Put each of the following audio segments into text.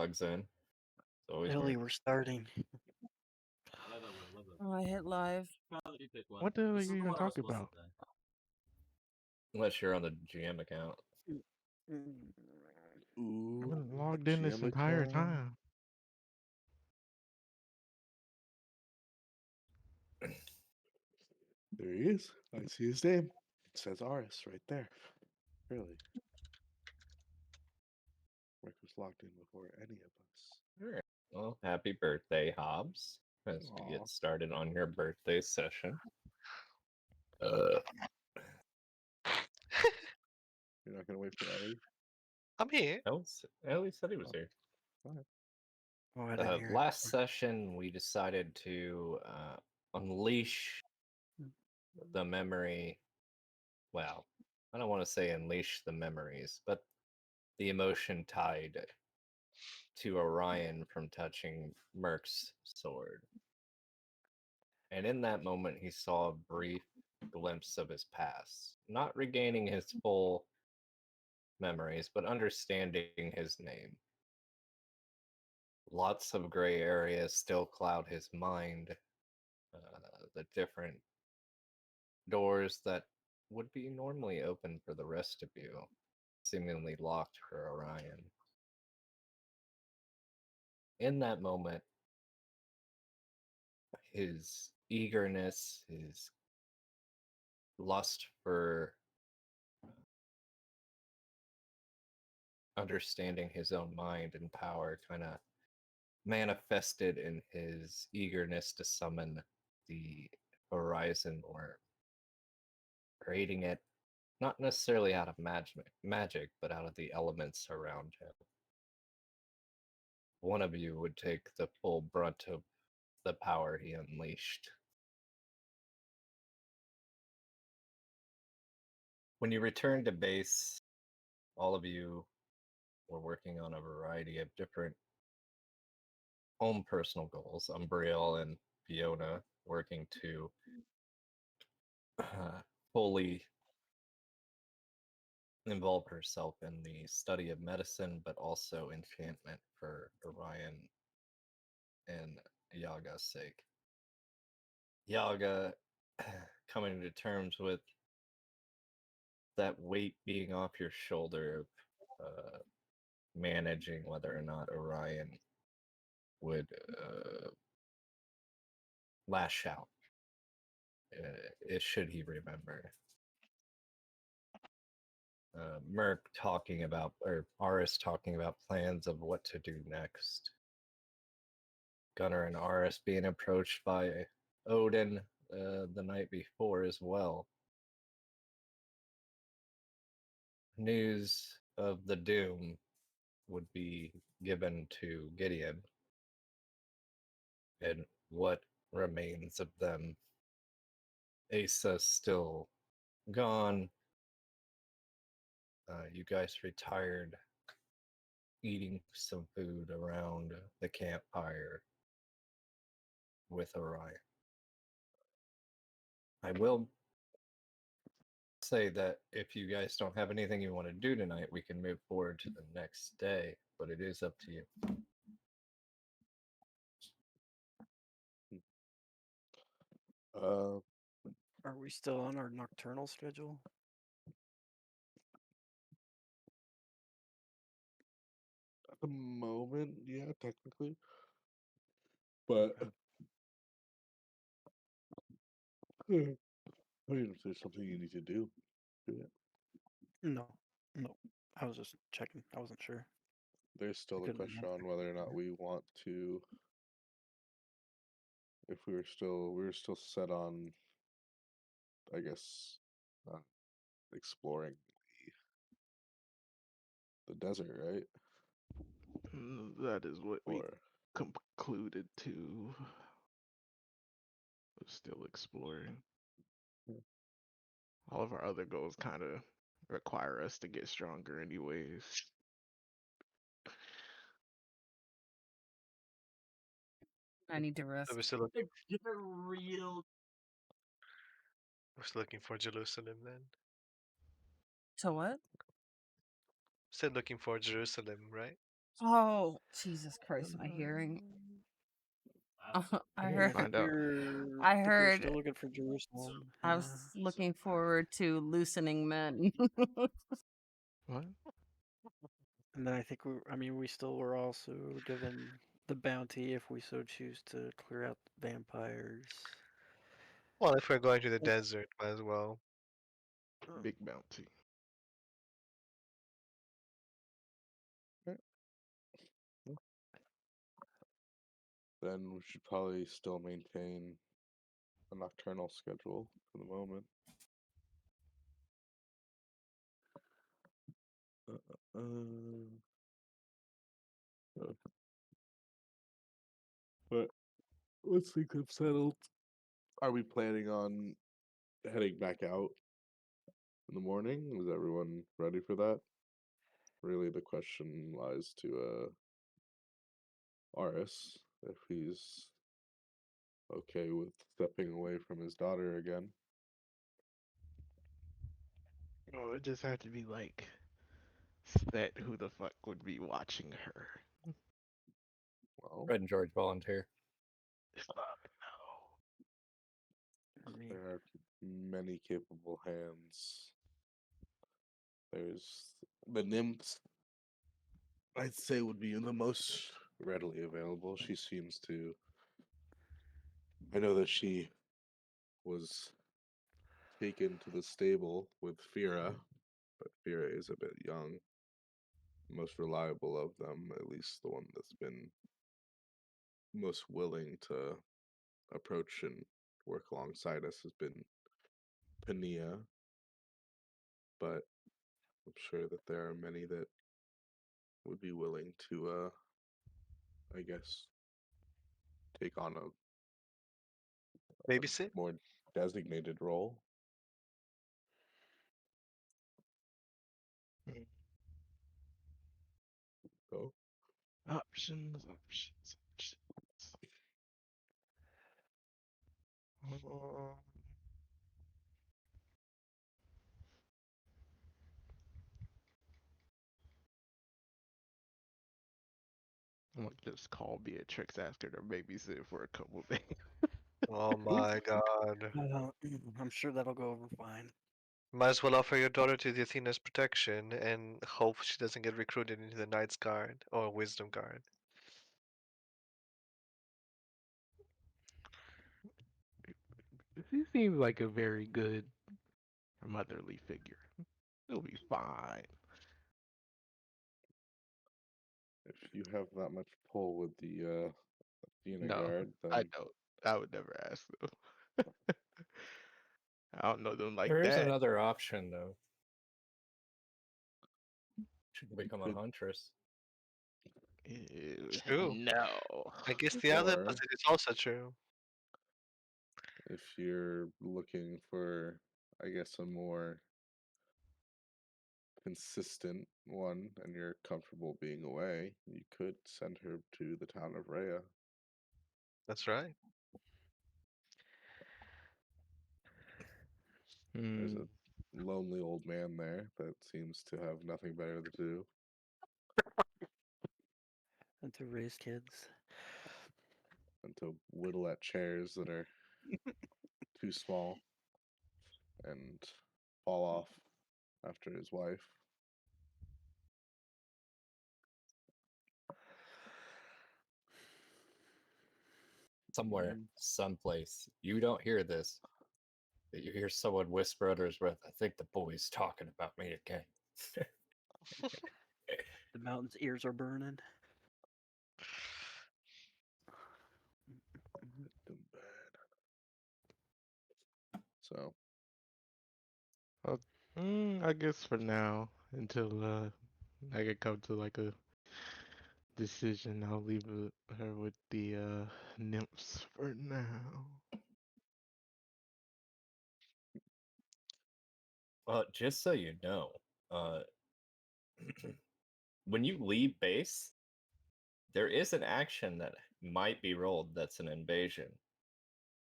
logs in. It's always Italy, Merc. we're starting. Oh, I hit live. What the hell are you even talking about? Unless you're on the GM account. I've Ooh, been logged in this GM entire account. time. There he is. I see his name. It says Aris right there. Really. Rick was logged in before any of us. All right. Well, happy birthday, Hobbs. As we Aw. get started on your birthday session. You're not gonna wait for Ellie? I'm here. Ellie said he was Oh. here. Alright. Oh, I didn't hear it. Last session, we decided to unleash the memory. Well, I don't want to say unleash the memories, but the emotion tied to Orion from touching Merc's sword. And in that moment, he saw a brief glimpse of his past, not regaining his full memories, but understanding his name. Lots of gray areas still cloud his mind. The different doors that would be normally open for the rest of you, seemingly locked for Orion. In that moment, his eagerness, his lust for understanding his own mind and power kind of manifested in his eagerness to summon the Horizon Worm, creating it not necessarily out of magic, but out of the elements around him. One of you would take the full brunt of the power he unleashed. When you return to base, all of you were working on a variety of different own personal goals. Umbriel and Fiona working to fully involve herself in the study of medicine, but also enchantment for Orion and Yaga's sake. Yaga coming to terms with that weight being off your shoulder of managing whether or not Orion would lash out, should he remember. Merc talking about, or Aris talking about plans of what to do next. Gunnar and Aris being approached by Odin the night before as well. News of the doom would be given to Gideon, and what remains of them. Asa still gone. You guys retired, eating some food around the campfire with Orion. I will say that if you guys don't have anything you want to do tonight, we can move forward to the next day, but it is up to you. Are we still on our nocturnal schedule? At the moment, yeah, technically. But I mean, if there's something you need to do it. No. I was just checking. I wasn't sure. There's still a couldn't question remember. on whether or not we want to. If we were still set on, I guess, exploring the desert, right? That is what we Or concluded to. We're still exploring. Yeah. All of our other goals kind of require us to get stronger anyways. I need to rest. So we're still looking. We're still looking for Jerusalem then. To what? Still looking for Jerusalem, right? Oh, Jesus Christ, my hearing. I heard. Find out. I We're heard. still looking for Jerusalem. I was looking forward to loosening men. What? And then I think we still were also given the bounty if we so choose to clear out the vampires. Well, if we're going to the desert, might as well. Big bounty. Then we should probably still maintain a nocturnal schedule for the moment. But once things have settled, are we planning on heading back out in the morning? Is everyone ready for that? Really, the question lies to Aris if he's okay with stepping away from his daughter again. Oh, it just had to be like set who the fuck would be watching her. Well, Fred and George volunteer. Fuck no. I mean, there are many capable hands. There's the nymphs, I'd say, would be the most readily available. She seems to. I know that she was taken to the stable with Fira, but Fira is a bit young. Most reliable of them, at least the one that's been most willing to approach and work alongside us, has been Pania. But I'm sure that there are many that would be willing to, I guess, take on a Babysit? more designated role. So, Options, options, options. Uh, I'm gonna just call Beatrix, ask her to babysit for a couple days. Oh my god. I'm sure that'll go over fine. Might as well offer your daughter to the Athena's protection and hope she doesn't get recruited into the Knight's Guard or Wisdom Guard. She seems like a very good motherly figure. It'll be fine. if you have that much pull with the Athena No, Guard, I then don't. I would never ask them. I don't know them like There is that. another option, though. She can become a could, huntress. Ew, True. no. I guess the other or opposite is also true. if you're looking for, I guess, a more consistent one and you're comfortable being away, you could send her to the town of Rhea. That's right. There's Hmm. a lonely old man there that seems to have nothing better to do And to raise kids. than to whittle at chairs that are too small and fall off after his wife. Somewhere, someplace. You don't hear this, but you hear someone whisper under his breath, I think the boy's talking about me again. The mountain's ears are burning. Too bad. So, I guess for now, until I can come to like a decision, I'll leave her with the nymphs for now. Just so you know, when you leave base, there is an action that might be rolled that's an invasion.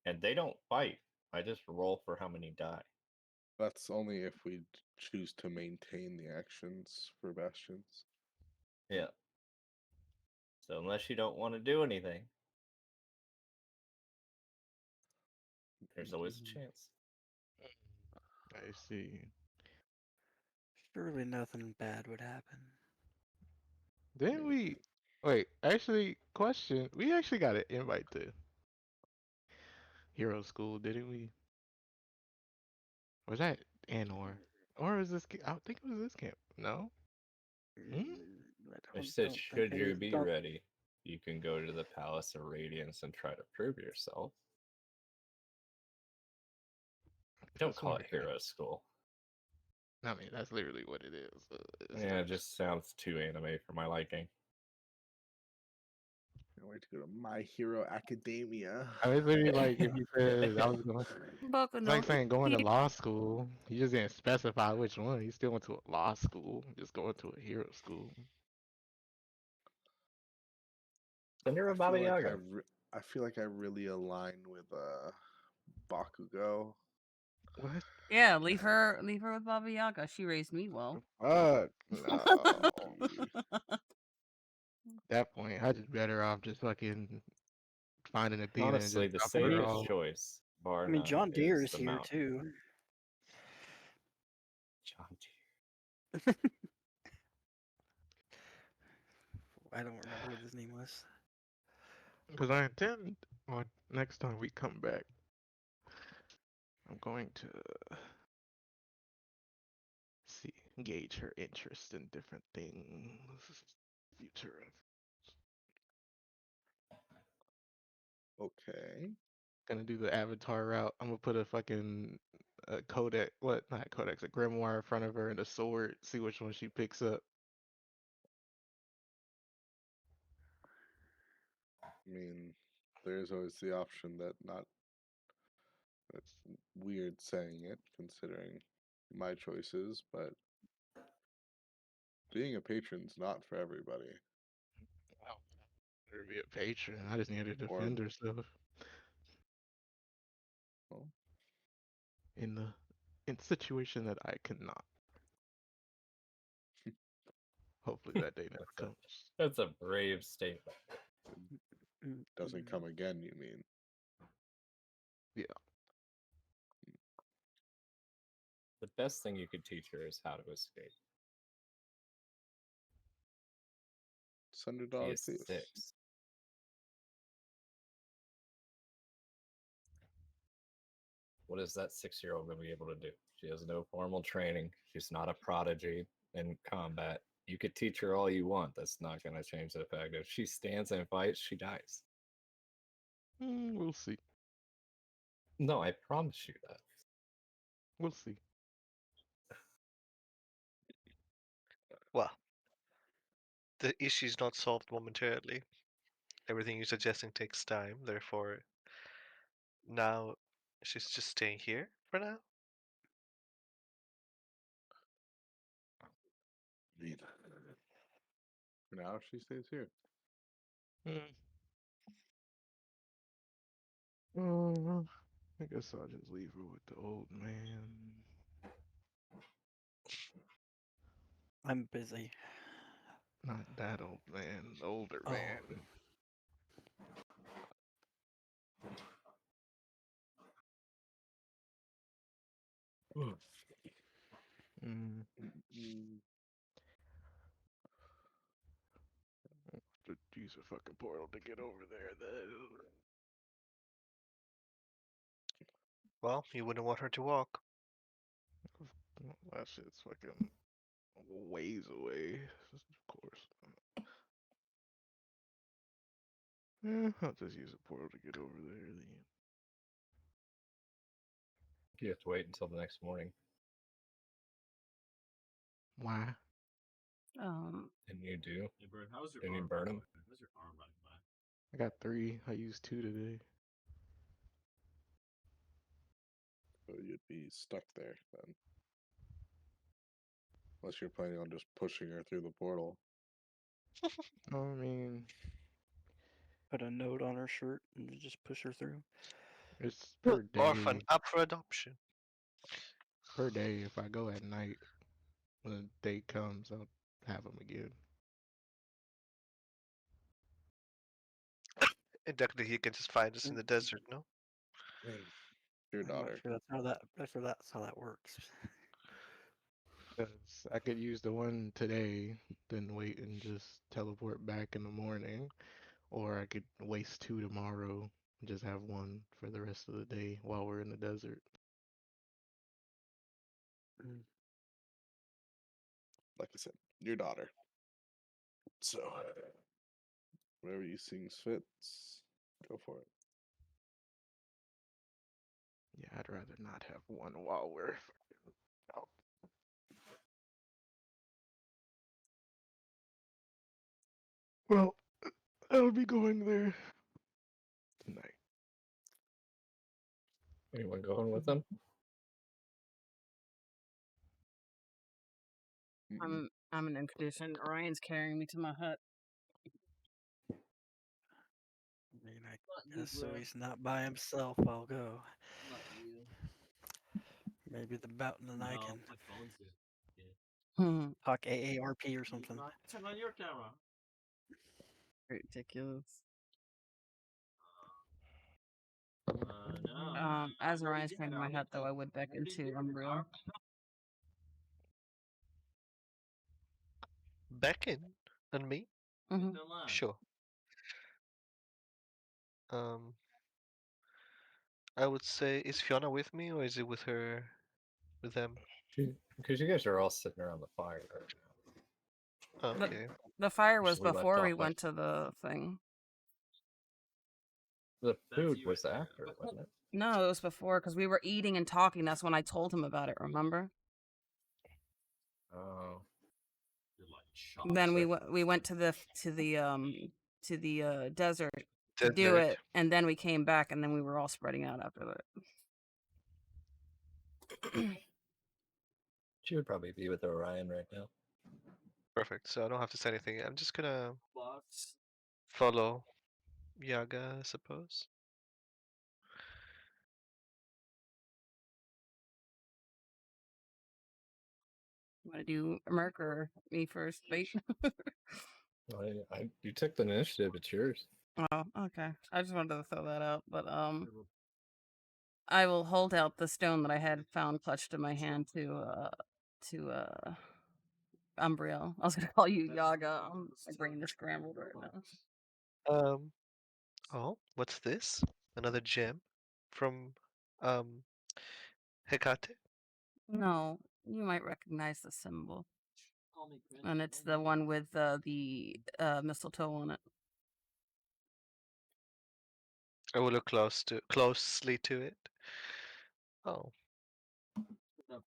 And they don't fight. I just roll for how many die. that's only if we choose to maintain the actions for bastions. Yeah. So unless you don't want to do anything, there's always a chance. I see. Surely nothing bad would happen. Didn't we? Wait, actually, question. We actually got an invite to Hero School, didn't we? Was that or was this? I think it was this camp. No. Hmm? I I said, don't should think you it- be don't- ready, you can go to the Palace of Radiance and try to prove yourself. Don't That's call more it Hero School. I mean, that's literally what it is. It's Yeah, it the- just sounds too anime for my liking. Can't wait to go to My Hero Academia. I mean, it's literally like if you said I was going. Boku It's no like saying going to Hero. law school. You just didn't specify which one. You still went to a law school. Just going to a hero school. Then you're a I Baba feel like Yaga. I feel like I really align with Bakugo. What? Yeah, leave her with Baba Yaga. She raised me well. Fuck no. Gee. That point, I just better off just fucking finding Athena and Honestly, just the dropping her safest off. choice, bar I mean, none, John Deere is is the here mountain. too. John Deere. I don't remember what his name was. Because I intend on next time we come back, I'm going to see, gauge her interest in different things. Future of. Okay. Gonna do the avatar route. I'm gonna put a fucking codex, what? Not codex, a grimoire in front of her and a sword. See which one she picks up. I mean, there's always the option that not. It's weird saying it, considering my choices, but being a patron's not for everybody. Wow. Better be a patron. I just need to Or, defend herself well, in the situation that I cannot. Hopefully that day never comes. That's a brave statement. doesn't come again, you mean? Yeah. The best thing you could teach her is how to escape. It's She underdog is thief. 6. What is that 6-year-old going to be able to do? She has no formal training. She's not a prodigy in combat. You could teach her all you want. That's not going to change the fact if she stands and fights, she dies. We'll see. No, I promise you that. We'll see. Well, the issue's not solved momentarily. Everything you're suggesting takes time, therefore, now she's just staying here for now. I mean, for now, she stays here. I guess I'll just leave her with the old man. I'm busy. Not that old man, the older Oh. man. Mm, Mm, to use a fucking portal to get over there, though. Well, you wouldn't want her to walk. Well, that shit's fucking ways away, of course. Yeah, I'll just use a portal to get over there then. You have to wait until the next morning. Why? And you do. And you burn them. I got 3. I used 2 today. so you'd be stuck there then. Unless you're planning on just pushing her through the portal. I mean, Put a note on her shirt and just push her through. it's per Orphan day. up for adoption. Per day. If I go at night, when the day comes, I'll have them again. Technically, he can just find us in the desert, no? I mean, your I'm not daughter. sure that's how that works. 'Cause I could use the one today, then wait and just teleport back in the morning, or I could waste two tomorrow and just have one for the rest of the day while we're in the desert. Mm. Like I said, your daughter. So, whatever you seems fits, go for it. Yeah, I'd rather not have one while we're out. Well, I'll be going there tonight. Anyone going with them? Mm-mm. I'm in condition. Ryan's carrying me to my hut. I mean, I guess so he's not by himself. I'll go. Maybe the Boughton and I can Hmm. talk AARP or something. Ridiculous. As Ryan's carrying me to my hut, though, I would beckon to Umbreon. Beckon and me? Hmm. Sure. I would say, is Fiona with me or is it with her, with them? Because you guys are all sitting around the fire right now. Okay. The fire was We left before off we at- went to the thing. The food was after, wasn't it? No, it was before because we were eating and talking. That's when I told him about it. Remember? Oh. Then we went to the desert to do Desert. it, and then we came back, and then we were all spreading out after that. She would probably be with Orion right now. Perfect. So I don't have to say anything. I'm just gonna follow Yaga, I suppose. Want to do Merc or me first? Wait. You took the initiative. It's yours. Oh, okay. I just wanted to throw that out, but I will hold out the stone that I had found clutched in my hand to Umbriel. I was gonna call you Yaga. My brain is scrambled right now. Oh, what's this? Another gem from um Hecate? No, you might recognize the symbol, and it's the one with the mistletoe on it. I will look closely to it. Oh,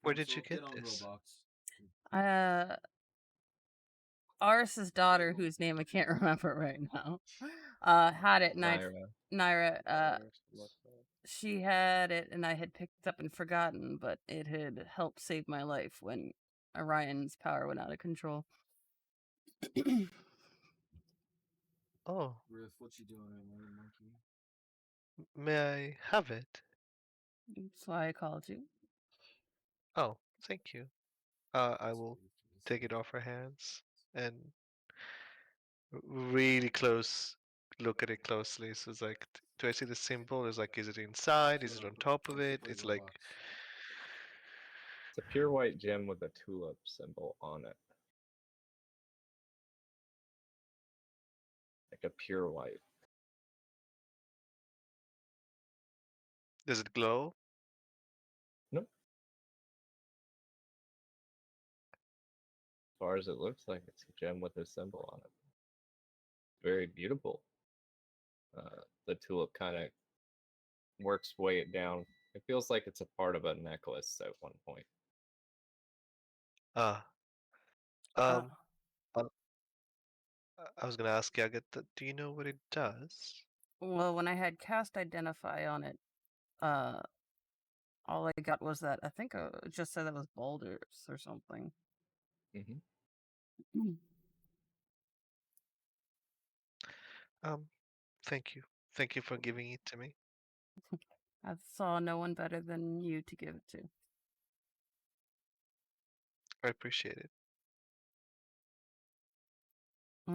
where did you get this? Aris's daughter, whose name I can't remember right now, had it, and Naira, she had it, and I had picked it up and forgotten, but it had helped save my life when Orion's power went out of control. Oh, may I have it? That's why I called you. Oh, thank you. I will take it off her hands and really look at it closely. So it's like, do I see the symbol? It's like, is it inside? Is it on top of it? It's like, It's a pure white gem with a tulip symbol on it. Like a pure white. does it glow? Nope. As far as it looks like, it's a gem with a symbol on it. Very beautiful. The tulip kind of works way it down. It feels like it's a part of a necklace at one point. Ah, um, uh, I was gonna ask Yagat, do you know what it does? Well, when I had cast Identify on it, uh, all I got was that I think it just said that was boulders or something. Mm-hmm. Thank you. Thank you for giving it to me. I saw no one better than you to give it to. I appreciate it.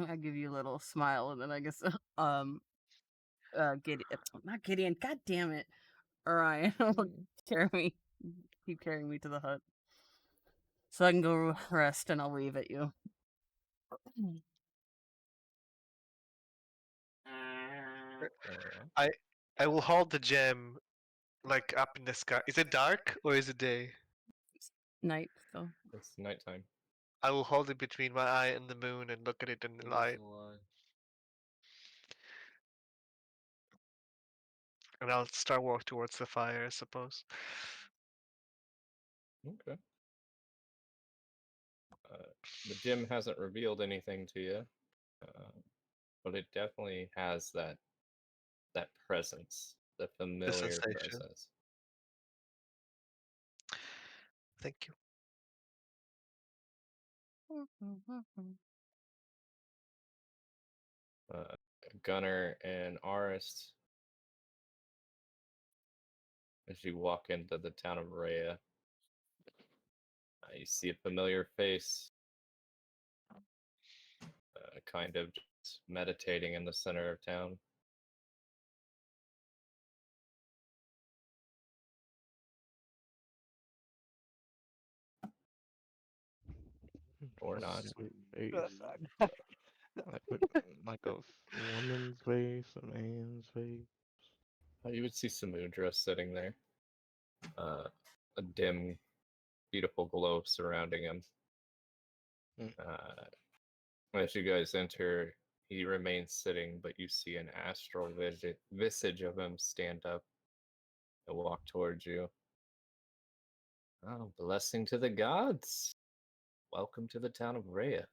I give you a little smile, and then I guess Gideon, not Gideon. God damn it, Orion will keep carrying me to the hut, so I can go rest, and I'll wave at you. I will hold the gem like up in the sky. Is it dark or is it day? Night still. It's nighttime. I will hold it between my eye and the moon and look at it in the light. And I'll start walk towards the fire, I suppose. Okay. The gym hasn't revealed anything to you, but it definitely has that presence, the The familiar sensation. presence. Thank you. Gunnar and Aris, as you walk into the town of Rhea, you see a familiar face, kind of just meditating in the center of town. Or not. Sweet face. Like a woman's face, a man's face. You would see Samudra sitting there. A dim, beautiful glow surrounding him. As you guys enter, he remains sitting, but you see an astral visage of him stand up and walk towards you. Oh, blessing to the gods! Welcome to the town of Rhea.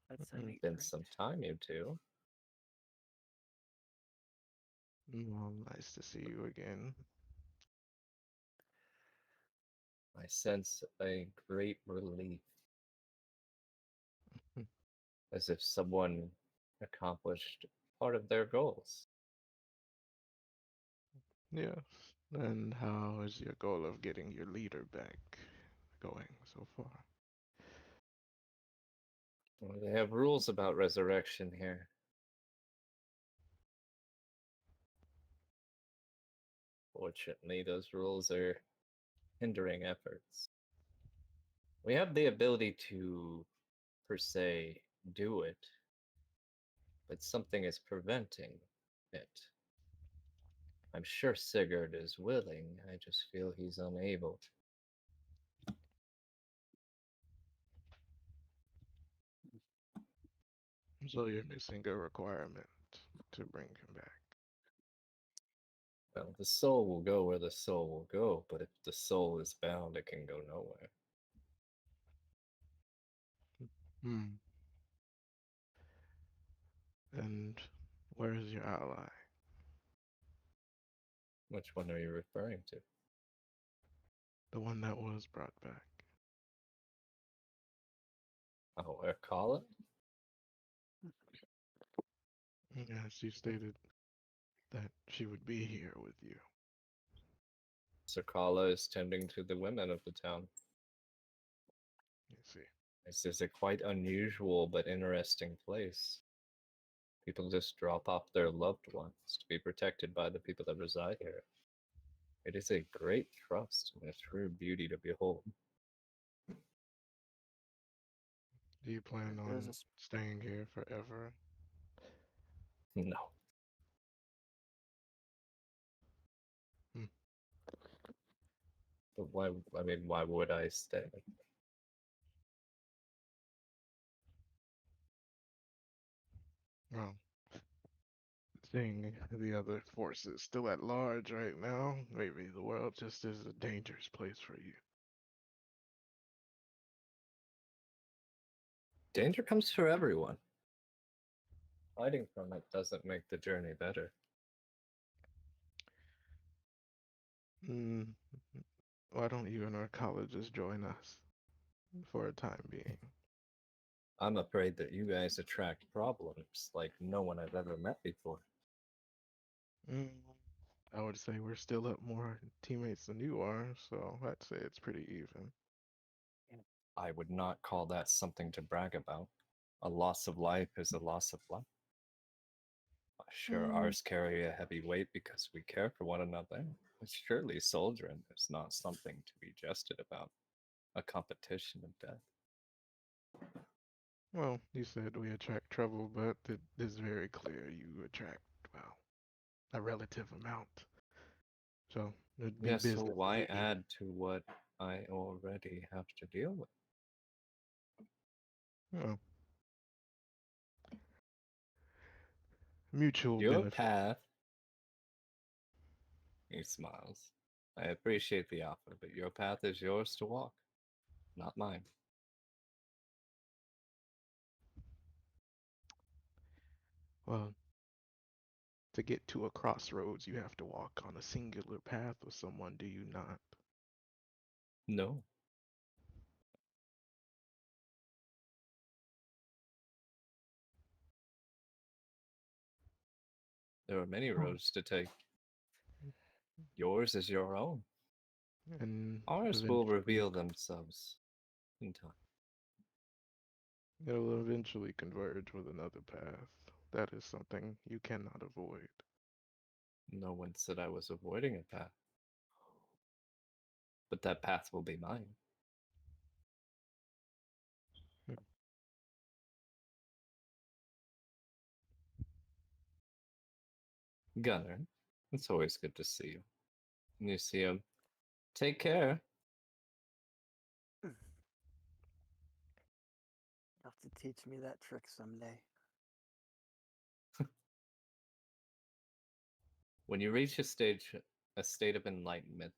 That's It's been some time, you two. Well, nice to see you again. I sense a great relief, as if someone accomplished part of their goals. Yes. And how is your goal of getting your leader back going so far? Well, they have rules about resurrection here. Fortunately, those rules are hindering efforts. We have the ability to, per se, do it, but something is preventing it. I'm sure Sigurd is willing, I just feel he's unable. So you're missing a requirement to bring him back. Well, the soul will go where the soul will go, but if the soul is bound, it can go nowhere. Hmm. And where is your ally? Which one are you referring to? The one that was brought back. Oh, Erkala? Yes, you stated that she would be here with you. Erkala is tending to the women of the town. You see. This is a quite unusual but interesting place. People just drop off their loved ones to be protected by the people that reside here. It is a great trust and a true beauty to behold. Do you plan on staying here forever? No. But why, why would I stay? Well, seeing the other forces still at large right now, maybe the world just is a dangerous place for you. Danger comes for everyone. Hiding from it doesn't make the journey better. Why don't you and our colleges join us for a time being? I'm afraid that you guys attract problems like no one I've ever met before. I would say we're still up more teammates than you are, so I'd say it's pretty even. I would not call that something to brag about. A loss of life is a loss of life. Sure, ours carry a heavy weight because we care for one another. But surely soldiering is not something to be jested about. A competition of death. Well, you said we attract trouble, but it is very clear you attract, well, a relative amount. So it'd be Yes, so business why as usual. add to what I already have to deal with? Well, mutual Your benefit. path, he smiles. I appreciate the offer, but your path is yours to walk, not mine. Well, to get to a crossroads, you have to walk on a singular path with someone, do you not? No. There are many roads to take. Yours is your own. And Ours will eventually, reveal themselves in time. it will eventually converge with another path. That is something you cannot avoid. No one said I was avoiding a path, but that path will be mine. Gunner, it's always good to see you. And you see him. Take care. You'll have to teach me that trick someday. When you reach a state of enlightenment,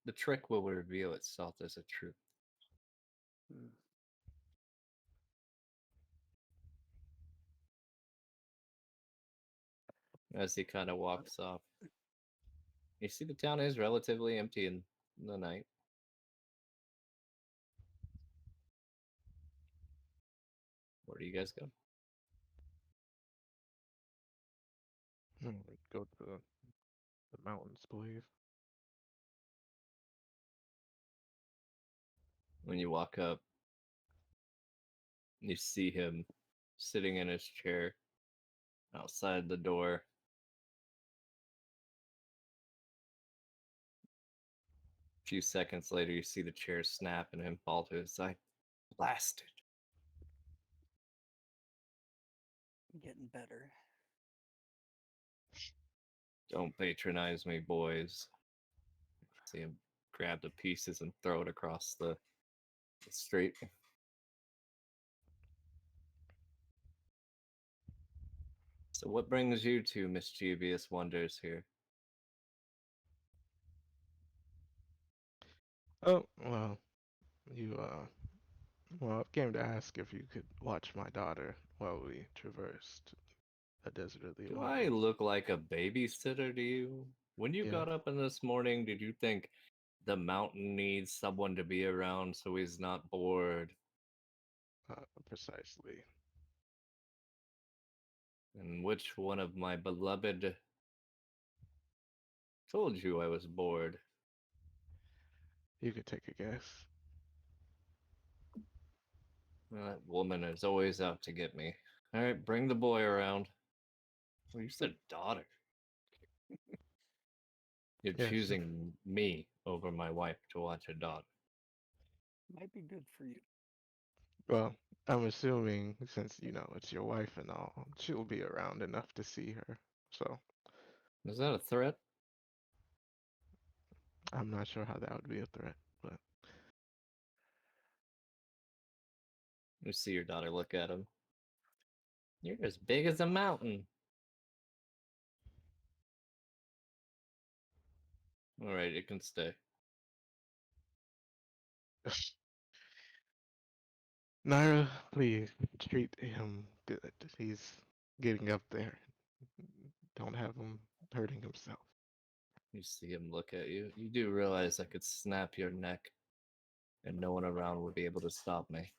the trick will reveal itself as a truth. Hmm. As he kind of walks off, you see the town is relatively empty in the night. Where do you guys go? Go to the mountains, believe. When you walk up, you see him sitting in his chair outside the door. A few seconds later, you see the chair snap and him fall to his side. Blasted. Getting better. Don't patronize me, boys. See him grab the pieces and throw it across the street. So, what brings you two mischievous wonders here? Oh, well, you, well, I came to ask if you could watch my daughter while we traversed a desert of the Do I elements. look like a babysitter to you? When you Yes, got up in this morning, did you think the mountain needs someone to be around so he's not bored? precisely. And which one of my beloved told you I was bored? You could take a guess. Well, that woman is always out to get me. All right, bring the boy around. Well, you said daughter. You're Yes, choosing me over my wife to watch a daughter. Might be good for you. well, I'm assuming since, it's your wife and all, she'll be around enough to see her. So Is that a threat? I'm not sure how that would be a threat, but You see your daughter look at him. You're as big as a mountain. All right, it can stay. Naira, please treat him good. He's getting up there. Don't have him hurting himself. You see him look at you. You do realize I could snap your neck and no one around would be able to stop me.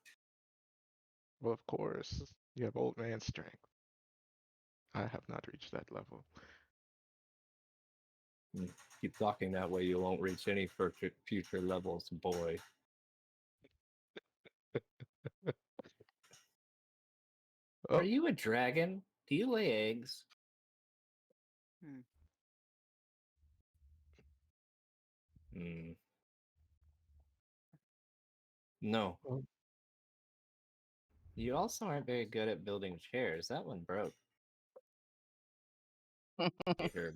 Well, of course, you have old man strength. I have not reached that level. You keep talking that way, you won't reach any future levels, boy. Are Oh, you a dragon? Do you lay eggs? Hmm. Hmm. No. Oh. You also aren't very good at building chairs. That one broke. You hear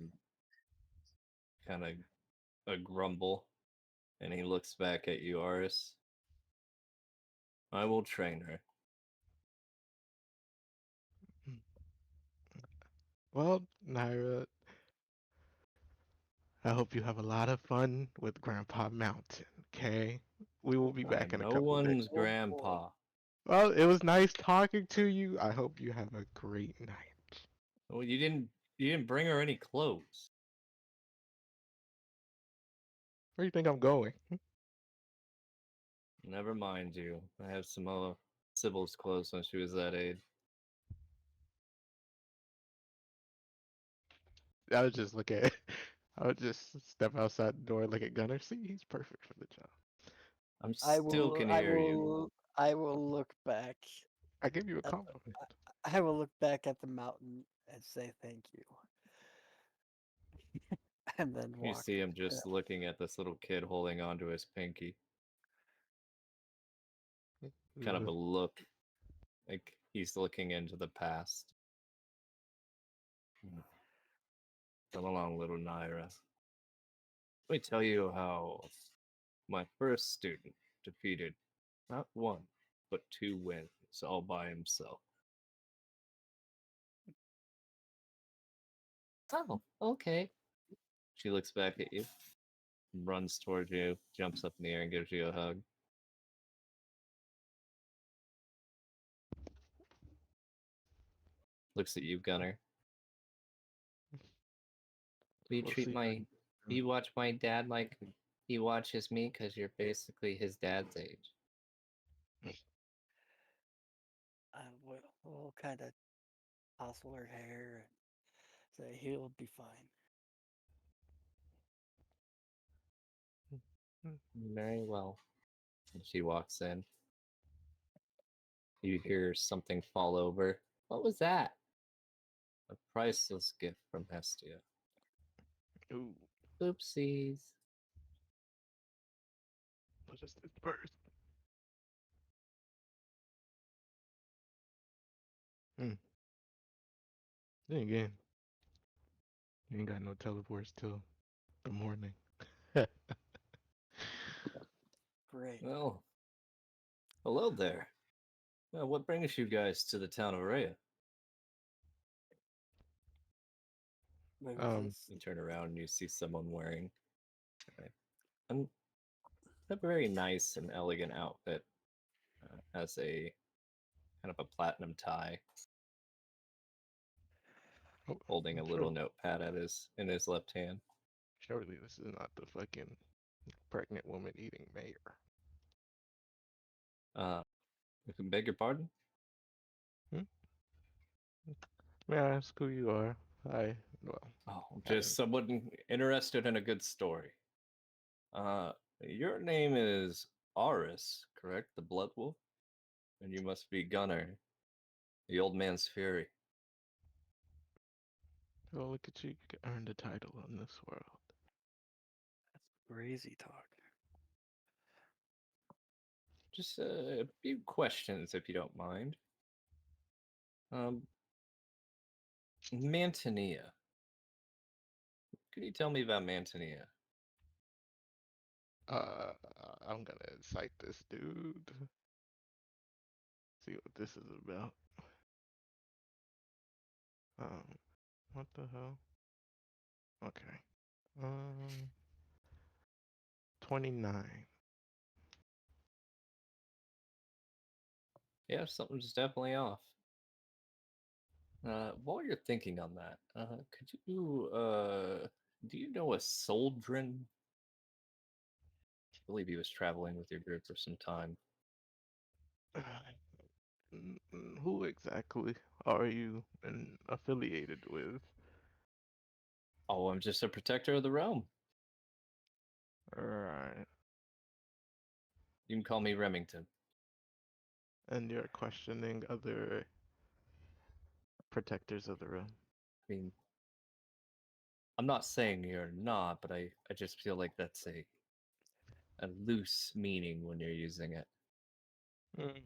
kind of a grumble, and he looks back at you, Aris. I will train her. Well, Naira, I hope you have a lot of fun with Grandpa Mountain, okay? We will be back I'm in a no couple days. one's grandpa. Well, it was nice talking to you. I hope you have a great night. Well, you didn't bring her any clothes. Where do you think I'm going? Never mind you. I have some Sybil's clothes when she was that age. I would just look at I would just step outside the door and look at Gunner. See, he's perfect for the job. I'm I still will. can I hear you. will. I will look back. I give you a At compliment. I will look back at the mountain and say thank you, and then You walk. see him just looking at this little kid holding onto his pinky. Kind of a look like he's looking into the past. Come along, little Naira. Let me tell you how my first student defeated not one, but 2 wins all by himself. Oh, okay. She looks back at you, runs towards you, jumps up in the air, and gives you a hug. Looks at you, Gunner. You We'll treat see. my, you watch my dad like he watches me because you're basically his dad's age. We'll kind of tousle her hair and say he'll be fine. Very well. And she walks in. You hear something fall over. What was that? A priceless gift from Hestia. Ooh, Oopsies. what is this first? Then again, you ain't got no teleports till the morning. Great. Well, hello there. What brings you guys to the town of Rhea? Maybe um, this. You turn around and you see someone wearing a, a very nice and elegant outfit. Has a kind of a platinum tie, oh, holding a little sure. notepad in his left hand. Surely this is not the fucking pregnant woman eating mayor. I can beg your pardon? Hmm? May I ask who you are? Well, Oh, haven't. just someone interested in a good story. Uh, your name is Aris, correct? The Blood Wolf? And you must be Gunner, the old man's fury. Oh, look at you. You can earn the title in this world. That's crazy talk. Just a few questions, if you don't mind. Um, Mantinea. Could you tell me about Mantinea? Uh, I'm gonna incite this dude. See what this is about. Um, what the hell? Okay. 29. Yeah, something's definitely off. While you're thinking on that, could you, do you know a Soldrin? I believe he was traveling with your group for some time. Who exactly are you affiliated with? Oh, I'm just a protector of the realm. Alright. You can call me Remington. And you're questioning other protectors of the realm. I mean, I'm not saying you're not, but I just feel like that's a loose meaning when you're using it. Mm.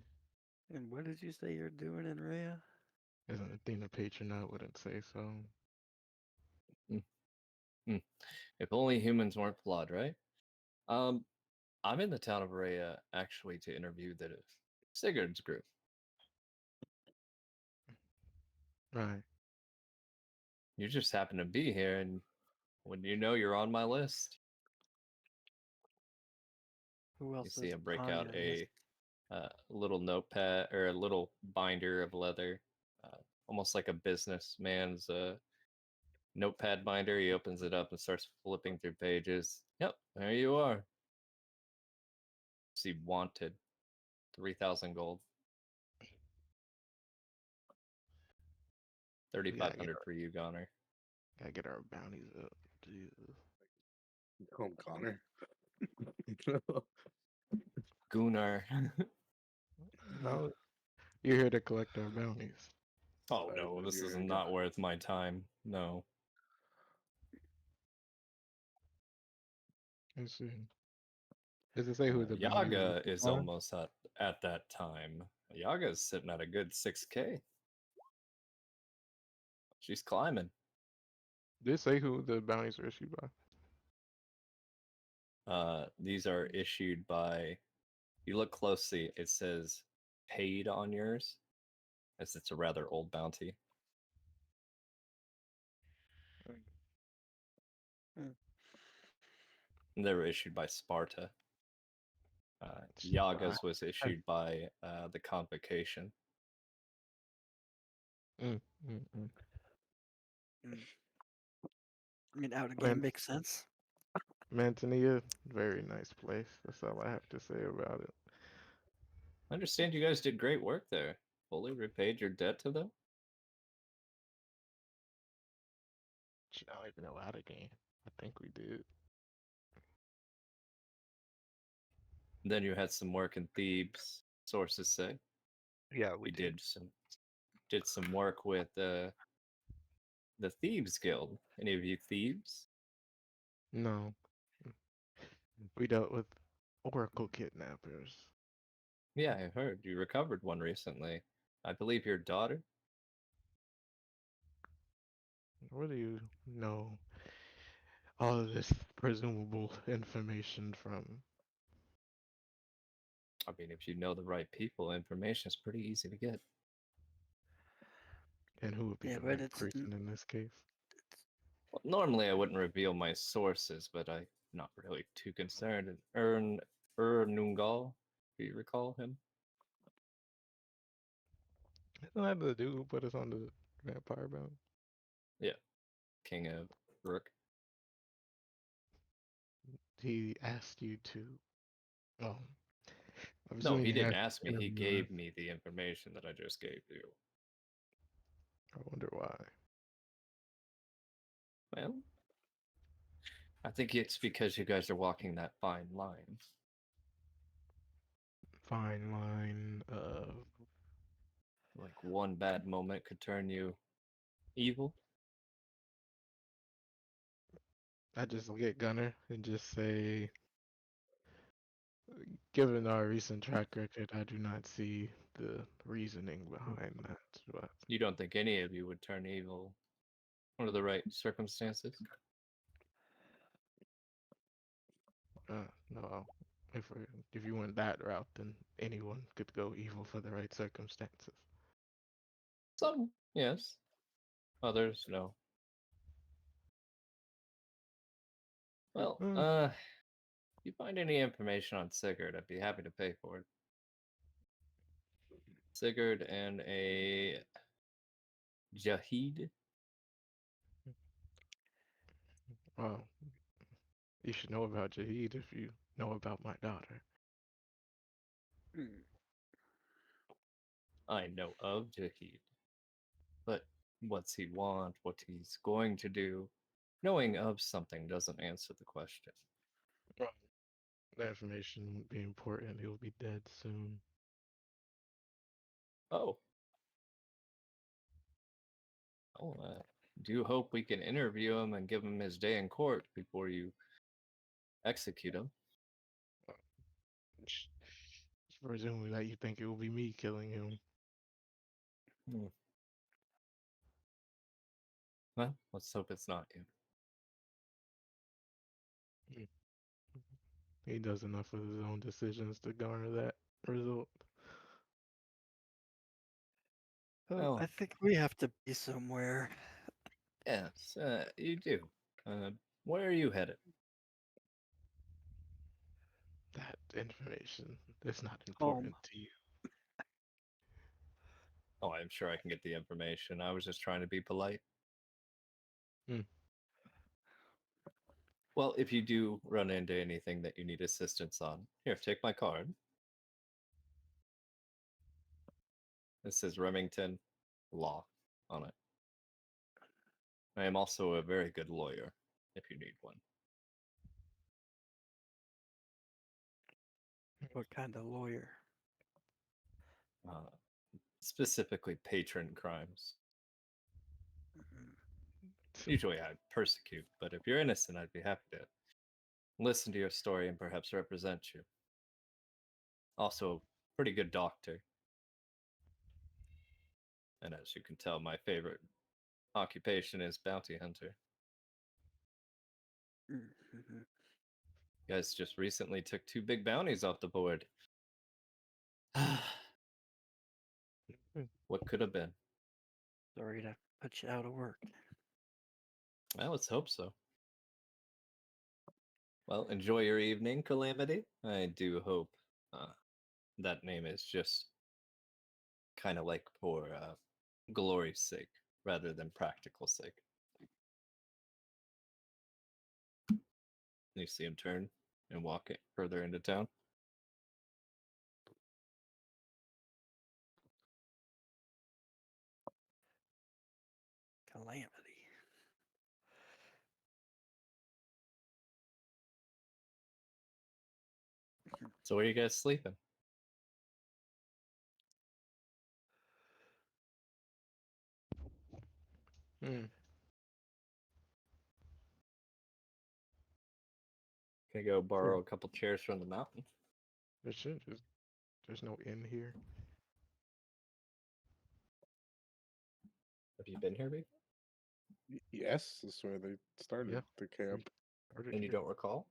And what did you say you're doing in Rhea? Isn't Athena patron? I wouldn't say so. If only humans weren't flawed, right? I'm in the town of Rhea actually to interview the Sigurd's group. Right. You just happen to be here, and when you know you're on my list, Who you else see is him break on out your list? a little notepad or a little binder of leather, almost like a businessman's notepad binder. He opens it up and starts flipping through pages. Yep, there you are. See, wanted 3,000 gold, We gotta get 3,500 for you, Goner. gotta get our bounties up. Jesus. Call him Connor. Gunnar. No, you're here to collect our bounties. Oh I no, know this you're is here to- not worth my time. No. Let's see. Does it say who the bounties Yaga is are? almost at that time. Yaga is sitting at a good 6K. She's climbing. Did it say who the bounties are issued by? These are issued by. You look closely. It says paid on yours, as it's a rather old bounty. They were issued by Sparta. Yaga's was issued by the Convocation. Mm, mm, mm. I mean, out of Man, game makes sense. Mantinea, very nice place. That's all I have to say about it. I understand you guys did great work there. Fully repaid your debt to them? I don't even know how to game. I think we did. Then you had some work in Thebes, sources say. Yeah, we We did. did some work with the Thieves Guild. Any of you thieves? No. We dealt with Oracle kidnappers. Yeah, I heard you recovered one recently. I believe your daughter. Where do you know all of this presumable information from? I mean, if you know the right people, information is pretty easy to get. And who would be Yeah, the but right person in this case? Well, normally, I wouldn't reveal my sources, but I'm not really too concerned. And Nungal, do you recall him? Isn't that the dude who put us on the vampire bound? Yeah, King of Rook. He asked you to. Oh, I'm No, assuming he he didn't asked ask you me. to He interview us. gave me the information that I just gave you. I wonder why. Well, I think it's because you guys are walking that fine line. Fine line of. Like one bad moment could turn you evil. I just look at Gunner and just say, given our recent track record, I do not see the reasoning behind that. But You don't think any of you would turn evil under the right circumstances? no, if you went that route, then anyone could go evil for the right circumstances. Some, yes. Others, no. Well, Hmm. if you find any information on Sigurd, I'd be happy to pay for it. Sigurd and a Jahid. Well, you should know about Jahid if you know about my daughter. I know of Jahid. But what's he want? What he's going to do? Knowing of something doesn't answer the question. Well, that information won't be important. He'll be dead soon. Oh. Oh, do hope we can interview him and give him his day in court before you execute him. Presumably that you think it will be me killing him. Well, let's hope it's not you. He does enough of his own decisions to garner that result. Well, I think we have to be somewhere. yes, you do. Where are you headed? That information is not Home. important to you. Oh, I'm sure I can get the information. I was just trying to be polite. Well, if you do run into anything that you need assistance on, here, take my card. This says Remington Law on it. I am also a very good lawyer, if you need one. What kind of lawyer? Specifically patron crimes. Mhm. Usually I persecute, but if you're innocent, I'd be happy to listen to your story and perhaps represent you. Also, pretty good doctor. And as you can tell, my favorite occupation is bounty hunter. Mhm. You guys just recently took 2 big bounties off the board. What could have been? Sorry to put you out of work. Well, let's hope so. Well, enjoy your evening, Calamity. I do hope that name is just kind of like for glory's sake rather than practical sake. You see him turn and walk it further into town. Calamity. So where are you guys sleeping? Hmm. Can I go borrow a couple chairs from the mountain? There's no inn here. Have you been here before? Yes, that's where they started Yeah. the camp. And you don't recall?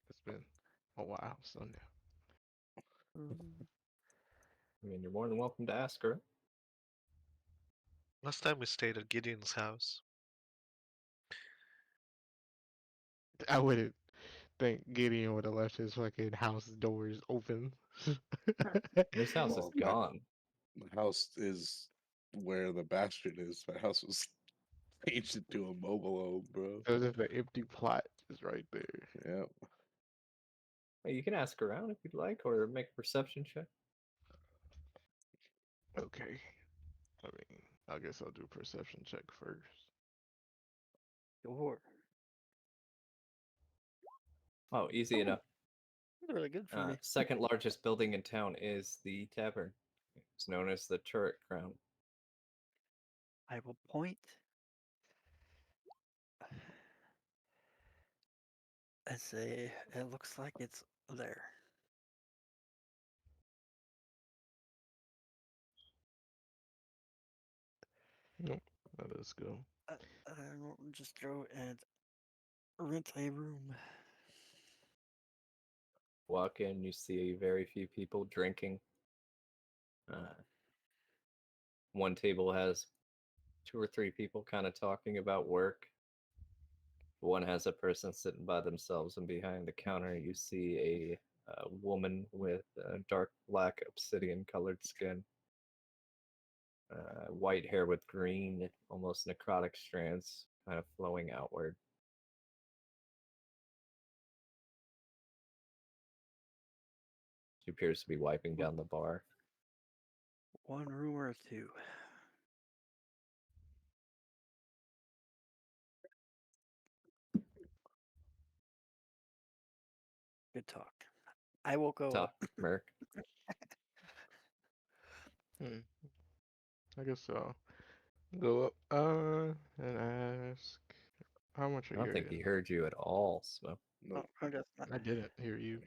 It's been a while, so no. I mean, you're more than welcome to ask her. Last time we stayed at Gideon's house. I wouldn't think Gideon would have left his fucking house doors open. This house is Well, gone. the house is where the bastion is. My house was changed into a mobile home, bro. There's just an empty plot just right there. Yep. Well, you can ask around if you'd like, or make a perception check. Okay. I mean, I guess I'll do a perception check first. Sure. Oh, easy enough. That's really good for me. Second largest building in town is the tavern. It's known as the Turret Crown. I will point and say it looks like it's there. Nope. Let us go. I will just go and rent a room. Walk in, you see very few people drinking. One table has 2 or 3 people kind of talking about work. One has a person sitting by themselves, and behind the counter, you see a woman with dark black obsidian colored skin, white hair with green, almost necrotic strands kind of flowing outward. She appears to be wiping down the bar. One room or two. Good talk. I will go Talk, up. Merc. Hmm. I guess I'll go up and ask how much I are don't you think in? he heard you at all, so Oh, Nope. I guess not. I didn't hear you.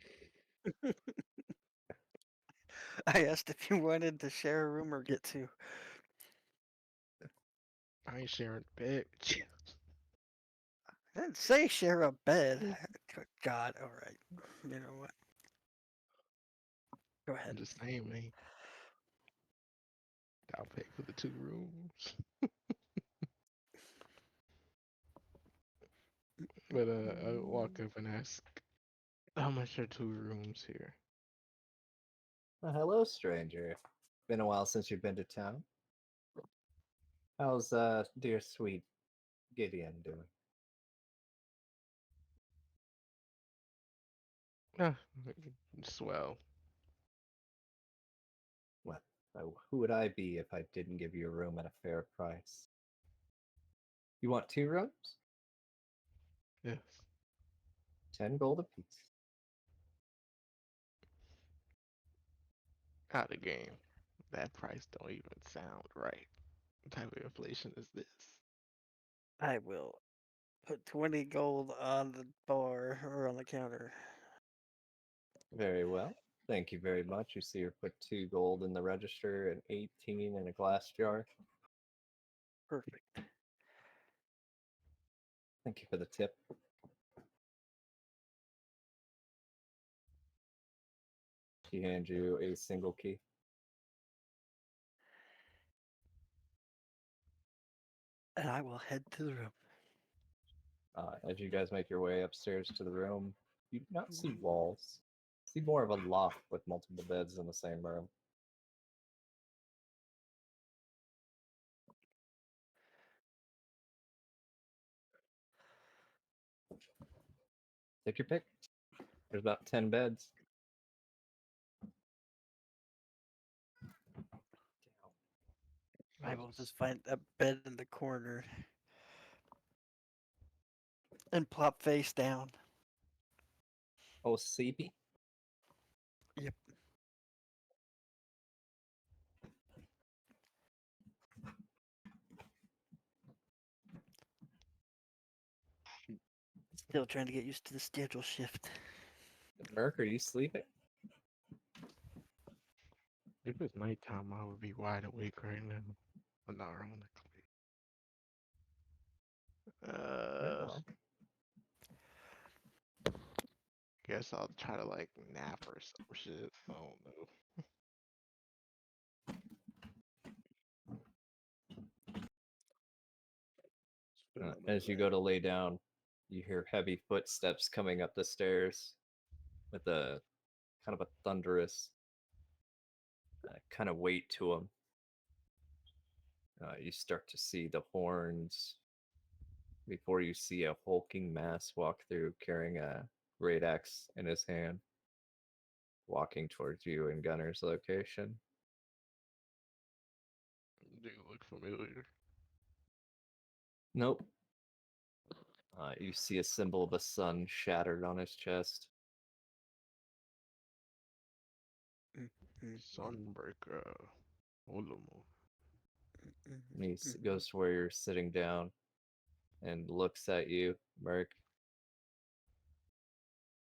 I asked if you wanted to share a room or get two. I ain't sharing the bed. I didn't say share a bed. Good God, all right. You know what? Go I'm ahead. just saying, man. I'll pay for the 2 rooms. But I walk up and ask, how much are 2 rooms here? hello, stranger. Been a while since you've been to town. How's dear sweet Gideon doing? Ah, swell. Well, who would I be if I didn't give you a room at a fair price? You want 2 rooms? Yes. 10 gold apiece. Out of game. That price don't even sound right. What type of inflation is this? I will put 20 gold on the bar or on the counter. Very well. Thank you very much. You see, you put 2 gold in the register and 18 in a glass jar. Perfect. Thank you for the tip. She hands you a single key. And I will head to the room. As you guys make your way upstairs to the room, you do not see walls. You see more of a loft with multiple beds in the same room. Take your pick. There's about 10 beds. I will just find a bed in the corner and plop face down. Oh, sleepy. Yep. Still trying to get used to the schedule shift. Merc, are you sleeping? If it's nighttime, I would be wide awake right now. But not ironically. Very well. Guess I'll try to like nap or some shit. I don't know. It's been a As you minute. go to lay down, you hear heavy footsteps coming up the stairs with a kind of a thunderous kind of weight to them. You start to see the horns before you see a hulking mass walk through carrying a great axe in his hand, walking towards you in Gunner's location. Do you look familiar? Nope. You see a symbol of a sun shattered on his chest. Sunbreaker. Ulumu. And he goes to where you're sitting down and looks at you, Merc.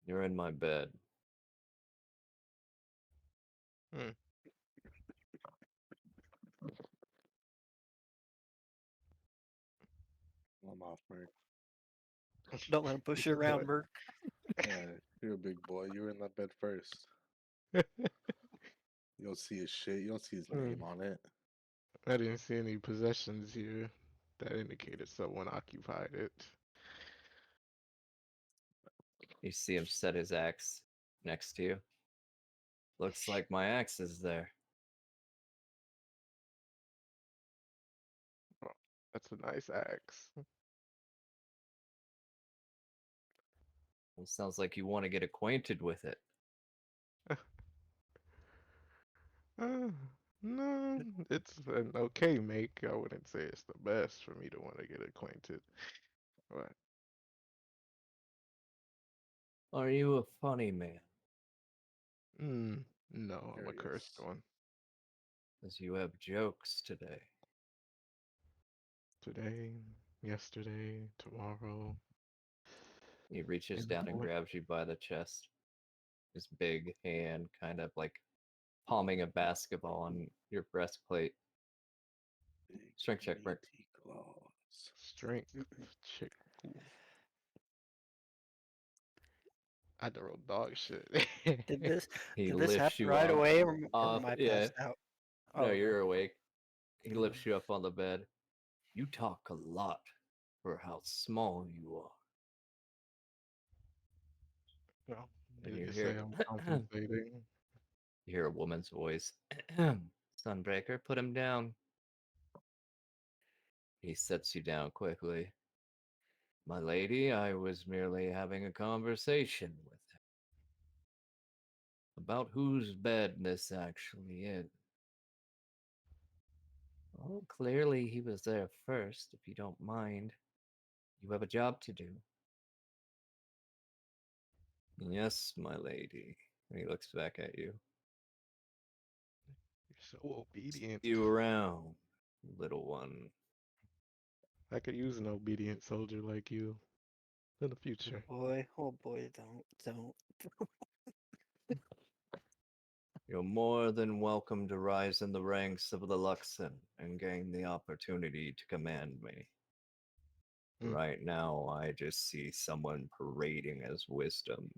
You're in my bed. Hmm. I'm off, Merc. Don't let him push you around, Merc. Yeah, you're a big boy. You were in that bed first. You don't see his shit. You don't see his Hmm. name on it. I didn't see any possessions here that indicated someone occupied it. You see him set his axe next to you. Looks like my axe is there. Oh, that's a nice axe. Well, sounds like you want to get acquainted with it. No, it's an okay make. I wouldn't say it's the best for me to want to get acquainted. But Are you a funny man? no, I'm a cursed Curious. one. As you have jokes today. Today, yesterday, tomorrow, He reaches and down and grabs you by the chest. His big hand kind of like palming a basketball on your breastplate. Big Strength check, Rick. meaty claws. strength check. Ooh, I had to roll dog shit. Did this He did this lifts happen you right up away, or off. am I Yeah, passed out? no, Oh, okay. you're awake. He Yeah. lifts you up on the bed. You talk a lot for how small you are. Well, And you you could say hear I'm you compensating. hear a woman's voice. Sunbreaker, put him down. He sets you down quickly. My lady, I was merely having a conversation with him about whose bed this actually is. Well, clearly he was there first, if you don't mind. You have a job to do. Yes, my lady. And he looks back at you. You're so obedient. See you around, little one. I could use an obedient soldier like you in the future. Oh boy, don't. You're more than welcome to rise in the ranks of the Luxon and gain the opportunity to command me. Mm. Right now, I just see someone parading as wisdom.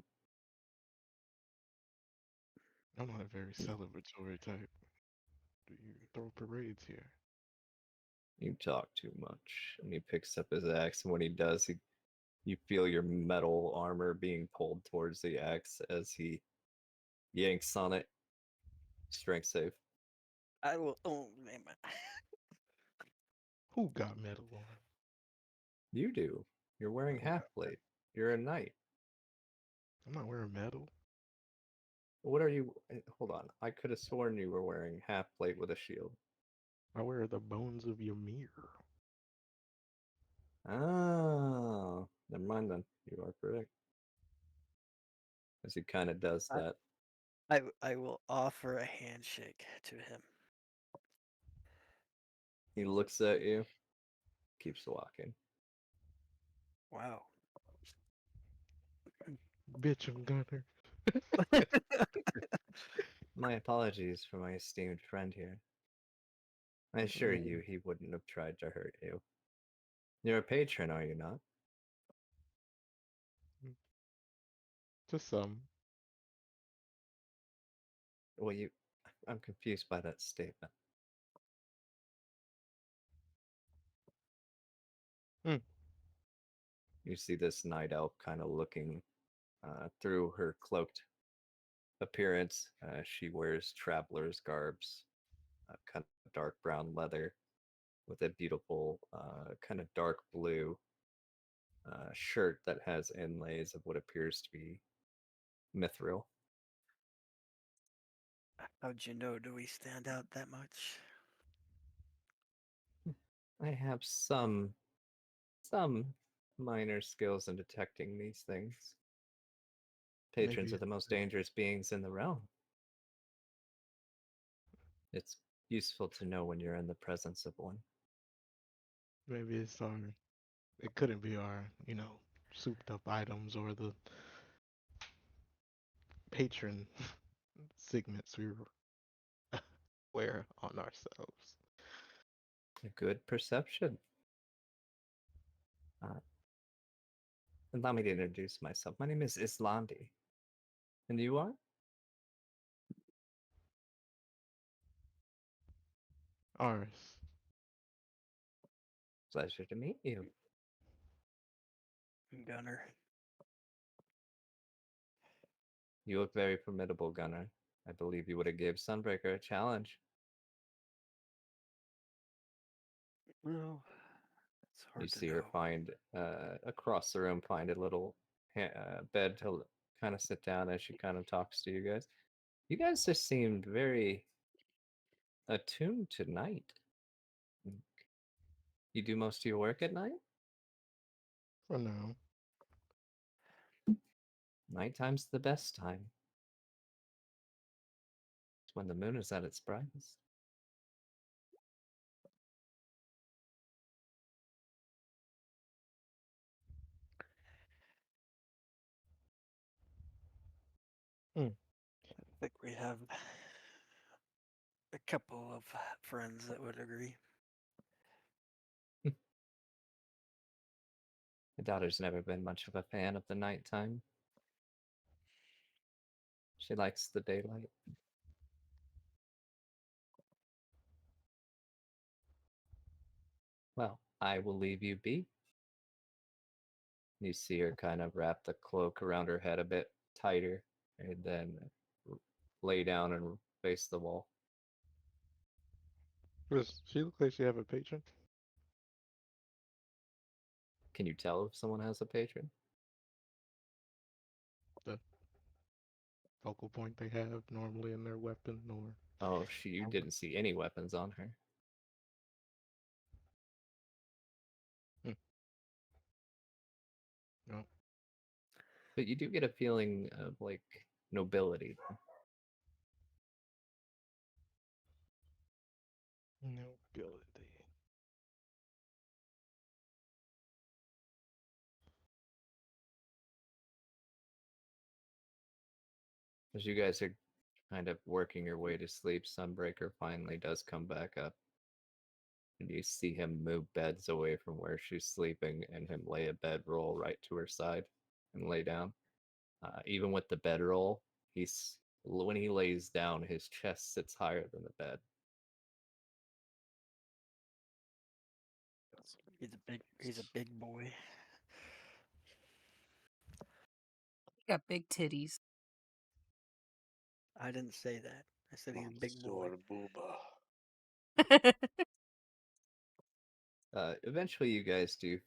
I'm not a very celebratory type. Do you throw parades here? You talk too much. And he picks up his axe, and when he does, you feel your metal armor being pulled towards the axe as he yanks on it. Strength save. I will. Oh man. Who got metal on? You do. You're wearing I don't half have plate. You're a knight. I'm not wearing metal. What are you? Hold on. I could have sworn you were wearing half plate with a shield. I wear the bones of Ymir. Oh, never mind then. You are correct. As he kind of does that. I will offer a handshake to him. He looks at you, keeps walking. Wow. Bitch, I'm Gunner. My apologies for my esteemed friend here. I assure you he wouldn't have tried to hurt you. You're a patron, are you not? To some. Well, I'm confused by that statement. Hmm. You see this night elf kind of looking through her cloaked appearance. She wears traveler's garbs, kind of dark brown leather with a beautiful kind of dark blue shirt that has inlays of what appears to be mithril. How'd you know? Do we stand out that much? I have some minor skills in detecting these things. Patrons Maybe are the most dangerous beings in the realm. It's useful to know when you're in the presence of one. maybe it's our it couldn't be our, souped up items or the patron segments we wear on ourselves. A good perception. Uh, Allow me to introduce myself. My name is Islandi. And you are? Ours. Pleasure to meet you. Gunner. You look very formidable, Gunner. I believe you would have gave Sunbreaker a challenge. Well, it's hard You to see her know. find, across the room, find a little bed to kind of sit down as she kind of talks to you guys. You guys just seemed very attuned to night. You do most of your work at night? For now. Nighttime's the best time. It's when the moon is at its brightest. think we have a couple of friends that would agree. My daughter's never been much of a fan of the nighttime. She likes the daylight. Well, I will leave you be. You see her kind of wrap the cloak around her head a bit tighter and then lay down and face the wall. Does she look like she have a patron? Can you tell if someone has a patron? The focal point they have normally in their weapon, or Oh, you didn't see any weapons on her. no? But you do get a feeling of like nobility. Nobility. As you guys are kind of working your way to sleep, Sunbreaker finally does come back up. And you see him move beds away from where she's sleeping and him lay a bedroll right to her side and lay down. Even with the bedroll, when he lays down, his chest sits higher than the bed. He's a big boy. Got big titties. I didn't say that. I said he's a big boy. Monster booba. Eventually, you guys do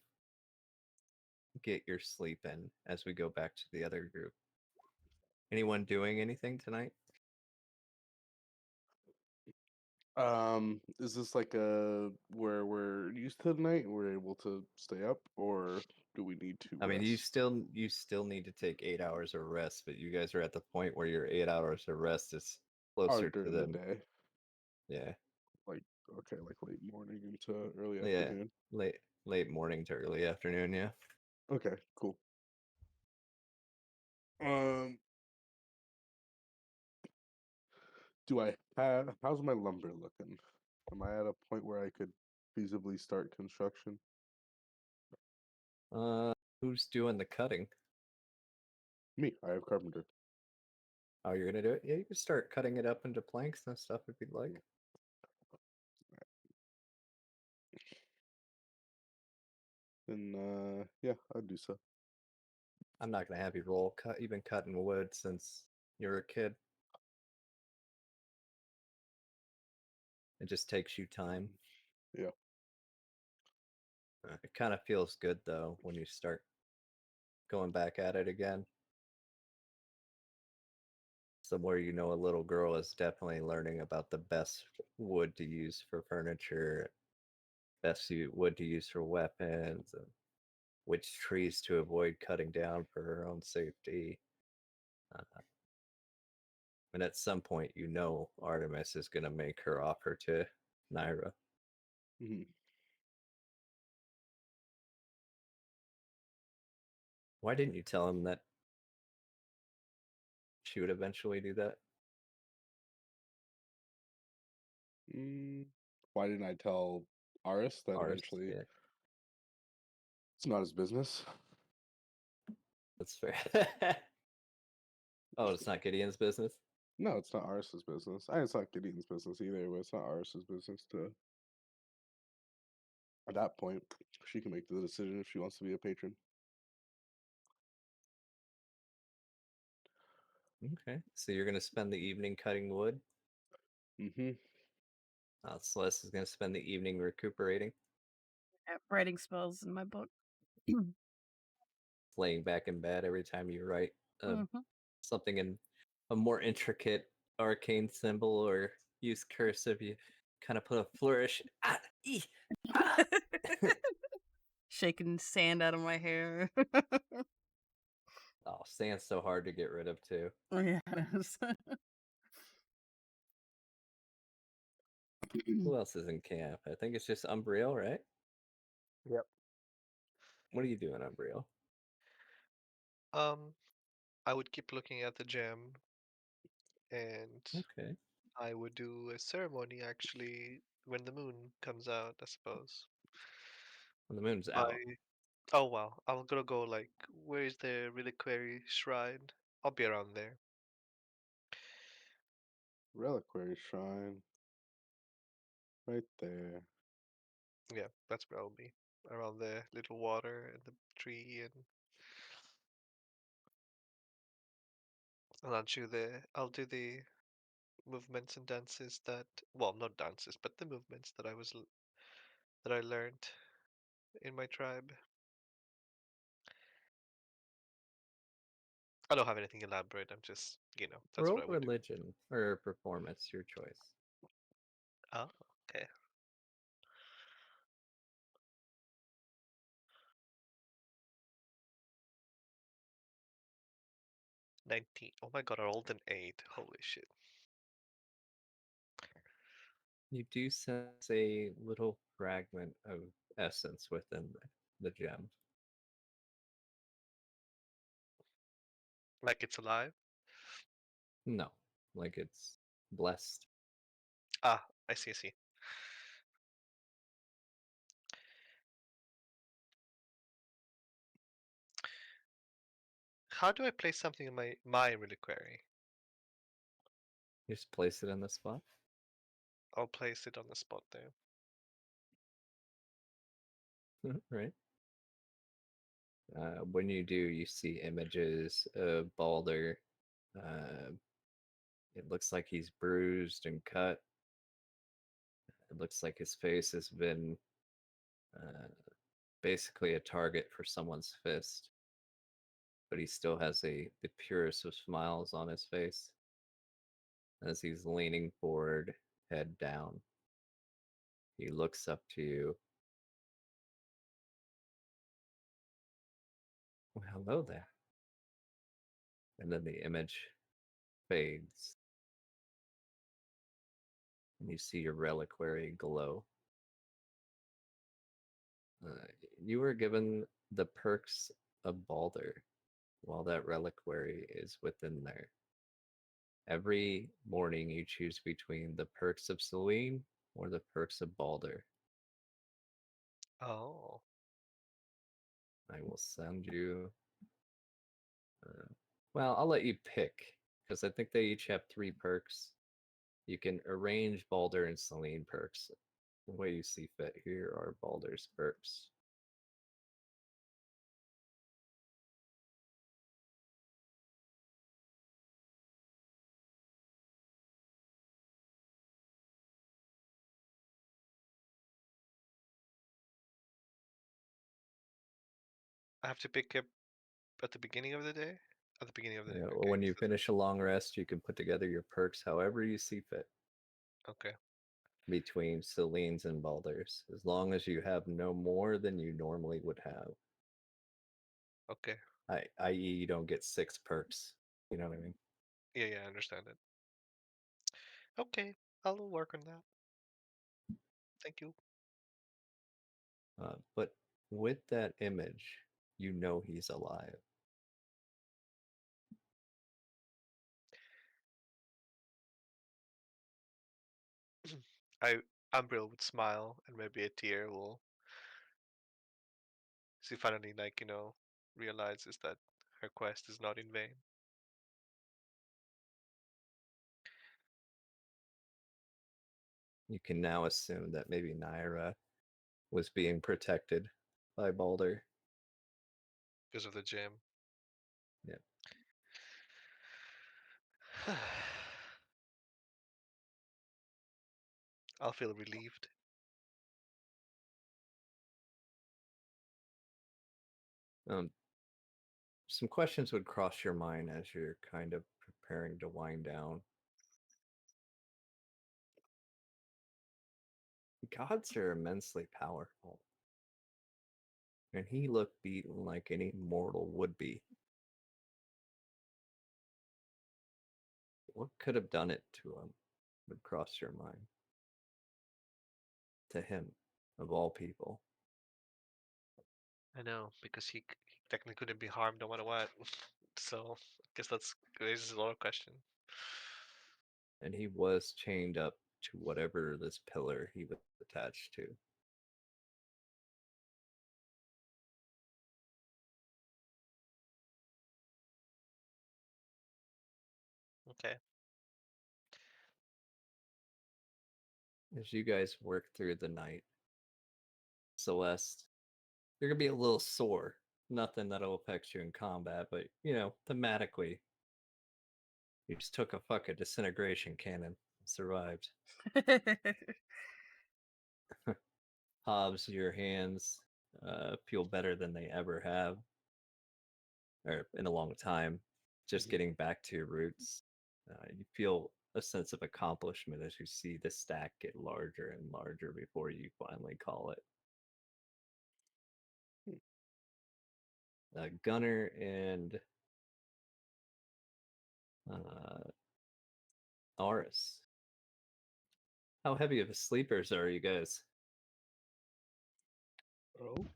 get your sleep in as we go back to the other group. Anyone doing anything tonight? Is this like where we're used to the night and we're able to stay up, or do we need to I mean, rest? you still need to take 8 hours of rest, but you guys are at the point where your 8 hours of rest is Oh, closer to during the them. day, Yeah, like okay, like late morning into early yeah, afternoon. late morning to early afternoon. Yeah. Okay, cool. Um, do I have? How's my lumber looking? Am I at a point where I could feasibly start construction? Who's doing the cutting? Me, I have carpenter. Oh, you're gonna do it? Yeah, you can start cutting it up into planks and stuff if you'd like. Then yeah, I'd do so. I'm not gonna have you roll cut. You've been cutting wood since you were a kid. It just takes you time. Yeah. It kind of feels good though when you start going back at it again. Somewhere you know a little girl is definitely learning about the best wood to use for furniture, wood to use for weapons, and which trees to avoid cutting down for her own safety. Uh, and at some point, you know Artemis is going to make her offer to Naira. Hmm. Why didn't you tell him that she would eventually do that? Why didn't I tell Aris that Ours, eventually yeah, it's not his business? that's fair. Oh, it's not Gideon's business? No, it's not Aris's business. It's not Gideon's business either, but it's not Aris's business to. At that point, she can make the decision if she wants to be a patron. Okay, so you're going to spend the evening cutting wood? Mm-hmm. Celeste is going to spend the evening recuperating, Writing spells in my book. laying back in bed every time you write Hmm. something in a more intricate arcane symbol or use cursive. You kind of put a flourish. Shaking sand out of my hair. Oh, sand's so hard to get rid of too. Yeah, it is. Who else is in camp? I think it's just Umbriel, right? Yep. What are you doing, Umbriel? I would keep looking at the gem and Okay. I would do a ceremony actually when the moon comes out, I suppose. When the moon's By out. oh wow, I'm gonna go like, where is the reliquary shrine? I'll be around there. Reliquary shrine. Right there. Yeah, that's where I'll be. Around the little water and the tree, and I'll do the movements and dances that, well, not dances, but the movements that that I learned in my tribe. I don't have anything elaborate. I'm just, that's what Roll I would do. religion or performance, your choice. Oh, okay. 19. Oh my god, I rolled an 8. Holy shit. You do sense a little fragment of essence within the gem. Like it's alive? No, like it's blessed. Ah, I see, I see. How do I place something in my reliquary? You just place it in the spot. I'll place it on the spot there. Right. When you do, you see images of Balder. Uh, it looks like he's bruised and cut. It looks like his face has been uh, basically a target for someone's fist, but he still has the purest of smiles on his face as he's leaning forward, head down. He looks up to you. Well, hello there. And then the image fades, and you see your reliquary glow. Uh, you were given the perks of Balder while that reliquary is within there. Every morning you choose between the perks of Selene or the perks of Balder. Oh, I will send you. Uh, well, I'll let you pick because I think they each have 3 perks. You can arrange Balder and Selene perks the way you see fit. Here are Balder's perks. I have to pick up at the beginning of the day? At the beginning of the day. Okay. When you finish a long rest, you can put together your perks however you see fit Okay. between Selene's and Baldur's, as long as you have no more than you normally would have. Okay. I.e., you don't get 6 perks. You know what I mean? Yeah, yeah, I understand it. Okay, I'll work on that. Thank you. But with that image, you know he's alive. I Umbriel would smile and maybe a tear will she finally realizes that her quest is not in vain. You can now assume that maybe Naira was being protected by Balder. Because of the gem. Yeah. I'll feel relieved. Some questions would cross your mind as you're kind of preparing to wind down. Gods are immensely powerful, and he looked beaten like any mortal would be. What could have done it to him would cross your mind. To him, of all people. I know, because he technically couldn't be harmed no matter what. So I guess that's raises a lot of questions. and he was chained up to whatever this pillar he was attached to. Okay. As you guys work through the night, Celeste, you're gonna be a little sore. Nothing that'll affect you in combat, but thematically, you just took a fucking disintegration cannon and survived. Hobbs, your hands feel better than they ever have, or in a long time. Just getting back to your roots, you feel a sense of accomplishment as you see the stack get larger and larger before you finally call it. Gunner and Aris, how heavy of sleepers are you guys? Oh,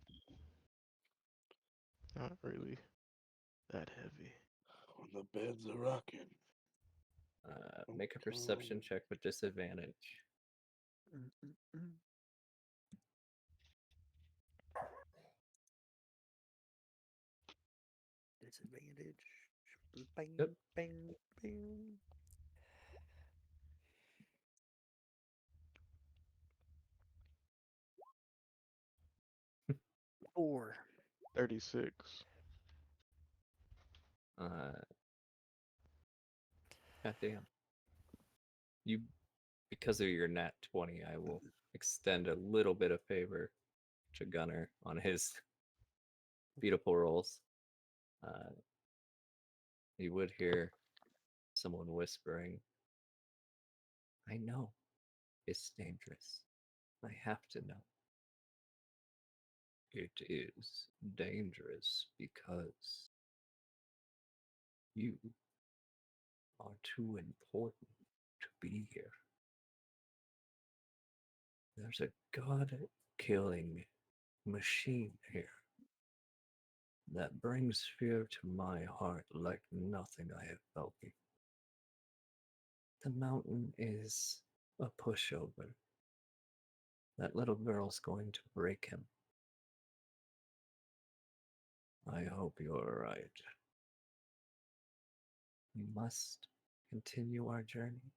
Not really that heavy. when the beds are rocking. Make a perception check with disadvantage. Mm-mm-mm. Disadvantage. Bang, Yep. bang, bang. 4. 36. Goddamn. You, because of your nat 20, I will extend a little bit of favor to Gunner on his beautiful rolls. You would hear someone whispering, I know it's dangerous. I have to know. It is dangerous because you are too important to be here. There's a god-killing machine here that brings fear to my heart like nothing I have felt before. The mountain is a pushover. That little girl's going to break him. I hope you're right. We must continue our journey.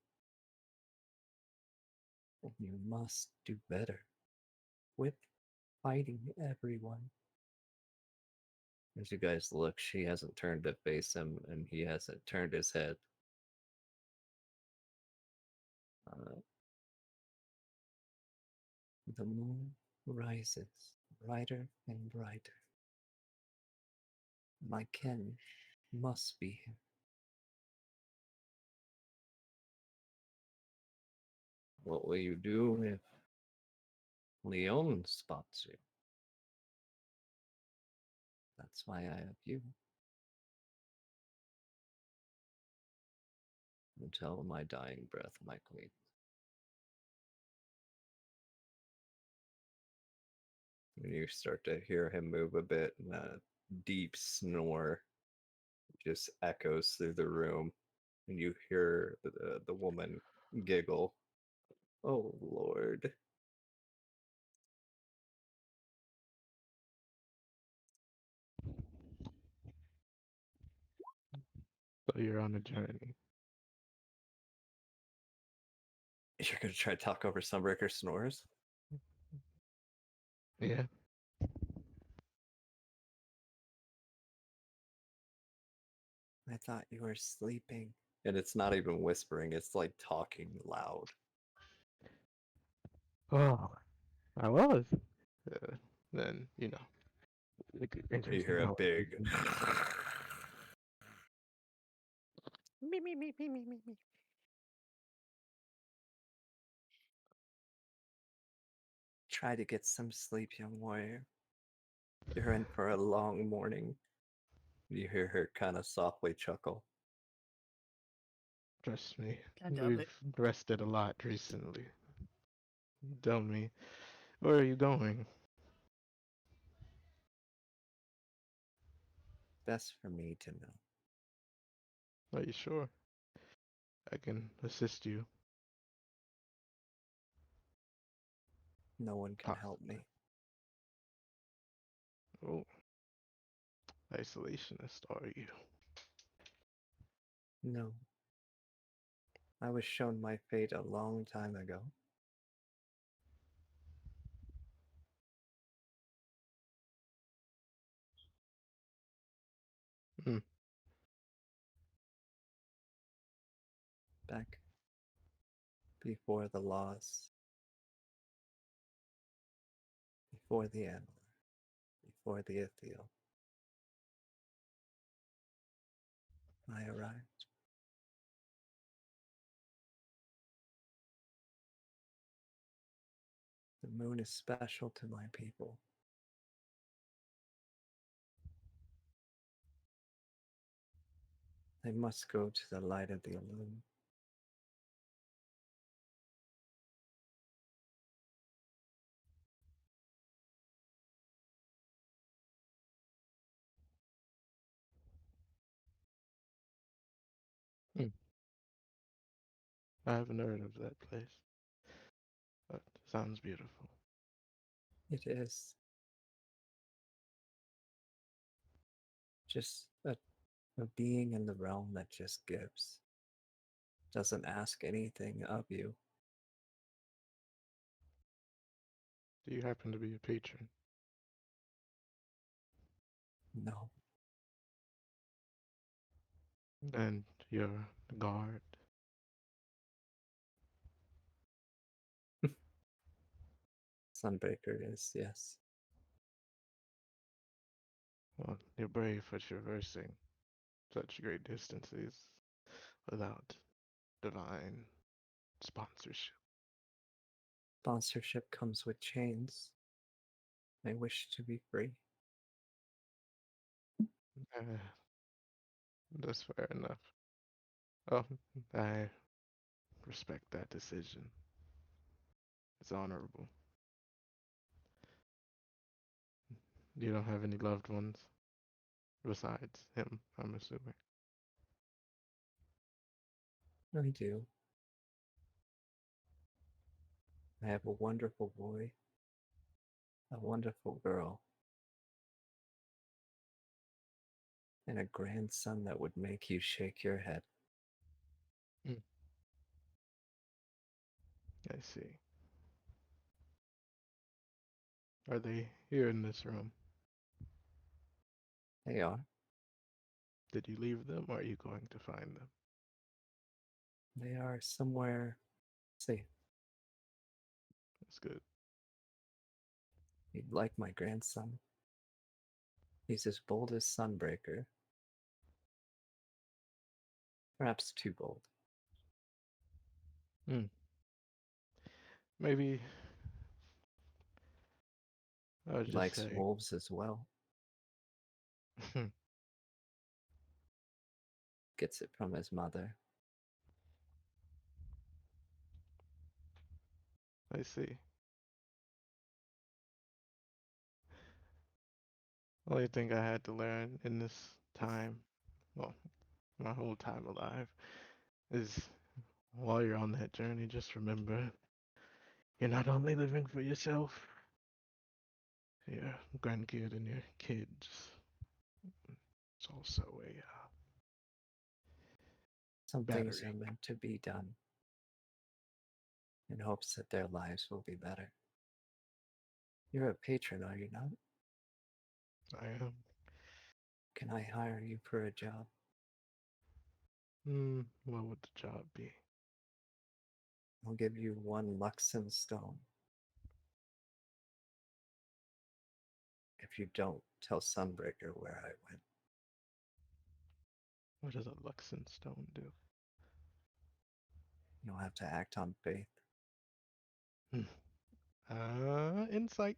And you must do better with fighting everyone. As you guys look, she hasn't turned to face him, and he hasn't turned his head. The moon rises brighter and brighter. My kin must be here. What will you do if Leon spots you? That's why I have you. Until my dying breath, my queen. And you start to hear him move a bit, and a deep snore just echoes through the room. And you hear the woman giggle. Oh, Lord. So you're on a journey. You're going to try to talk over Sunbreaker snores? Yeah. I thought you were sleeping. And it's not even whispering, it's like talking loud. Oh, I was. Then, You interesting hear a big. Me, me, me, me, me, me, me. Try to get some sleep, young warrior. You're in for a long morning. You hear her kind of softly chuckle. Trust me, I doubt we've it. rested a lot recently. Tell me, where are you going? Best for me to know. Are you sure? I can assist you. No one can help Possibly. me. Oh, isolationist, are you? No. I was shown my fate a long time ago. Hmm. Back before the laws, before the animal, before the Ithiel. I arrived. The moon is special to my people. They must go to the light of the illumined. Hmm. I haven't heard of that place, but sounds beautiful. It is just a being in the realm that just gives, doesn't ask anything of you. Do you happen to be a patron? No, And you're the guard? Sunbreaker is, yes. Well, you're brave for traversing such great distances without divine sponsorship. Sponsorship comes with chains. I wish to be free. Uh, that's fair enough. Oh, I respect that decision. It's honorable. You don't have any loved ones besides him, I'm assuming. I do. I have a wonderful boy, a wonderful girl, and a grandson that would make you shake your head. Mm, I see. Are they here in this room? They are. Did you leave them or are you going to find them? They are somewhere safe. That's good. You'd like my grandson. He's as bold as Sunbreaker. Perhaps too bold. Mm. Maybe I would He just likes say, wolves as well. Gets it from his mother. I see. Only thing I had to learn in this time, well, my whole time alive, is while you're on that journey, just remember you're not only living for yourself, your grandkid and your kids. It's also a Some things battery. are meant to be done in hopes that their lives will be better. You're a patron, are you not? I am. Can I hire you for a job? What would the job be? I'll give you 1 Luxon stone if you don't tell Sunbreaker where I went. What does a Luxon stone do? You'll have to act on faith. Insight.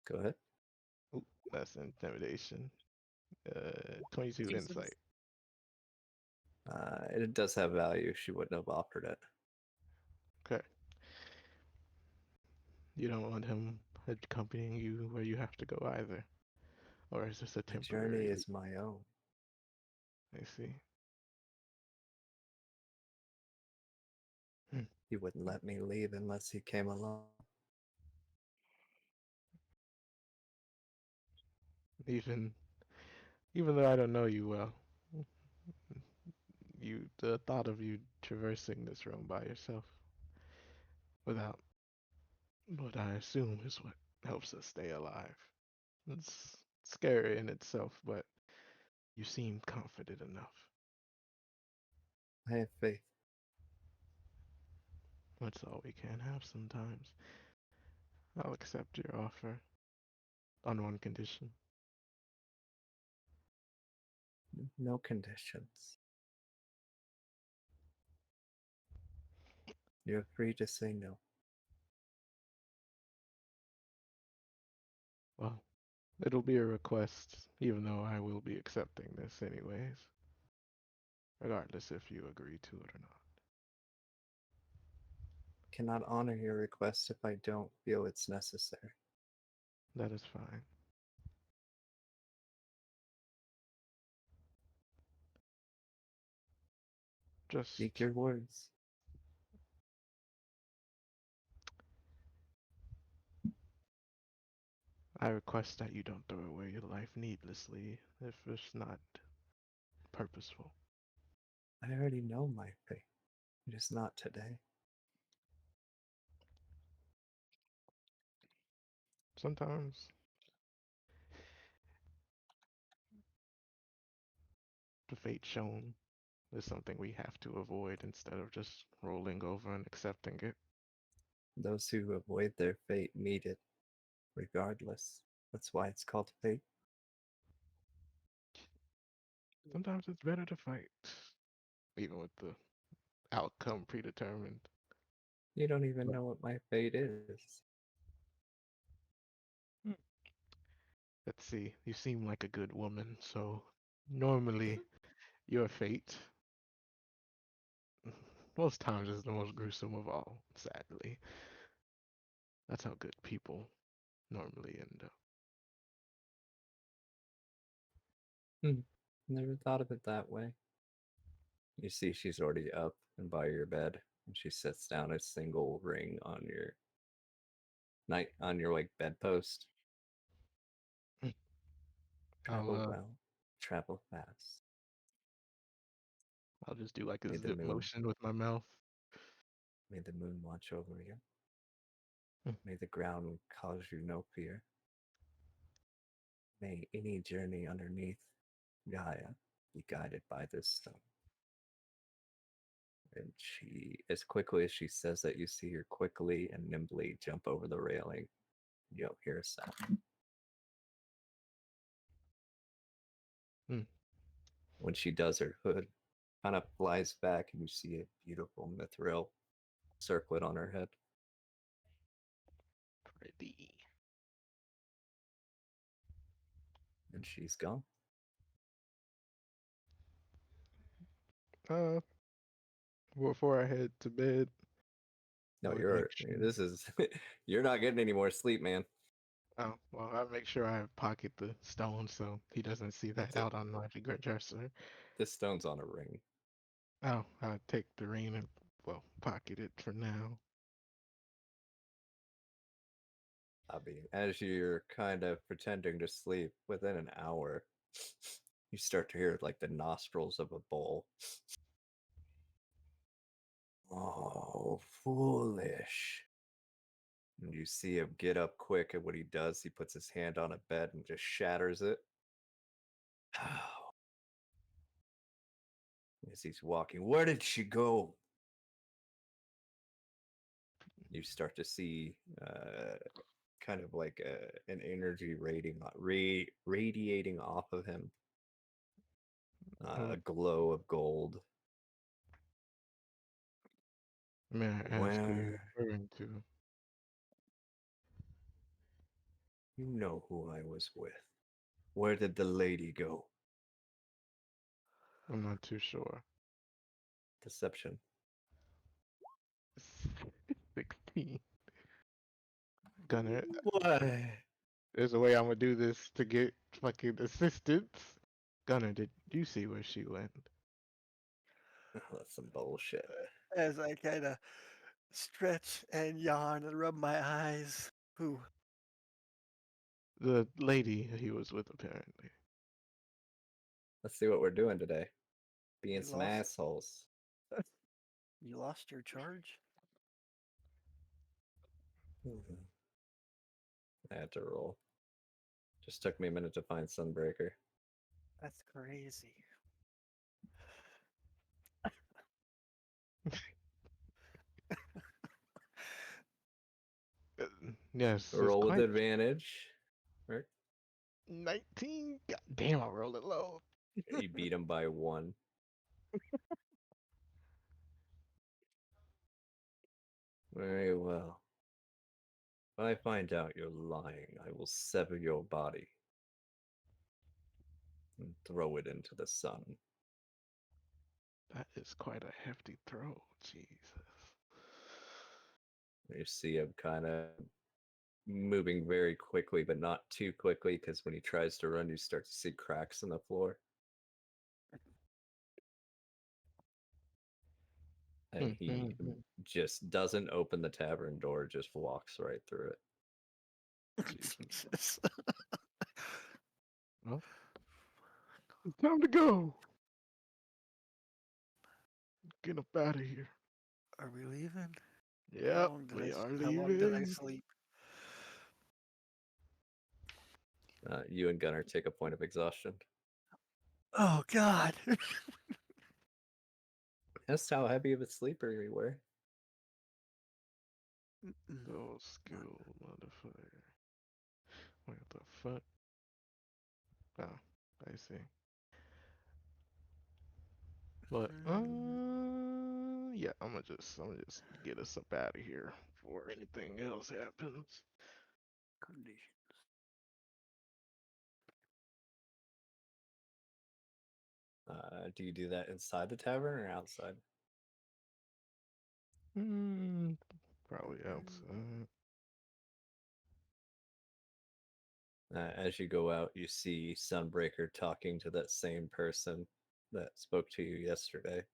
Good. Ooh, that's intimidation. 22 Jesus. insight. It does have value. She wouldn't have offered it. Okay. You don't want him accompanying you where you have to go either. Or is this a My journey temporary leave? is my own. I see. He wouldn't let me leave unless he came along. Even though I don't know you well, the thought of you traversing this room by yourself without what I assume is what helps us stay alive. It's scary in itself, but you seem confident enough. I have faith. That's all we can have sometimes. I'll accept your offer on one condition. No conditions. You're free to say no. Well, it'll be a request, even though I will be accepting this anyways, regardless if you agree to it or not. Cannot honor your request if I don't feel it's necessary. That is fine. Just, Speak your words. I request that you don't throw away your life needlessly if it's not purposeful. I already know my fate. It is not today. Sometimes the fate shown is something we have to avoid instead of just rolling over and accepting it. Those who avoid their fate meet it, regardless. That's why it's called fate. Sometimes it's better to fight, even with the outcome predetermined. You don't even But know what my fate is. let's see, you seem like a good woman, so normally your fate, most times, is the most gruesome of all, sadly. That's how good people normally end up. Never thought of it that way. You see, she's already up and by your bed, and she sets down a single ring on your like bedpost. Travel I'll well, travel fast. I'll just do like a May the zip moon, motion with my mouth. may the moon watch over you. Mm. May the ground cause you no fear. May any journey underneath Gaia be guided by this stone. And she, as quickly as she says that, you see her quickly and nimbly jump over the railing. You don't hear a sound. Mm. When she does, her hood kind of flies back, and you see a beautiful mithril circlet on her head. Pretty. And she's gone. Before I head to bed, I No, would make this is, you're not getting any more sleep, man. Oh, well, I make sure I pocket the stone so he doesn't see that That's it. out on my dresser. This stone's on a ring. Oh, I'll take the ring and, well, pocket it for now. I mean, as you're kind of pretending to sleep, within an hour, you start to hear like the nostrils of a bull. Oh, foolish. And you see him get up quick, and what he does, he puts his hand on a bed and just shatters it. As he's walking, where did she go? You start to see kind of like an energy radiating off of him, Oh, a glow of gold. may I ask who you're Where? referring to? You know who I was with. Where did the lady go? I'm not too sure. Deception. 16. Gunner, What? there's a way I'm gonna do this to get fucking assistance. Gunner, did you see where she went? That's some bullshit. As I kind of stretch and yawn and rub my eyes. Who? The lady he was with, apparently. Let's see what we're doing today. Being You some lost. assholes. You lost your charge? I had to roll. Just took me a minute to find Sunbreaker. That's crazy. Yes, it's Roll with quite advantage. Right? 19. God damn, I rolled it low. You beat him by 1. Very well. If I find out you're lying, I will sever your body and throw it into the sun. That is quite a hefty throw. Jesus. You see him kind of moving very quickly, but not too quickly, because when he tries to run, you start to see cracks in the floor. And he just doesn't open the tavern door, just walks right through it. Jesus. Well, it's time to go. Get up out of here. Are we leaving? Yep, we are How long did I leaving. sleep? You and Gunnar take a point of exhaustion. Oh God. That's how heavy of a sleeper you were. Those skill modifier. What the fuck? Oh, I see. But yeah, I'm gonna just get us up out of here before anything else happens. Conditions. Do you do that inside the tavern or outside? Probably outside. As you go out, you see Sunbreaker talking to that same person that spoke to you yesterday.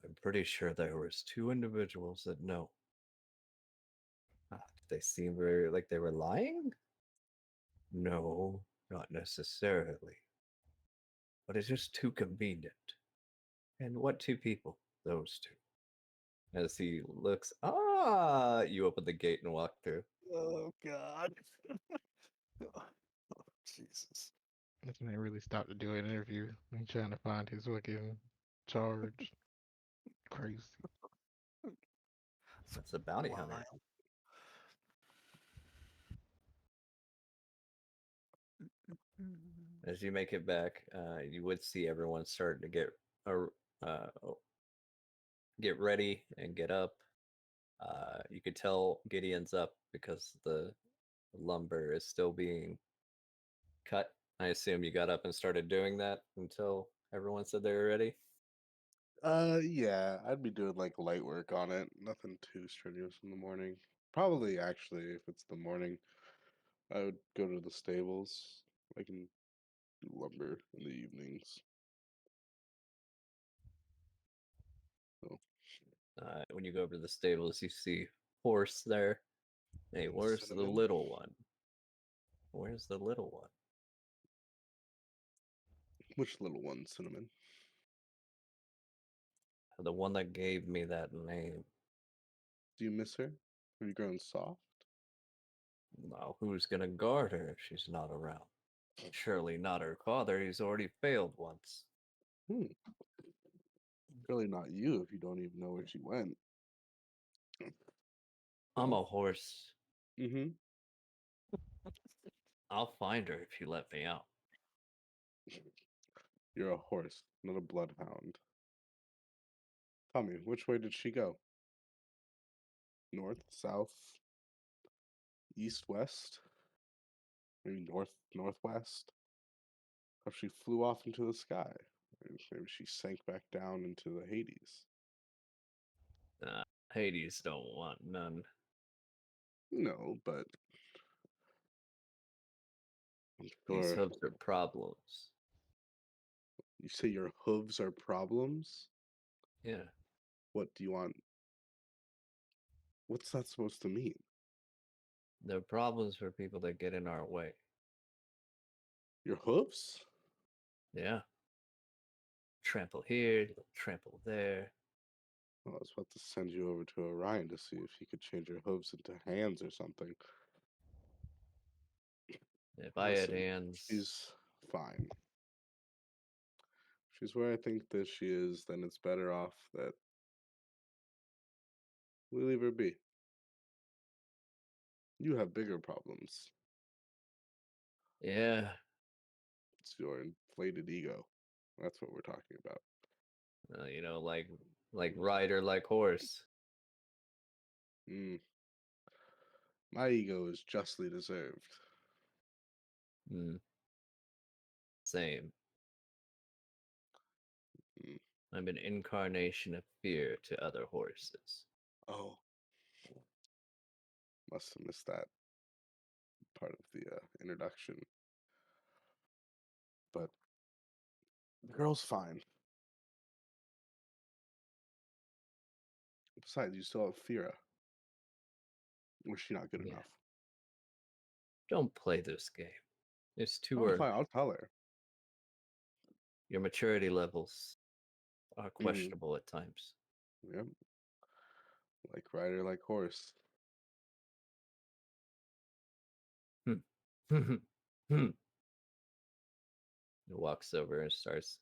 I'm pretty sure there was 2 individuals that know. Did they seem very like they were lying? No, not necessarily. But it's just too convenient. And what 2 people? Those 2. As he looks, you open the gate and walk through. Oh God. Oh, Jesus. That's when they really stopped to do an interview. I'm trying to find his fucking charge. Crazy. That's a bounty hunter. Wild. As you make it back, you would see everyone starting to get ready and get up. You could tell Gideon's up because the lumber is still being cut. I assume you got up and started doing that until everyone said they were ready. Yeah, I'd be doing like light work on it. Nothing too strenuous in the morning. Probably actually, if it's the morning, I would go to the stables. I can do lumber in the evenings. So, When you go over to the stables, you see horse there. Hey, where's the cinnamon. little one? Where's the little one? Which little one, Cinnamon? The one that gave me that name. Do you miss her? Have you grown soft? Now, who's gonna guard her if she's not around? Surely not her father. He's already failed once. Hmm. Really not you if you don't even know where she went. I'm Well, a horse. mm-hmm. I'll find her if you let me out. You're a horse, not a bloodhound. Tell me, which way did she go? North, south, east, west? Maybe north, northwest? Or she flew off into the sky? Maybe she sank back down into the Hades. Hades don't want none. No, but I'm These sure. hooves are problems. You say your hooves are problems? Yeah. What do you want What's that supposed to mean? They're problems for people that get in our way. Your hoofs? Yeah. Trample here, trample there. Well, I was about to send you over to Orion to see if he could change your hooves into hands or something. If I had Listen, hands, she's fine. If she's where I think that she is, then it's better off that we leave her be. You have bigger problems. yeah, It's your inflated ego. That's what we're talking about. you know, like rider, like horse. Mm. My ego is justly deserved. Mm. Same. Mm. I'm an incarnation of fear to other horses. Oh, must have missed that part of the introduction. But the girl's fine. Besides, you still have Fira. Was she not good Yeah. enough? Don't play this game. It's too Oh, early. fine. I'll tell her. Your maturity levels are Mm-hmm. questionable at times. Yep. Like rider, like horse. He walks over and starts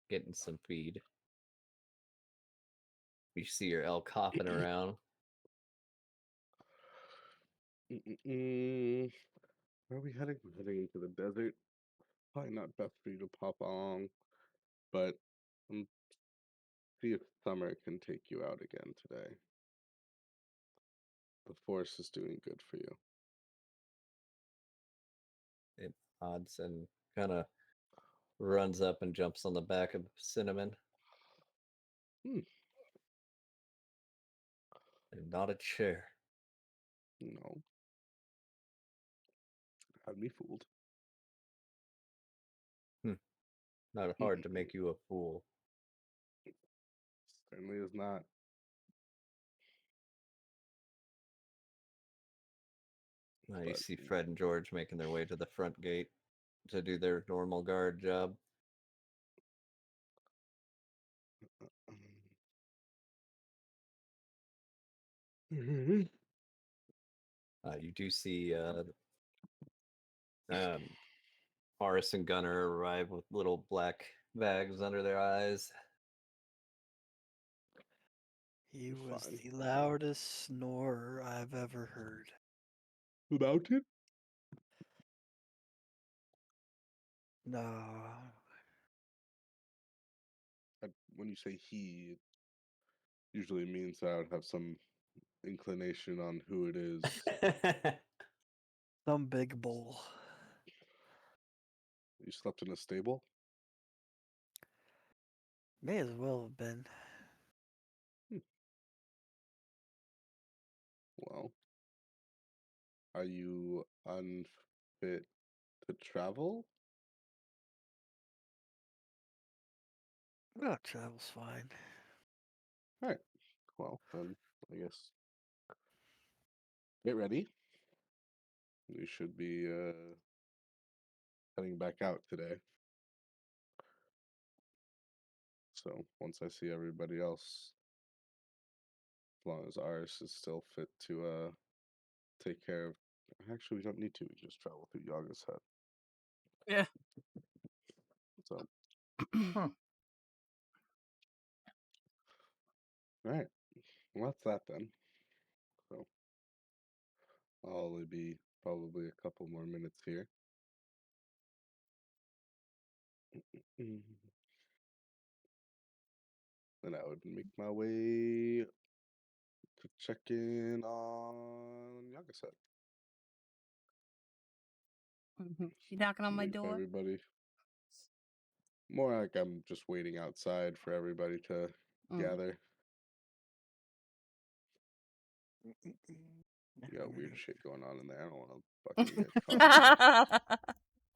getting some feed. You see your elk hopping around. Mm-mm-mm. Where are we heading? We're heading into the desert. Probably not best for you to pop along, but see if Summer can take you out again today. The force is doing good for you. It nods and kind of runs up and jumps on the back of Cinnamon. Hmm. And not a chair. No. Had me fooled. Not hard to make you a fool. Certainly is not. You But see Fred and George making their way to the front gate to do their normal guard job. You do see Horace and Gunner arrive with little black bags under their eyes. He was Fine. the loudest snorer I've ever heard. The mountain? No. When you say he, it usually means I would have some inclination on who it is. Some big bull. You slept in a stable? May as well have been. Well, are you unfit to travel? Well, travel's fine. All right. Well, then I guess get ready. We should be heading back out today. So once I see everybody else, as long as ours is still fit to take care of. Actually, we don't need to. We can just travel through Yaga's head. Yeah. So, all right. Well, that's that then. So I'll only be probably a couple more minutes here. And I would make my way to check in on Yaga's head. You knocking on my See if door? everybody. More like I'm just waiting outside for everybody to gather. You got weird shit going on in there. I don't want to fucking get caught.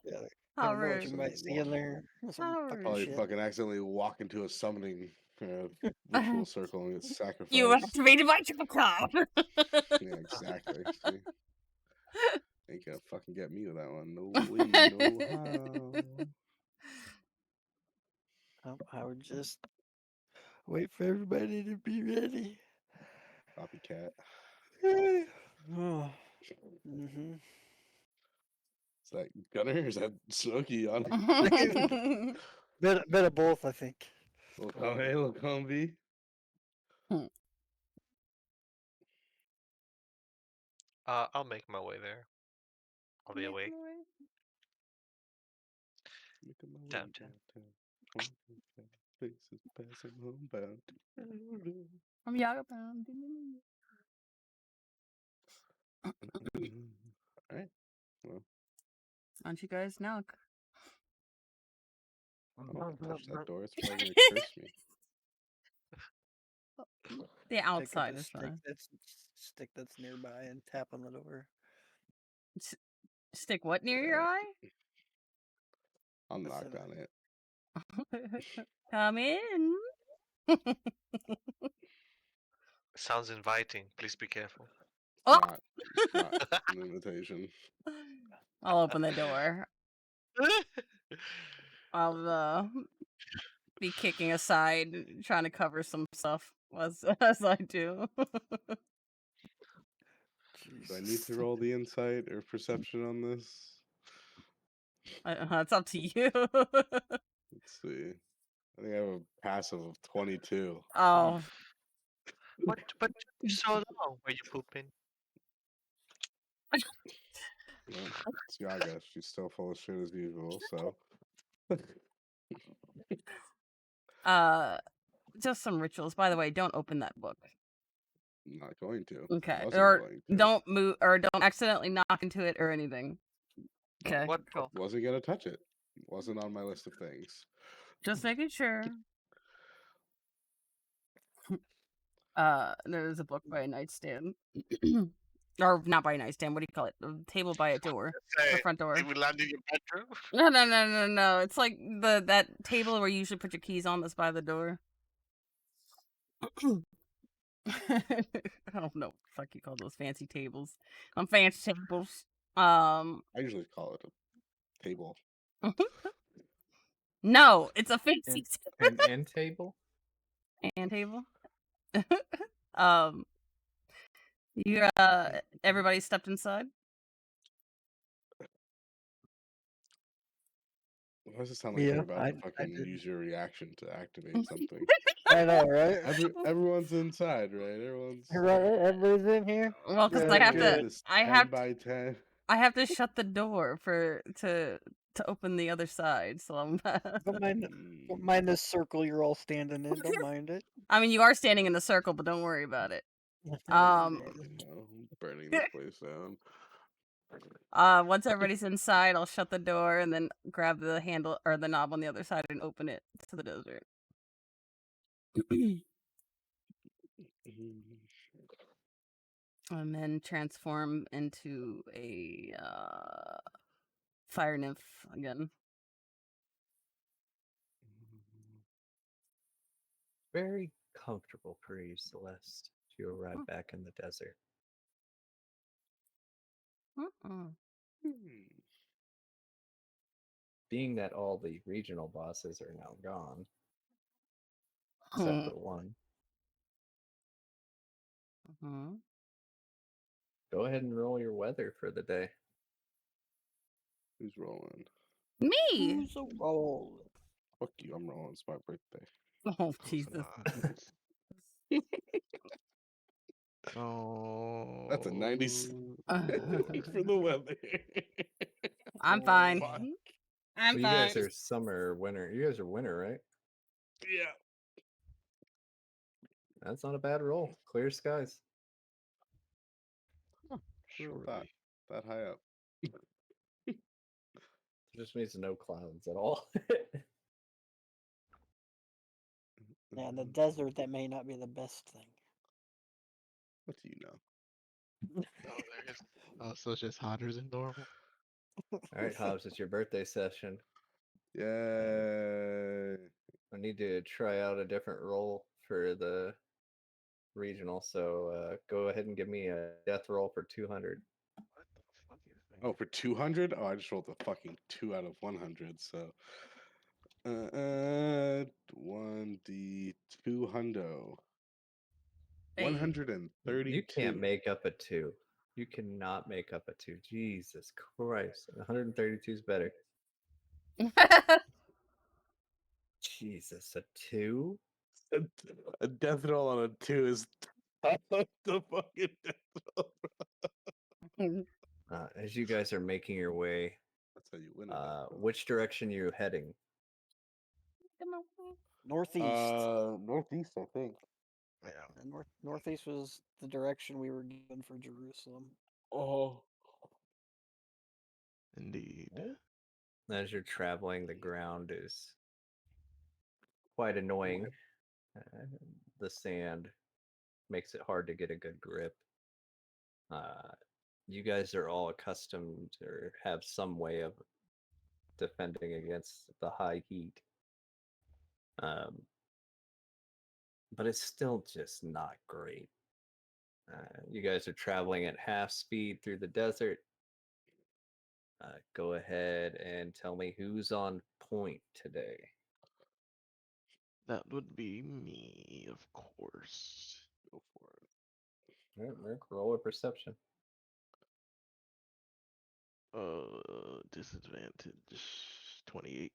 Yeah, How never know what rude. you might see in there. Some How fucking Probably shit. fucking accidentally walk into a summoning Ritual circle and get sacrificed. You activated my chakra. Yeah, exactly. See? Ain't gonna fucking get me with that one. No way, no how. I would just wait for everybody to be ready. Copycat. Oh. Mm-hmm. Is that Gunner? Is that Snooky on? Bit of both, I think. Little A, little combi. I'll make my way there. I'll be awake. Making my way Downtown. Faces passing homebound. I'm Yaga Pound. Alright. Well, Why don't you guys knock? I don't touch that door. It's probably gonna curse me. The Pick up outside a is fine. stick that's nearby and tap on the door. Stick what near your eye? I'll That's knock it. on it. Come in. Sounds inviting. Please be careful. Oh! Not an invitation. I'll open the door. I'll be kicking aside, trying to cover some stuff as I do. Do I need to roll the insight or perception on this? It's up to you. Let's see. I think I have a passive of 22. Oh, But you so long. Were you pooping? Well, it's Yaga. She's still full of shit as usual, so. just some rituals. By the way, don't open that book. I'm not going to. Okay, Wasn't or going to. don't move, or don't accidentally knock into it or anything. Okay, What cool. Wasn't gonna touch it. Wasn't on my list of things. Just making sure. There's a book by a nightstand. Or not by a nightstand, what do you call it? A table by a door. The front door. It will land in your bedroom. No. It's like that table where you usually put your keys on that's by the door. I don't know what the fuck you call those fancy tables. Fancy tables. I usually call it a table. No, it's a fancy An end table? and table. You everybody stepped inside? Why does it sound like Yeah, you're about to I fucking did. use your reaction to activate something? I know, right? Everyone's inside, right? Everybody's in here. Well, because Good, I have good. to, This I 10 have, by 10. I have to shut the door to open the other side. So I'm. Don't mind this circle you're all standing in. Don't mind it. I mean, you are standing in the circle, but don't worry about it. I'm burning this place down. Once everybody's inside, I'll shut the door and then grab the handle or the knob on the other side and open it to the desert. And then transform into a fire nymph again. Very comfortable for you, Celeste, to arrive back in the desert. Being that all the regional bosses are now gone, except for one. Go ahead and roll your weather for the day. Who's rolling? Me. Who's a roll? Fuck you, I'm rolling. It's my birthday. Oh Jesus. Oh, That's a 96 for the weather. I'm fine. Fuck. I'm You fine. guys are summer or winter. You guys are winter, right? Yeah. That's not a bad roll. Clear skies. Sure. That high up. It just means no clouds at all. Yeah, in the desert, that may not be the best thing. What do you know? Oh, so it's just hotter than normal. All right, Hobbs, it's your birthday session. Yay! I need to try out a different roll for the regional, so go ahead and give me a death roll for 200. What the fuck is that? Oh, for 200? Oh, I just rolled a fucking 2 out of 100. So, 1d 200. Hey. 132. You can't make up a 2. You cannot make up a 2. Jesus Christ. 132 is better. Jesus, a 2? A death roll on a 2 is the fucking death roll. As you guys are making your way, That's how you win a death roll. which direction are you heading? Northeast. Northeast, I think. Yeah. And northeast was the direction we were given for Jerusalem. Oh. Indeed. As you're traveling, the ground is quite annoying. The sand makes it hard to get a good grip. You guys are all accustomed or have some way of defending against the high heat. But it's still just not great. You guys are traveling at half speed through the desert. Go ahead and tell me who's on point today. That would be me, of course. Go for it. All right, Merc, roll a perception. Disadvantage 28.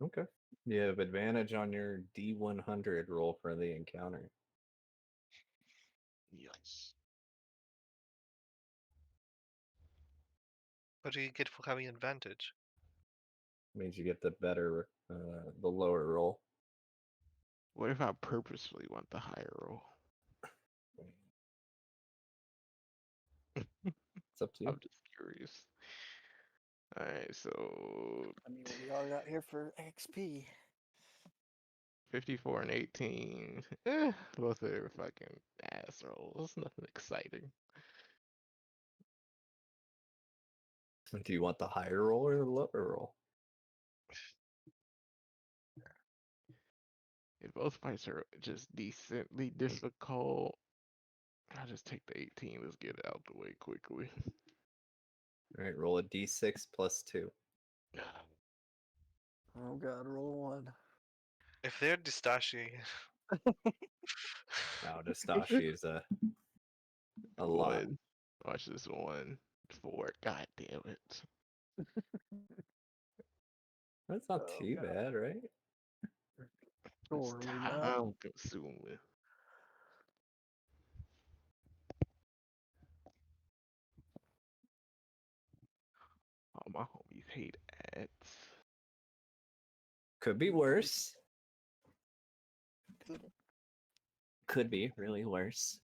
Okay. You have advantage on your D100 roll for the encounter. Yes. What do you get for having advantage? Means you get the better, the lower roll. What if I purposefully want the higher roll? It's up to you. I'm just curious. Alright, so I mean, we are out here for XP. 54 and 18. Both are fucking ass rolls. Nothing exciting. Do you want the higher roll or the lower roll? If both fights are just decently difficult, I'll just take the 18. Let's get it out the way quickly. All right, roll a D6 plus 2. Oh god, roll 1. If they're Distashi, Now, Distashi is a lot. One. Watch this one. 4. God damn it. That's not Oh, too God. bad, right? It's Surely not. time consuming. Oh, my homies hate ads. Could be worse. Could be really worse.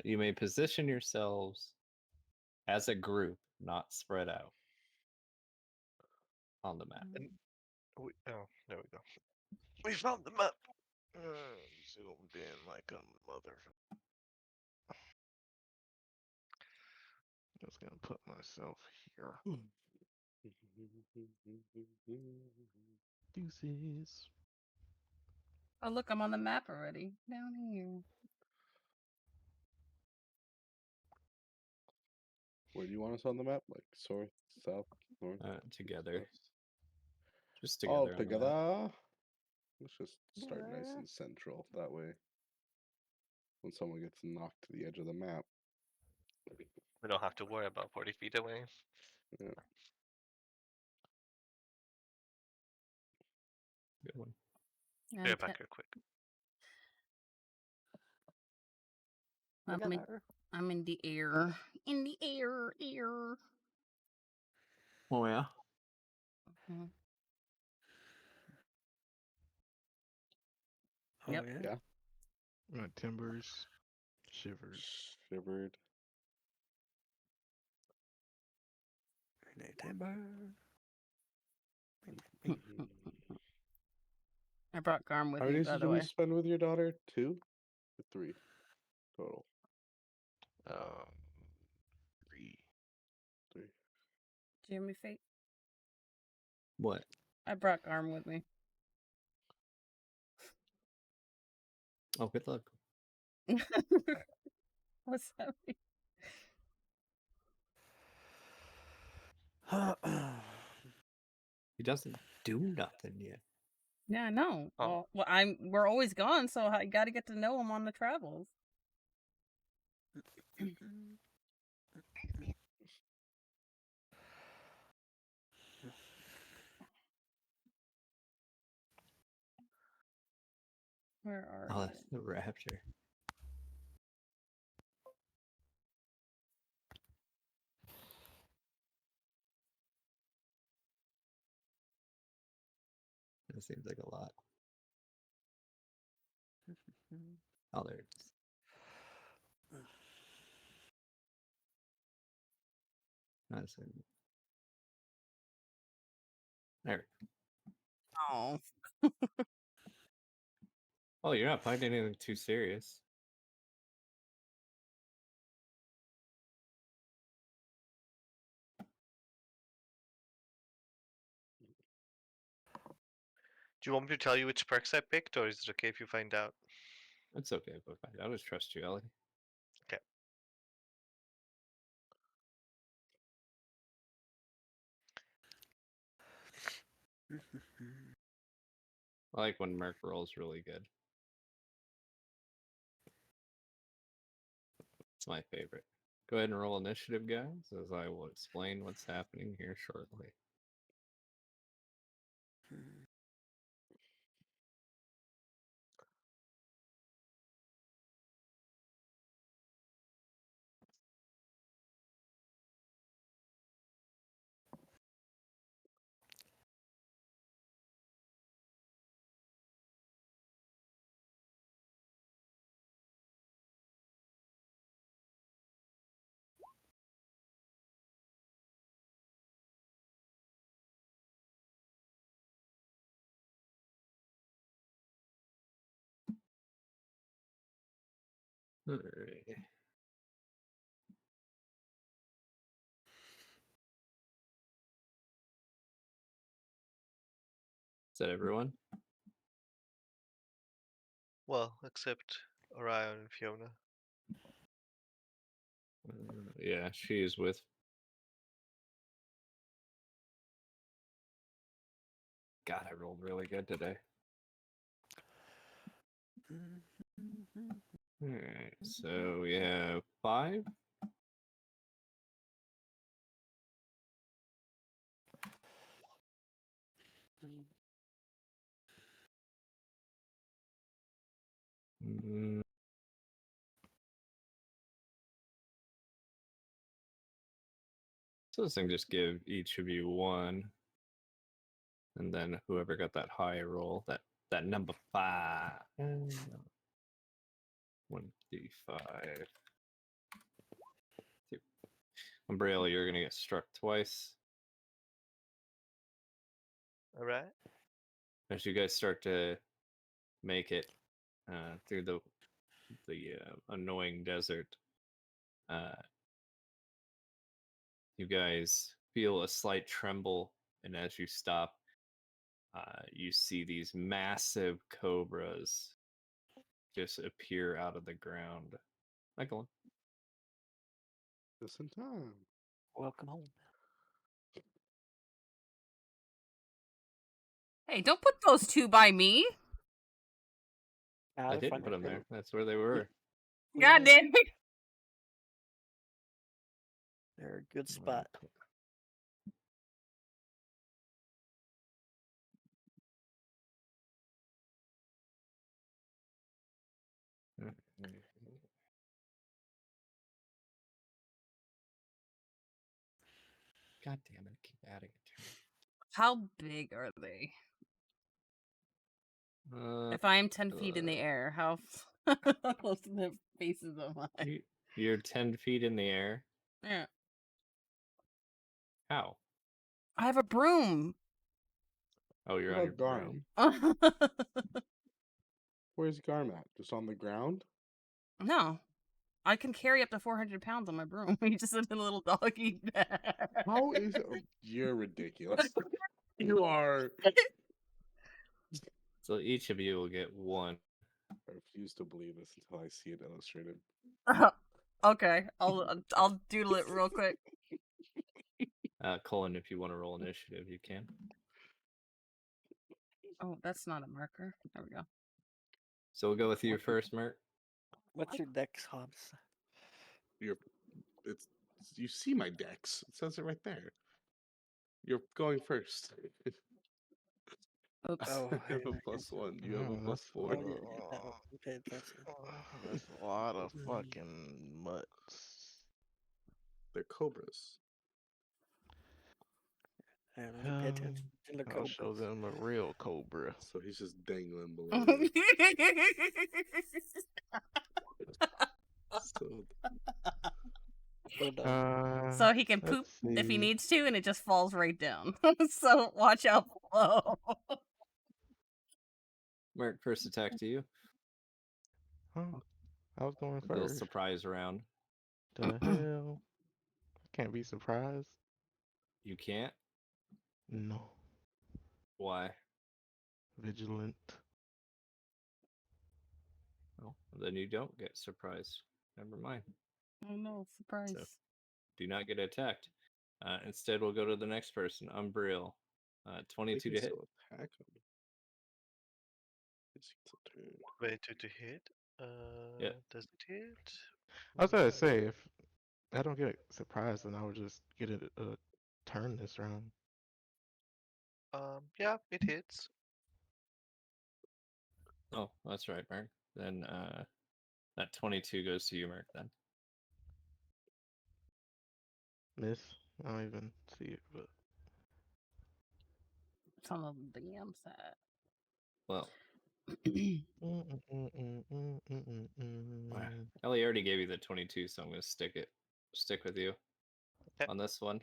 You may position yourselves as a group, not spread out on the map. oh, there we go. We found the map. Zoomed in like a mother. Just gonna put myself here. Deuces. Oh, look, I'm on the map already. Down here. Where do you want us on the map? Like north, south, north, Together. west? Just All together. on the map. together. Let's just start nice and central. That way, when someone gets knocked to the edge of the map, We don't have to worry about 40 feet away. yeah. Good one. I'm, Yeah, te- back here quick. We got I'm, in, her. I'm in the air. In the air. Oh, yeah. Mhm. Oh Yep. yeah. Yeah. My timbers shivered. Shivered. Renee Timber. I brought Garm with How me, many days by did the you way. spend with your daughter? 2 or 3 total. 3 Do you have me fate? What? I brought Garm with me. Oh, good luck. What's that mean? He doesn't do nothing yet. Yeah, I know. Oh. Well, we're always gone, so I got to get to know him on the travels. Where are Oh, you? that's the raptor. That seems like a lot. Oh, there it is. That's it. There. Oh. Oh, you're not finding anything too serious. Do you want me to tell you which perks I picked, or is it okay if you find out? It's okay if I find. I'll just trust you, Ellie. Okay. I like when Merc rolls really good. It's my favorite. Go ahead and roll initiative, guys, as I will explain what's happening here shortly. Alright. Is that everyone? Well, except Orion and Fiona. Yeah, she is with. God, I rolled really good today. Alright, so we have 5. Mm. So this thing just give each of you 1, and then whoever got that high roll, that number 5, 1d5. 2. Umbrella, you're gonna get struck twice. All right. As you guys start to make it through the annoying desert, you guys feel a slight tremble, and as you stop, you see these massive cobras just appear out of the ground. Michael, Just in time. Welcome home. Hey, don't put those 2 by me. I didn't put them there. That's where they were. God damn it. They're a good spot. God damn it! Keep adding it to me. How big are they? If I am 10 feet in the air, how close to their faces am I? You're 10 feet in the air. Yeah. How? I have a broom. Oh, you're What on your about broom. Where's Garm at? Just on the ground? No. I can carry up to 400 pounds on my broom. You just in a little doggy bag. How is it? You're ridiculous. You are. So each of you will get one. I refuse to believe this until I see it illustrated. Okay, I'll doodle it real quick. Colin, if you want to roll initiative, you can. Oh, that's not a marker. There we go. So we'll go with you first, Mert. What's your dex, Hobbs? It's you see my dex. It says it right there. You're going first. Oops. Oh, You have a +1. You have a +4. Oh, yeah, no, I paid attention. That's a lot of fucking mutts. They're cobras. I don't know, pay attention to the I'll show cobras. them a real cobra. So he's just dangling below you. So So dumb. So he can poop if he needs to, and it just falls right down. So watch out below. Mert, first attack to you. Oh, I was going A little first. surprise round. The hell? I can't be surprised. You can't? No. Why? Vigilant. Well, then you don't get surprised. Never mind. Oh no, surprise. So, do not get attacked. Instead, we'll go to the next person, Umbriel. 22 to hit. still attack him. Yes, it's a turn. 22 to hit. Yeah. Does it hit? I was gonna say, if I don't get surprised, then I would just get a turn this round. Yeah, it hits. Oh, that's right, Merc. Then that 22 goes to you, Merc, then. Miss. I don't even see it, but It's on the damn side. Well, Ellie already gave you the 22, so I'm going to stick with you on this one.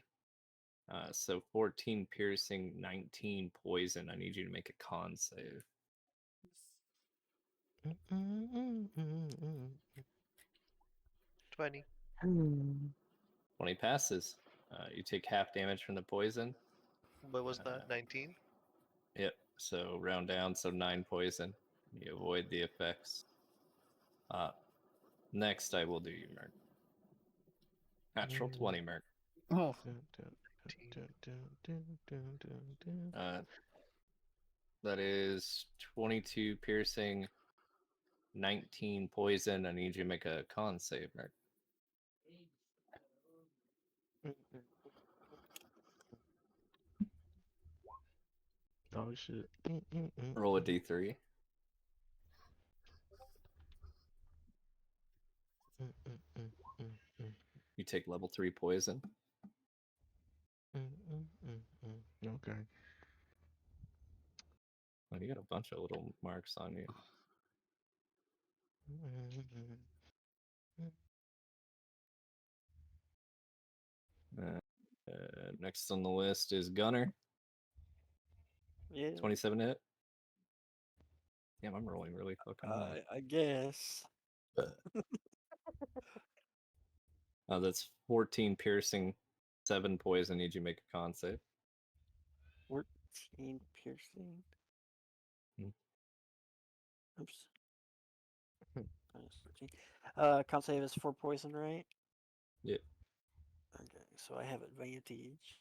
So 14 piercing, 19 poison. I need you to make a con save. 20. 20 passes. You take half damage from the poison. What was that? 19? Yep. So round down, so 9 poison. You avoid the effects. Next, I will do you, Merc. Natural 20, Merc. Oh. That is 22 piercing, 19 poison. I need you to make a con save, Merc. Oh shit. Roll a d3. You take level 3 poison. Okay. Oh, you got a bunch of little marks on you. Next on the list is Gunner. Yeah. 27 hit. Damn, I'm rolling really fucking well. I guess. That's 14 piercing, 7 poison. Need you to make a con save. 14 piercing. Oops. Con save is 4 poison, right? Yep. Okay, so I have advantage.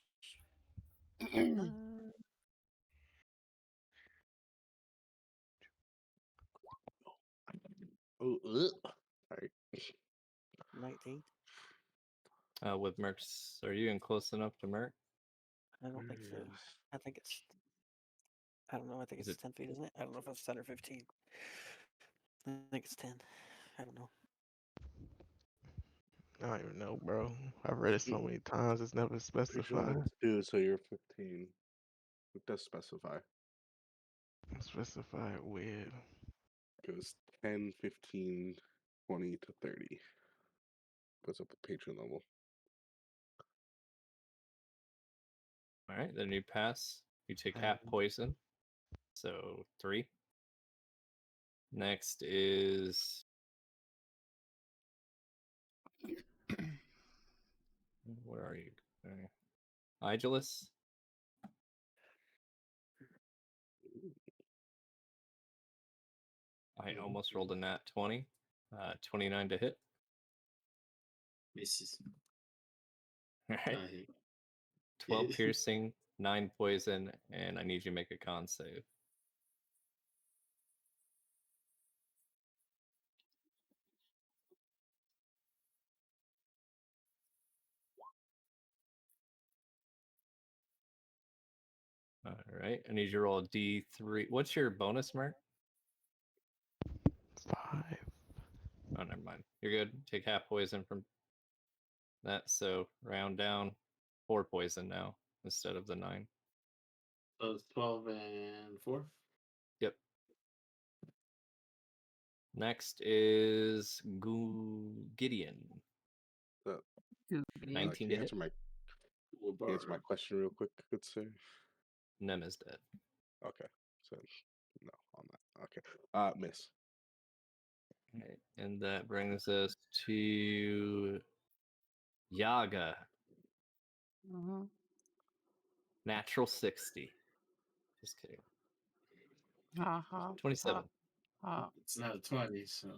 Sorry. 19. With Merc's, are you in close enough to Merc? I don't think so. I think it's. I don't know. I think Is it's it 10 feet, isn't it? I don't know if it's 10 or 15. I think it's 10. I don't know. I don't even know, bro. I've read it so many times, it's never Pretty sure specified. that's 2, so you're 15. It does specify. Specified with. Goes 10, 15, 20 to 30. Goes up the patron level. All right, then you pass. You take half poison, so 3. Next is are you? Igilus? I almost rolled a nat 20. 29 to hit. Misses. All right. 12 piercing, 9 poison, and I need you to make a con save. All right. I need you to roll a D3. What's your bonus, Mark? 5. Oh, never mind. You're good. Take half poison from that. So round down 4 poison now instead of the 9. So it's 12 and 4. Yep. Next is Gideon. Uh, 19 can to you hit. answer my question real quick, good sir? Nem is dead. Okay. So no on that. Okay. Miss. Okay. And that brings us to Yaga. Mm-hmm. Natural 60. Just kidding. Uh-huh. 27. It's not a 20, so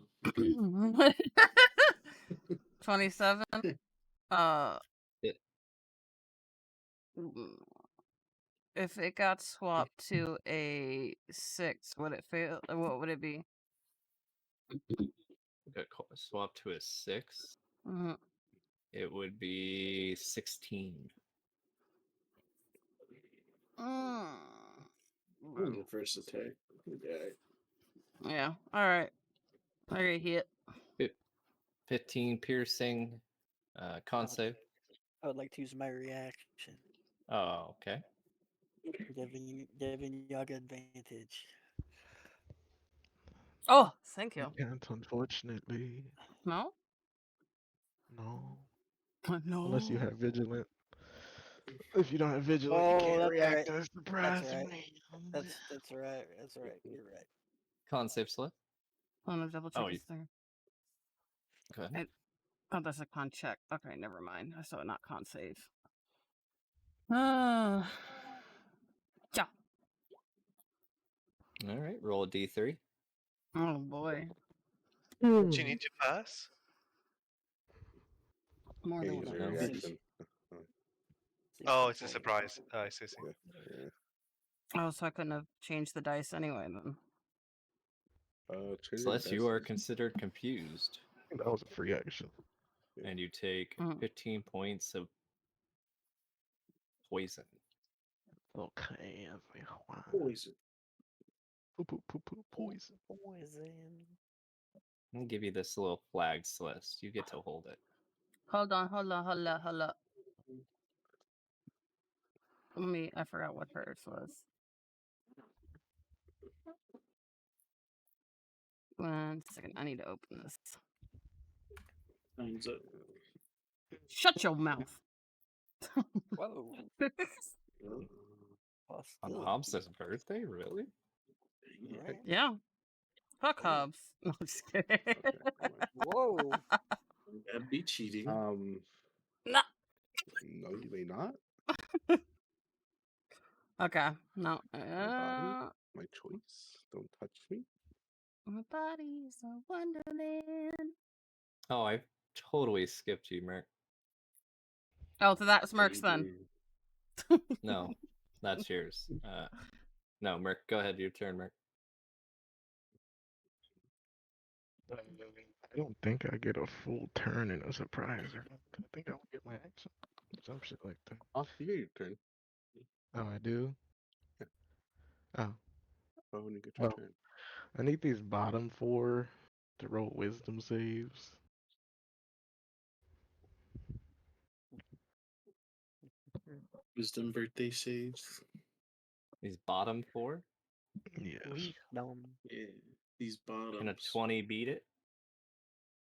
27. Hit. If it got swapped to a 6, would it fail? What would it be? Got swapped to a 6. Mm-hmm. It would be 16. on the first attack. Yeah. All right. I get hit. 15 piercing. Con save. I would like to use my reaction, Oh, okay. giving Yaga advantage. Oh, thank You you. can't, unfortunately. No. No. No. Unless you have vigilant. If you don't have vigilant, you Oh, can't that's react right. to a surprise right. round. That's right. That's right. You're right. Con save slip. I'm gonna double check Oh, this thing. Okay. Oh, that's a con check. Okay, never mind. I saw it not con save. Yeah. All right. Roll a d3. Oh boy. Don't you need to pass? More Can't than use one a No. reaction. Oh, it's a surprise. I see. Yeah. Oh, so I couldn't have changed the dice anyway then. Change Celeste, you dice. are considered confused, That was a free action. and you take 15 points of poison. Okay, everyone. Poison. Poison. Poison. I'll give you this little flag, Celeste. You get to hold it. Hold on. I forgot what hers was. 1 second. I need to open this. Time's up. Shut your mouth. Whoa. On Hostility. Hobbs' birthday? Really? Right. Yeah. Fuck Hobbs. No, I'm just kidding. Whoa. That'd be cheating. No. No, you may not. Okay. No. My body, my choice. Don't touch me. My body's a wonderland. Oh, I totally skipped you, Merc. Oh, so that's Merc's then. No, that's yours. No, Merc, go ahead. Your turn, Merc. I don't think I get a full turn in a surprise. I think I will get my action. Some shit like that. Oh, you get your turn. Oh, I do? Oh. Oh, when you get your Well, turn. I need these bottom 4 to roll wisdom saves. Wisdom birthday saves. These bottom 4? Yes. Wisdom. Yeah, these bottoms. Can a 20 beat it?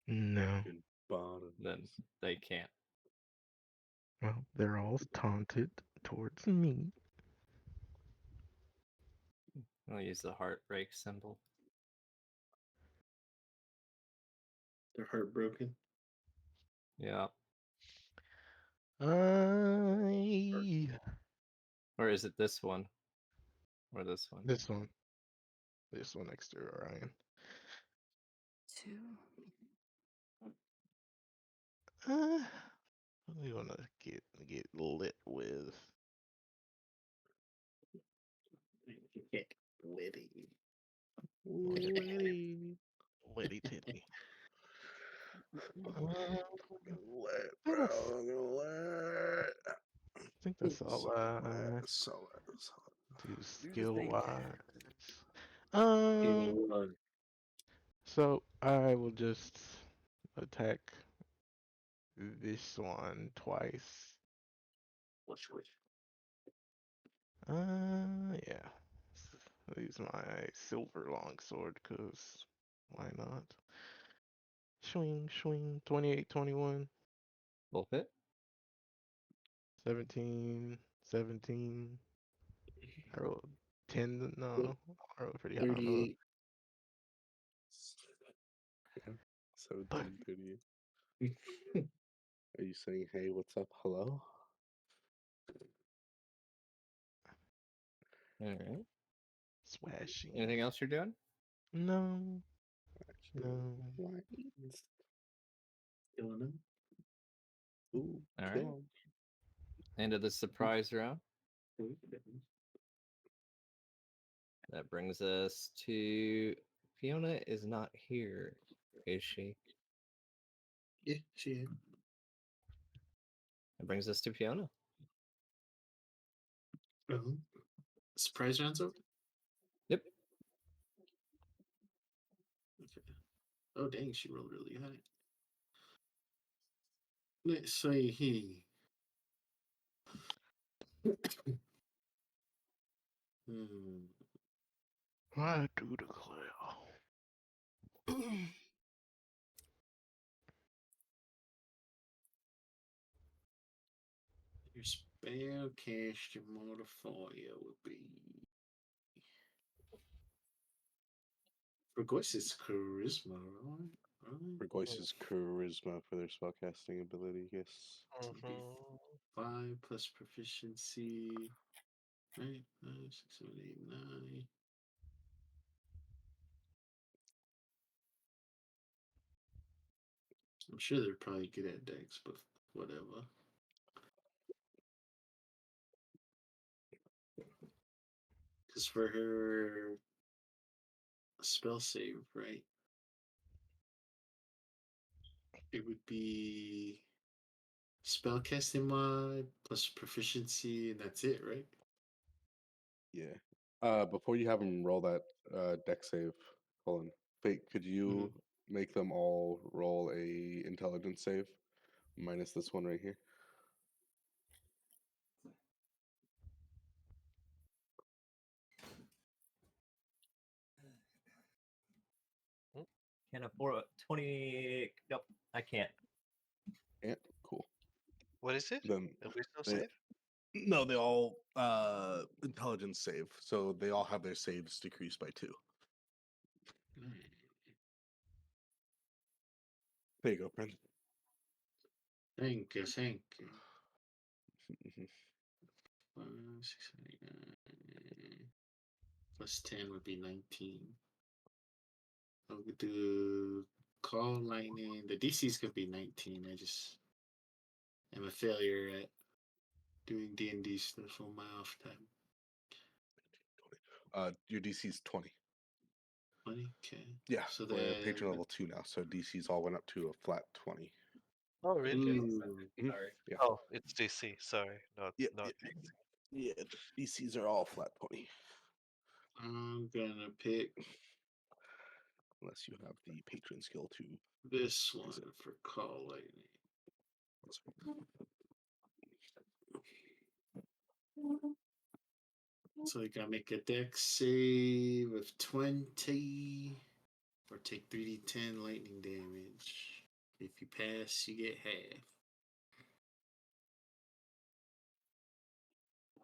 No. Good bottom. Then they can't. Well, they're all taunted towards me. I'll use the heartbreak symbol. They're heartbroken. Yeah. I Or is it this one? Or this one? This one. This one next to Orion. 2. We wanna get lit with. Get litty. Litty. Litty titty. Lit, I think that's, bro. Lit. I think that's all I So do Do skill think. wise. Game one. So I will just attack this one twice. Which? Yeah. Use my silver longsword, cause why not? Swing, swing, 28, 21, Full hit? 17, 17. I rolled 10, no, I rolled pretty high on those. 38. yeah. 17:30. Are you saying, hey, what's up? Hello? Alright. Swashing. Anything else you're doing? No, Actually, no. what? Killing him. Ooh, All kill right. him. End of the surprise round. That brings us to Fiona is not here, is she? Yeah, she is. That brings us to Fiona. Surprise round's over? Yep. Okay. Oh, dang, she rolled really high. Let's see here. I do declare. Your spellcaster modifier would be. For course, it's charisma, right? Burgoyce's charisma for their spellcasting ability, yes. So it'd be 5 plus proficiency. Right? 5, 6, 7, 8, 9. I'm sure they're probably good at decks, but whatever. Because for her spell save, right? It would be spellcasting mod plus proficiency, and that's it, right? Yeah. Before you have them roll that deck save, Colin, Fate, could you make them all roll a intelligence save? Minus this one right here. Can't afford 20. Nope, I can't. Yeah, cool. What is it? Then A wisdom they, save? no, they all intelligence save, so they all have their saves decreased by 2. There you go, friend. Thank you. 5, 6, 8, 9. Plus 10 would be 19. I would do call lightning. The DC's could be 19. I just am a failure at doing D&D stuff on my off time. Your DC is 20. 20? Okay. Yeah, So we're then. patron level 2 now, so DC's all went up to a flat 20. Oh, really? Sorry. Yeah. Oh, it's DC. Sorry, not Yeah, not. yeah, the DCs are all flat 20. I'm gonna pick Unless you have the patron skill to. this one for call lightning. So you gotta make a dex save of 20 or take 3d10 lightning damage. If you pass, you get half.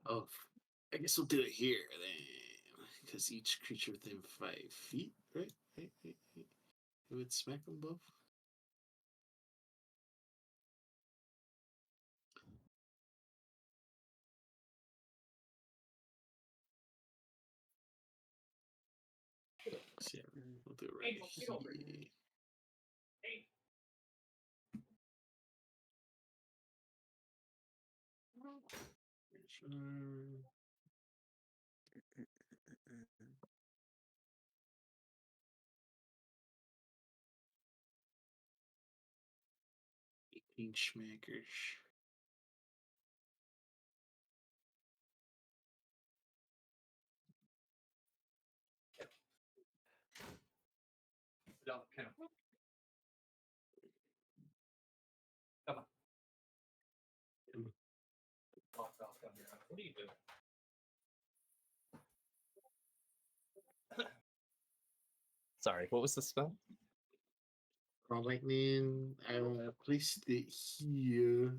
Oh, I guess we'll do it here then. Because each creature within 5 feet, right? It would smack them both. So yeah, we'll do it right here. Schmackers. Come on. Come on. What are you doing? Sorry, what was the spell? Crawl lightning. I placed it here.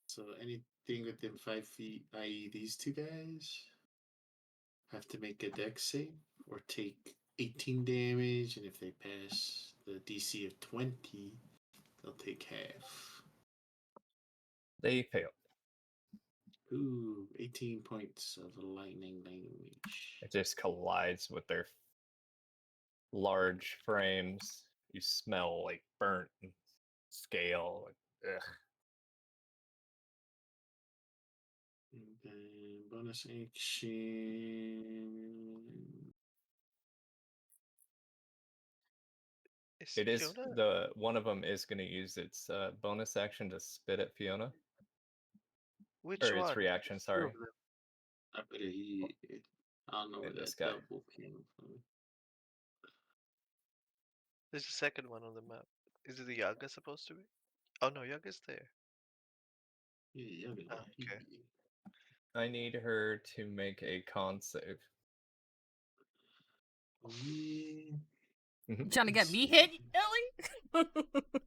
So anything within 5 feet, i.e., these two guys, have to make a dex save or take 18 damage, and if they pass the DC of 20, they'll take half. They failed. Ooh, 18 points of lightning damage. It just collides with their large frames. You smell like burnt scale. Ugh. And then bonus action. It is Fiona? the one of them is going to use its bonus action to spit at Fiona, Which or its one? reaction. Sorry, I put it here. I don't know where this that guy. double came from. There's a second one on the map. Is it the Yaga supposed to be? Oh no, Yaga's there. Yeah, Oh, okay. I need her to make a con save. Yeah. Trying to get me hit, Ellie?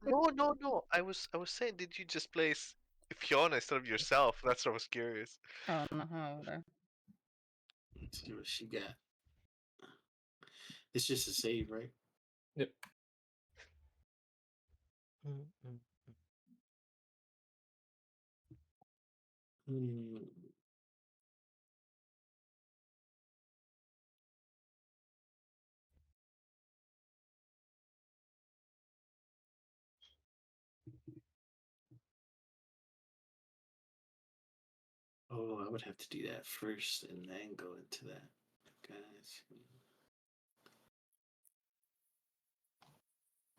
No. I was saying, did you just place Fiona instead of yourself? That's what I was curious. Oh no, there. Let's see what she got. It's just a save, right? Yep. Hmm. Oh, I would have to do that first and then go into that. Guys.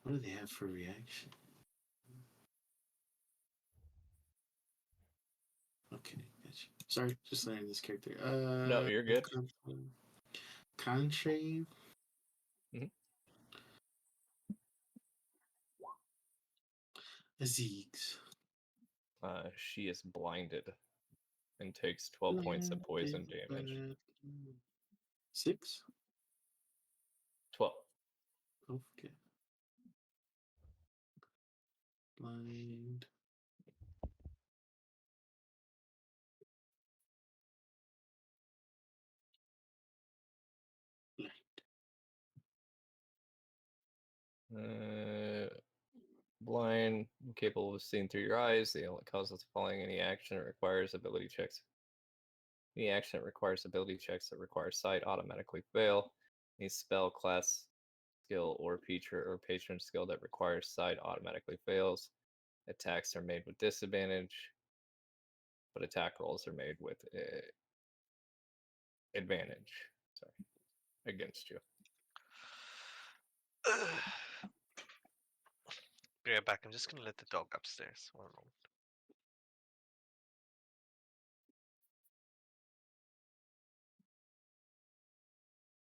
What do they have for reaction? Okay, gotcha. Sorry, just learning this character. No, you're good. Contrave. Mhm. Aziz. She is blinded and takes 12 points of poison damage. 6? 12. Okay. Blind. Blind, incapable of seeing through your eyes. The only causes of following any action that requires ability checks. Any action that requires ability checks that require sight automatically fail. Any spell, class, skill, or feature or patron skill that requires sight automatically fails. Attacks are made with disadvantage, but attack rolls are made with advantage. Sorry, against you. Be right back. I'm just gonna let the dog upstairs. One moment.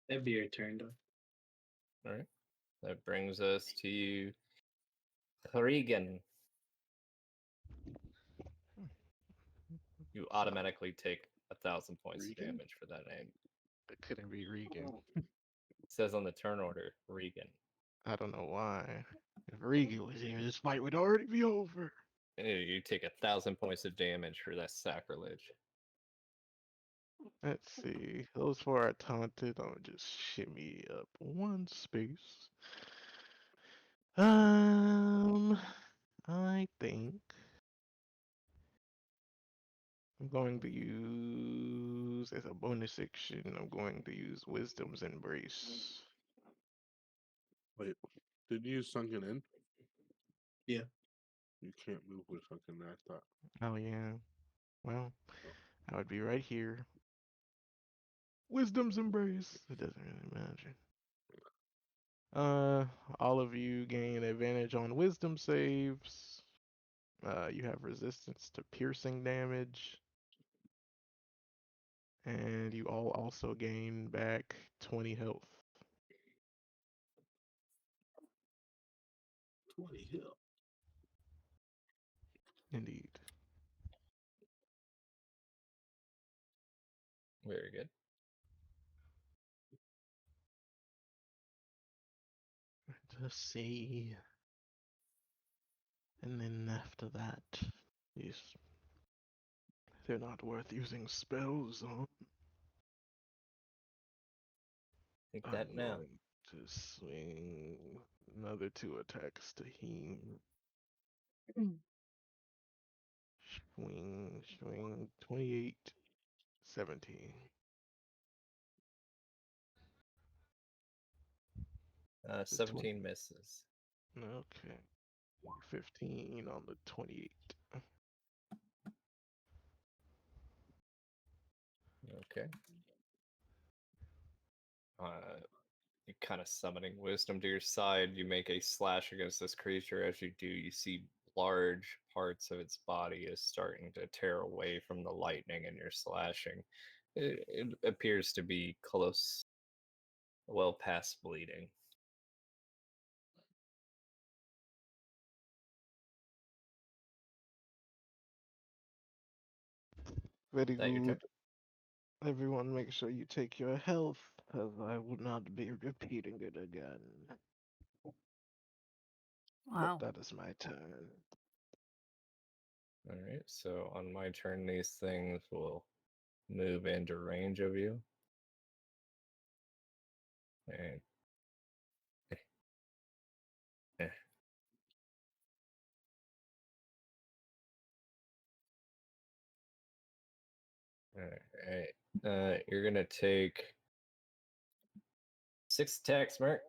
That'd be your turn, though. All right. That brings us to you, Regan. You automatically take 1,000 points of Regan? damage for that name. It couldn't be Regan. It says on the turn order, Regan. I don't know why. If Regan was here, this fight would already be over. You take 1,000 points of damage for that sacrilege. Let's see. Those four are taunted. I'll just shimmy up one space. I think I'm going to use as a bonus action. I'm going to use Wisdom's Embrace. Wait, did you use sunken in? Yeah. You can't move with sunken in. I thought. Oh yeah. Well, Oh. I would be right here. Wisdom's embrace. It doesn't really matter. All of you gain advantage on wisdom saves. You have resistance to piercing damage. And you all also gain back 20 health. 20 health. Indeed. Very good. Let's see. And then after that, they're not worth using spells on. Think I'm that now. going to swing another 2 attacks to him. Swing, 28, 17. 17 misses. Okay. 15 on the 28. Okay. You kind of summoning wisdom to your side. You make a slash against this creature. As you do, you see large parts of its body is starting to tear away from the lightning, and you're slashing. It appears to be close, well past bleeding. Very That your turn? good. Everyone make sure you take your health, as I will not be repeating it again. Wow. That is my turn. All right. So on my turn, these things will move into range of you. And all right. You're gonna take 6 attacks, Mark.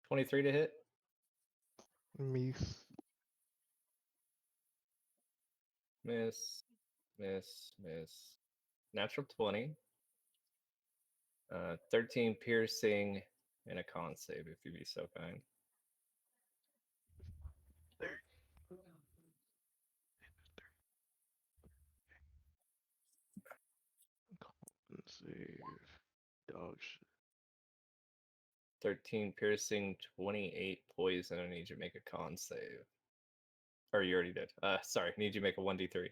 23 to hit. Miss. Miss. Miss. Natural 20. 13 piercing and a con save, if you be so kind. Save. Dog shit. 13 piercing, 28 poison. I need you to make a con save. Or you already did. Sorry, I need you to make a 1d3.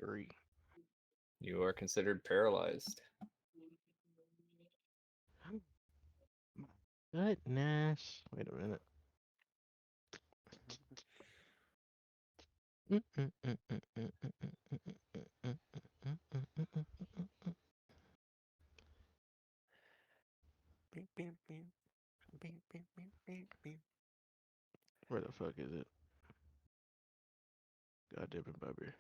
3. You are considered paralyzed. Goodness. Wait a minute. Beep, beep, beep. Beep, beep, beep, beep, beep. Where the fuck is it? God damn it, Bobby.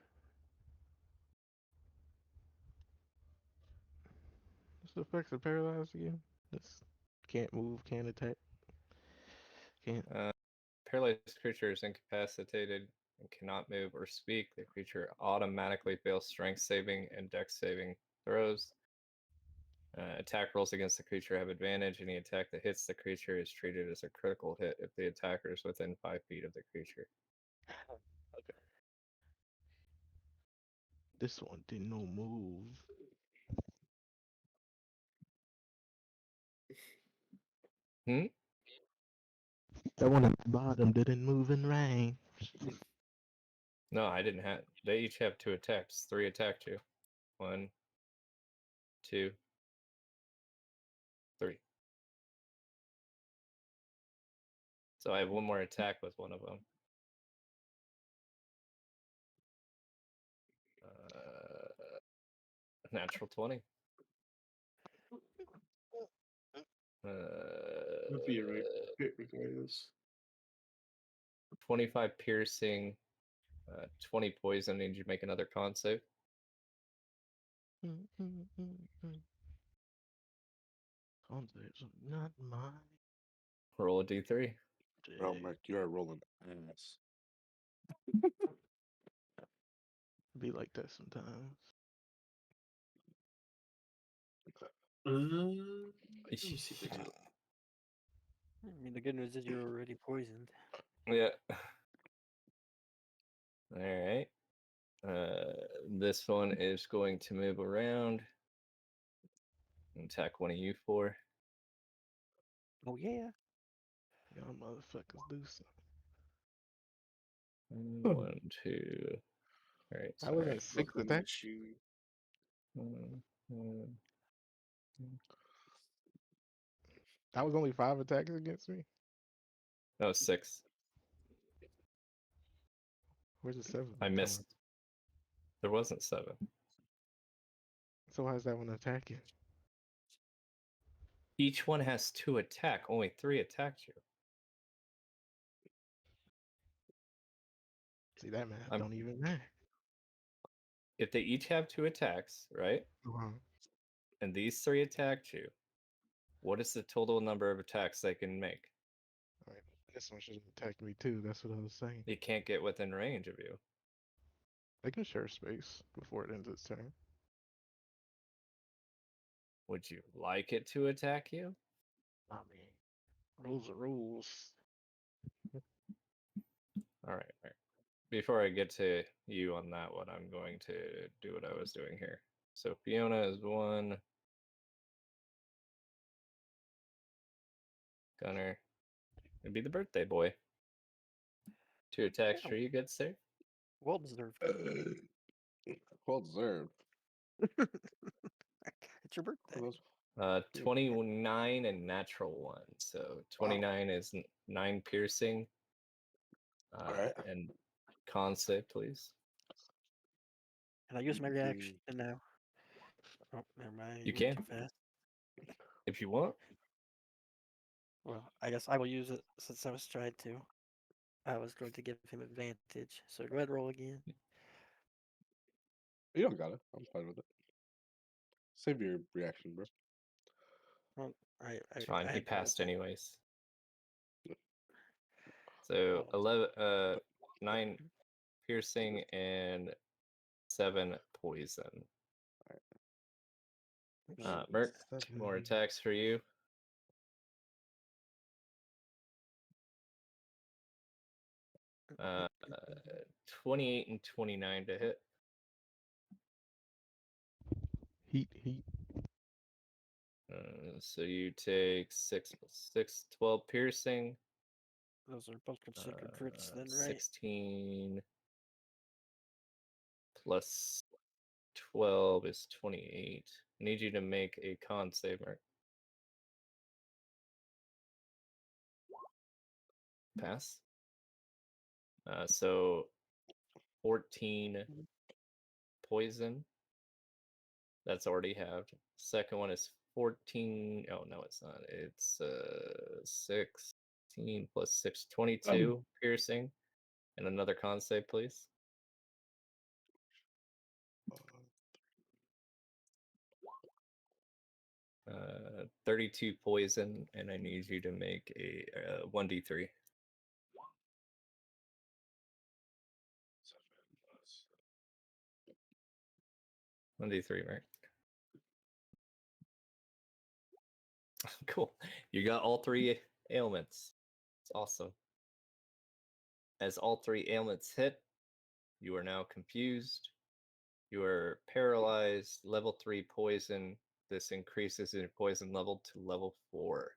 What's the effects of paralyzed again? This can't move, can't attack. Can't. Paralyzed creature is incapacitated and cannot move or speak. The creature automatically fails strength saving and dex saving throws. Attack rolls against the creature have advantage. Any attack that hits the creature is treated as a critical hit if the attacker is within 5 feet of the creature. Okay. This one didn't no move. That one at the bottom didn't move in range. No, I didn't have. They each have 2 attacks. 3 attacked you. 1, 2, 3. So I have 1 more attack with one of them. Natural 20. That'd be a right hit regardless. 25 piercing, 20 poison. Need you to make another con save. Con saves are not mine. Roll a d3. Oh, Mark, you are rolling ass. Be like that sometimes. Let me see if I do. I mean, the good news is you're already poisoned. Yeah. All right. This one is going to move around and attack one of you four. Oh yeah. Y'all motherfuckers do something. 1, 2. All right. I wasn't Sorry. 6 attacks. Shoot. That was only 5 attacks against me. No, 6. Where's the 7th? I missed. There wasn't 7. So why is that one attacking? Each one has 2 attack. Only 3 attacked you. See, that math don't even matter. If they each have 2 attacks, right? And these 3 attacked you, what is the total number of attacks they can make? All right, this one should attack me too. That's what I was saying. They can't get within range of you. They can share space before it ends its turn. Would you like it to attack you? I mean, rules are rules. All right. Before I get to you on that one, I'm going to do what I was doing here. So Fiona is 1. Gunner. It'd be the birthday boy. 2 attacks for you, good sir. Well deserved. Well deserved. It's your birthday. 29 and natural 1. So 29 is 9 piercing. Alright. And con save, please. Can I use my reaction now? Oh, never mind. You went can. Too fast. If you want. Well, I guess I will use it since I was trying to. I was going to give him advantage. So go ahead, roll again. You don't got it. I'm fine with it. Save your reaction, bro. Well, It's fine. He had passed rolled. anyways. So 9 piercing and 7 poison. Merc, 2 more attacks for you. 28 and 29 to hit. Heat. So you take 6 plus 6, 12 piercing. Those are both considered crits then, right? 16 plus 12 is 28. I need you to make a con save, Mark. Pass. So 14 poison. That's already halved. Second one is 14. Oh, no, it's not. It's 16 plus 6, 22 piercing. And another con save, please. 32 poison, and I need you to make a 1d3. 1d3, right? Cool. You got all 3 ailments. It's awesome. As all 3 ailments hit, you are now confused. You are paralyzed, level 3 poison. This increases your poison level to level 4.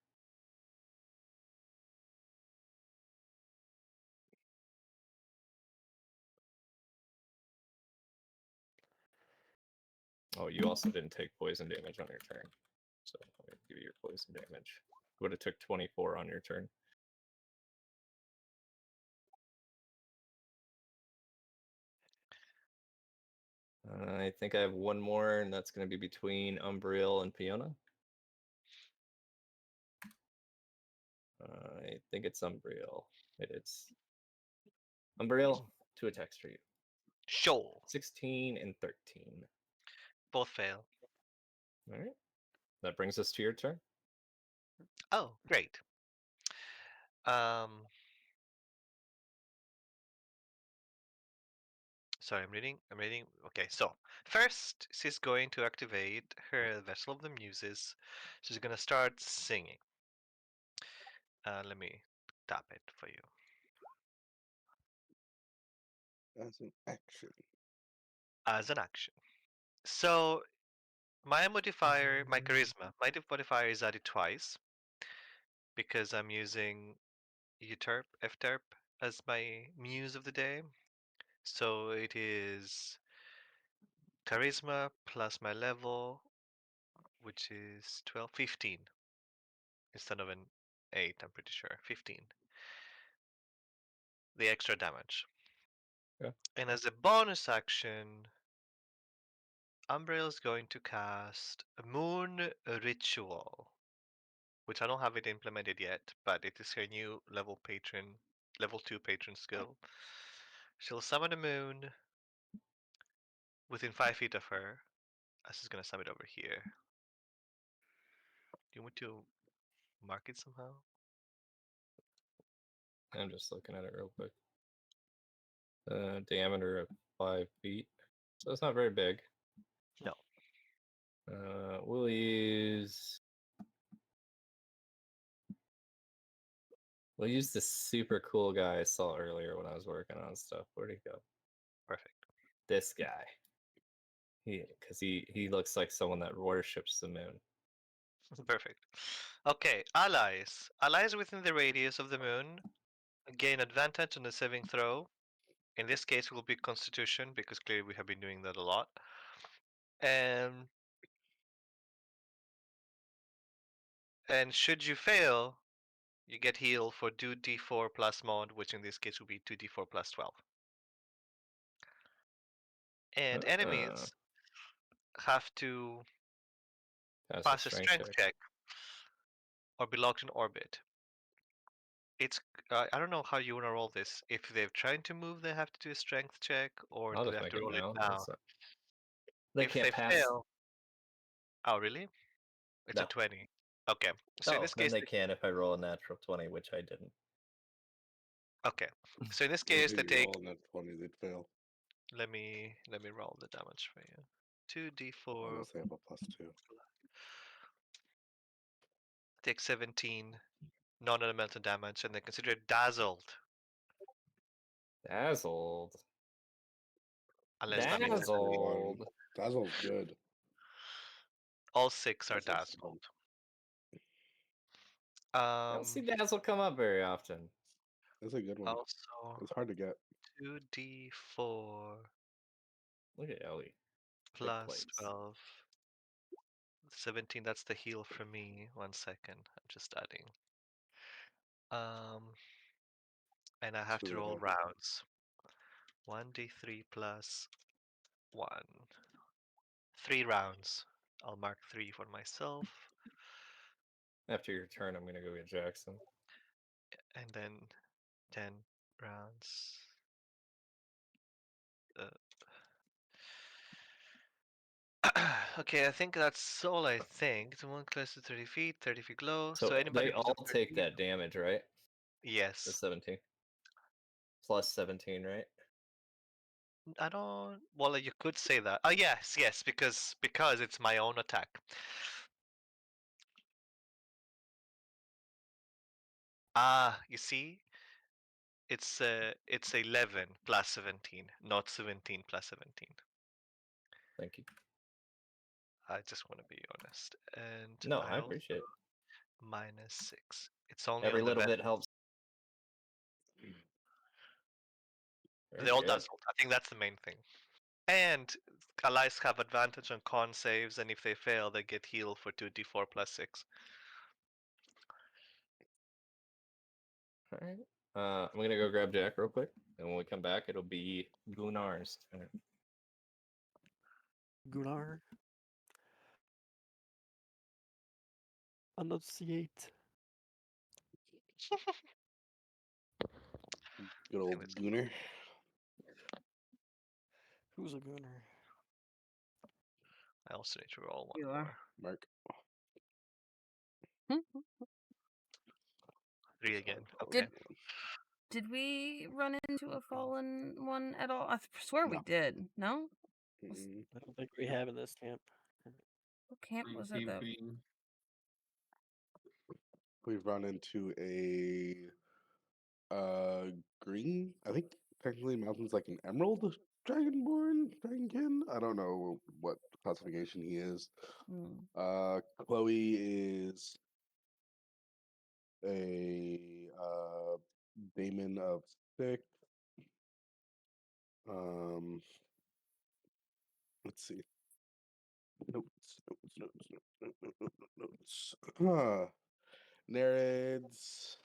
Oh, you also didn't take poison damage on your turn. So I'm going to give you your poison damage. You would have took 24 on your turn. I think I have one more, and that's going to be between Umbriel and Fiona. I think it's Umbriel. It is. Umbriel, 2 attacks for you. Sure. 16 and 13. Both fail. All right. That brings us to your turn. Oh, great. Sorry, I'm reading. Okay, so first she's going to activate her Vessel of the Muses. She's gonna start singing. Let me tap it for you. As an action. As an action. So my modifier, my charisma, my modifier is added twice because I'm using Euterp, Fterp as my muse of the day. So it is charisma plus my level, which is 12, 15 instead of an 8, I'm pretty sure. 15. The extra damage. Yeah. And as a bonus action, Umbriel is going to cast a Moon Ritual, which I don't have it implemented yet, but it is her new level 2 patron skill. She'll summon a moon within 5 feet of her. I'm just gonna sum it over here. Do you want to mark it somehow? I'm just looking at it real quick. Diameter of 5 feet. So it's not very big. No. We'll use the super cool guy I saw earlier when I was working on stuff. Where'd he go? Perfect. This guy. Because he looks like someone that worships the moon. Perfect. Okay, allies. Allies within the radius of the moon gain advantage on the saving throw. In this case, it will be Constitution because clearly we have been doing that a lot. And should you fail, you get healed for 2d4 plus mod, which in this case will be 2d4 plus 12. And enemies have to pass a strength check or be locked in orbit. It's I don't know how you want to roll this. If they're trying to move, they have to do a strength check, or I'll do they just have make to it roll it now. now? They If can't they pass. fail, oh really? It's No. a 20. Okay. So in this then case, they can if I roll a natural 20, which I didn't. okay. So in this Yeah, case, they if you take. roll that 20, they'd fail. Let me roll the damage for you. 2d4. Unless they have a +2. Take 17 non-elemental damage, and they consider it dazzled. Dazzled. Unless that means Dazzled. Dazzle's good. all 6 are Dazzle's dazzled. I don't see Dazzle come up very often. That's a good one. Also, It's hard to get. 2d4 Look at Ellie. plus 12. 17, that's the heal for me. 1 second. I'm just adding. And I have to roll rounds. 1d3 plus 1. 3 rounds. I'll mark 3 for myself. After your turn, I'm gonna go get Jackson. And then 10 rounds. Okay, I think that's all I think. The one close to 30 feet, 30 feet low. So anybody they who's all up 30 take feet- that damage, right? The Yes. 17. Plus 17, right? I don't. Well, you could say that. Oh yes, because it's my own attack. You see, it's 11 plus 17, not 17 plus 17. Thank you. I just want to be honest. And No, I also appreciate it. minus 6. It's only Every on the little bit helps. They're all dazzled. I think that's the main thing. And allies have advantage on con saves, and if they fail, they get healed for 2d4 plus 6. Alright. I'm gonna go grab Jack real quick, and when we come back, it'll be Gunnar's turn. Gunnar. Enunciate. Good old Gunnar. Who's a gunner? I also need to roll one You more. are. Mark. 3 again. Did- Okay. Did we run into a fallen one at all? I swear we No. did. No? Mm-mm. I don't think we have in this camp. What camp Green was it though? campaign. We've run into a green. I think technically Mountain's like an emerald dragonborn, dragonkin. I don't know what classification he is. Hmm. Chloe is a daemon of 6. Let's see. Notes. Nereids.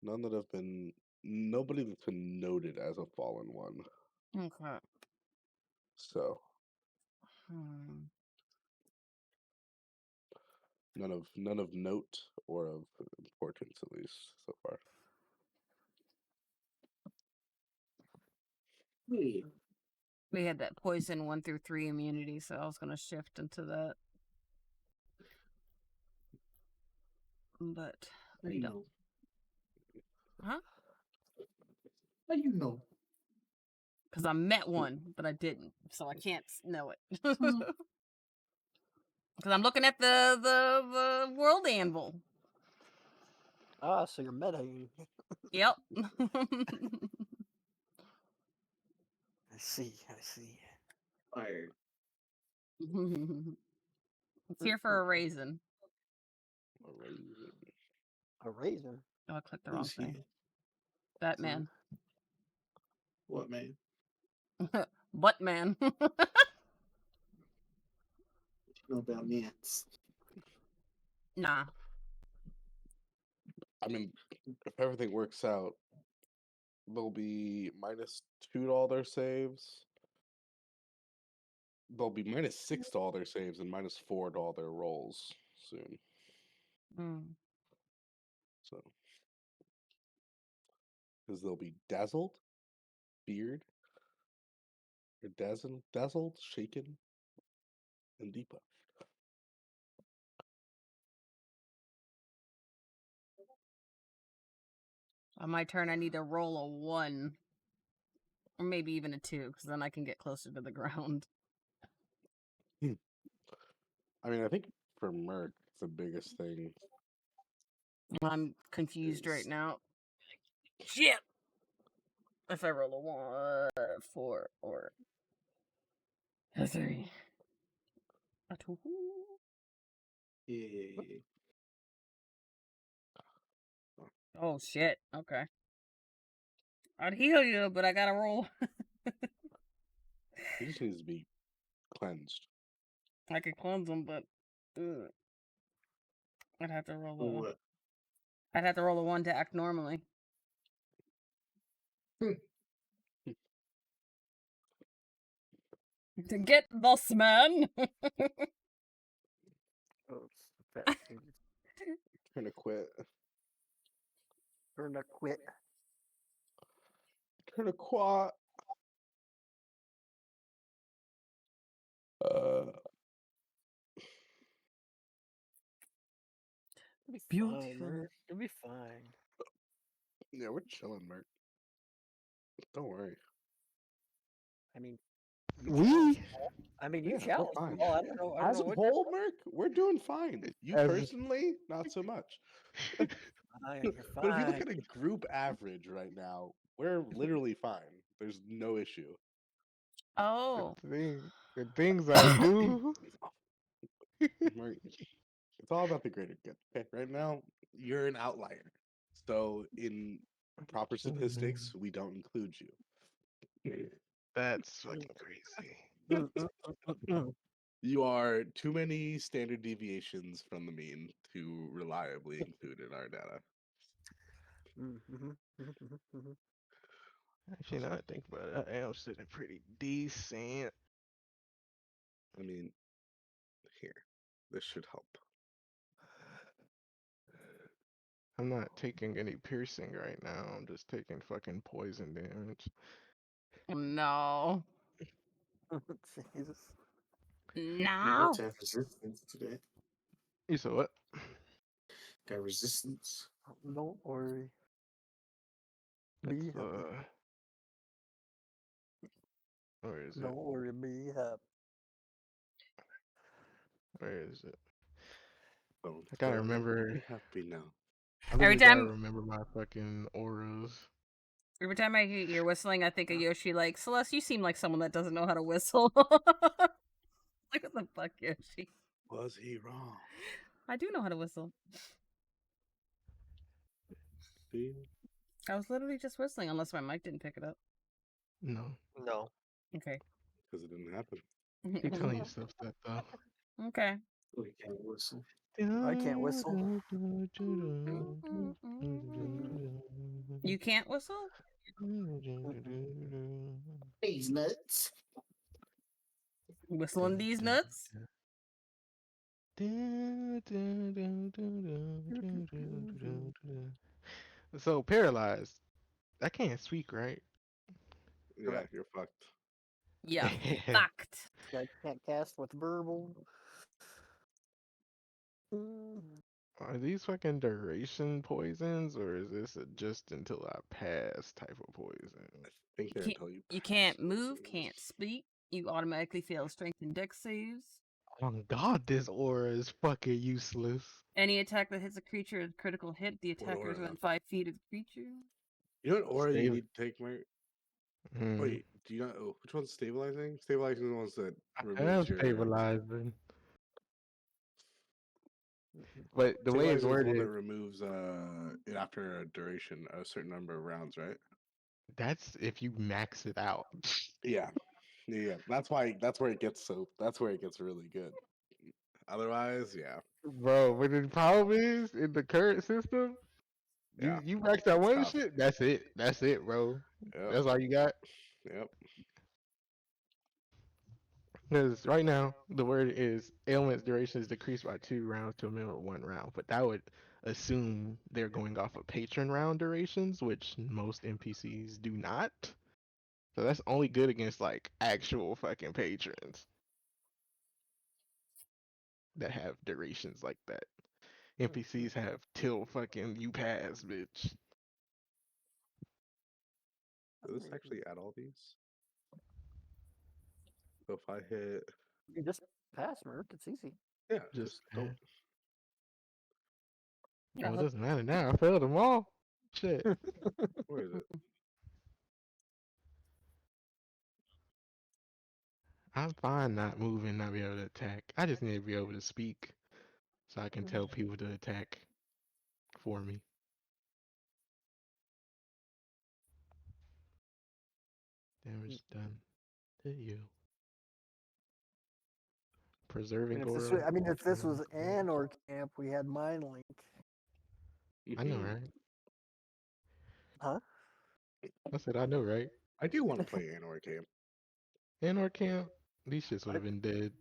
None that have been. Nobody that's been noted as a fallen one. Okay. So Hmm. none of note or of importance, at least so far. Hey, We had that poison 1 through 3 immunity, so I was gonna shift into that. But how we you don't. know? Huh? How you know? Because I met one, but I didn't, so I can't know it. Hmm. Because I'm looking at the world anvil. Ah, so you're metaing. Yep. I see. I see. Fire. It's here for a reason. A razor. Oh, I clicked the wrong Who's he? thing. Batman. What man? Butt man. What you know about Nance? Nah. I mean, if everything works out, they'll be -2 to all their saves. They'll be -6 to all their saves and -4 to all their rolls soon. Mm. So, because they'll be dazzled, feared, or dazzled, shaken, and debuffed. On my turn, I need to roll a 1. Or maybe even a 2, because then I can get closer to the ground. I mean, I think for Merc, the biggest thing I'm confused right is now. Shit! If I roll a 1, 4, or a 3. A 2. Yeah. Oh, shit. Okay. I'd heal you, but I gotta roll. he just needs to be cleansed. I could cleanse them, but I'd have to roll For a. what? I'd have to roll a 1 to act normally. To get boss man. Oh, it's the fat kid. Gonna quit. Gonna quit. Gonna quit. Uh, It'll be Beautiful. fine, Merc. It'll be fine. yeah, we're chilling, Merc. Don't worry. I mean, We you Yeah, we're challenged them fine. all. I don't know. As a what. whole, Merc, we're doing fine. You As- personally, not so much. Fine, you're fine. But if you look at a group average right now, we're literally fine. There's no issue. Oh. the things I do. Merc, it's all about the greater good. Okay, right now you're an outlier. So in proper statistics, we don't include you. That's fucking crazy. You are too many standard deviations from the mean to reliably include in our data. Actually, now I think about it, I am sitting pretty decent. I mean, here, this should help. I'm not taking any piercing right now. I'm just taking fucking poison damage. No. Jesus. You No. got to have resistance to that. You said what? Got resistance. Don't worry. Be It's happy. where is it? Don't worry. Be happy. Where is it? Don't I gotta worry, remember. be happy now. I Every literally gotta time remember my fucking auras. Every time I hear your whistling, I think of Yoshi. Like, Celeste, you seem like someone that doesn't know how to whistle. Like, what the fuck, Yoshi? Was he wrong? I do know how to whistle. See? I was literally just whistling, unless my mic didn't pick it up. No. No. Okay. Because it didn't happen. Keep telling yourself that though. Okay. We can't whistle. I can't whistle. You can't whistle? These nuts. Whistling these nuts? So paralyzed. I can't speak, right? Yeah, Correct. you're fucked. Yeah. Fucked. I can't cast with verbal. Are these fucking duration poisons, or is this a just until I pass type of poison? I think they're until you You pass, can't it move, seems. can't speak. You automatically fail strength and dex saves. Oh God, this aura is fucking useless. Any attack that hits a creature is a critical hit. The What attacker is aura? within 5 feet of the creature. You know what aura you Stave- need to take, Mike? Hmm. Wait, do you know which one's stabilizing? Stabilizing is the ones that I removes have your. stabilizing, but the way it's Stabilizer is the one that worded, removes it after a duration, a certain number of rounds, right? that's if you max it out. Yeah. Yeah. That's where it gets that's where it gets really good. Otherwise, yeah. Bro, but the problem is in the current system, Yeah. you max out It's one tough. shit, that's it. That's it, bro. Yep. That's all you got. Yep. Because right now the word is ailment's duration is decreased by 2 rounds to a minimum of 1 round, but that would assume they're going off of patron round durations, which most NPCs do not. So that's only good against like actual fucking patrons that have durations like that. NPCs have till fucking you pass, bitch. Does this actually add all these? So if I hit, You just pass, Merc. It's easy. yeah, Just just don't. Well, it doesn't matter now. I failed them all. Shit. Where is it? I'm fine not moving, not be able to attack. I just need to be able to speak so I can tell people to attack for me. Damage done to you. Preserving And if this, aura. if this was Anor camp, we had Mind Link. I know, Mhm. right? Huh? I said I know, right? I do want to play Anor Camp. Anor camp, these shits would have been dead.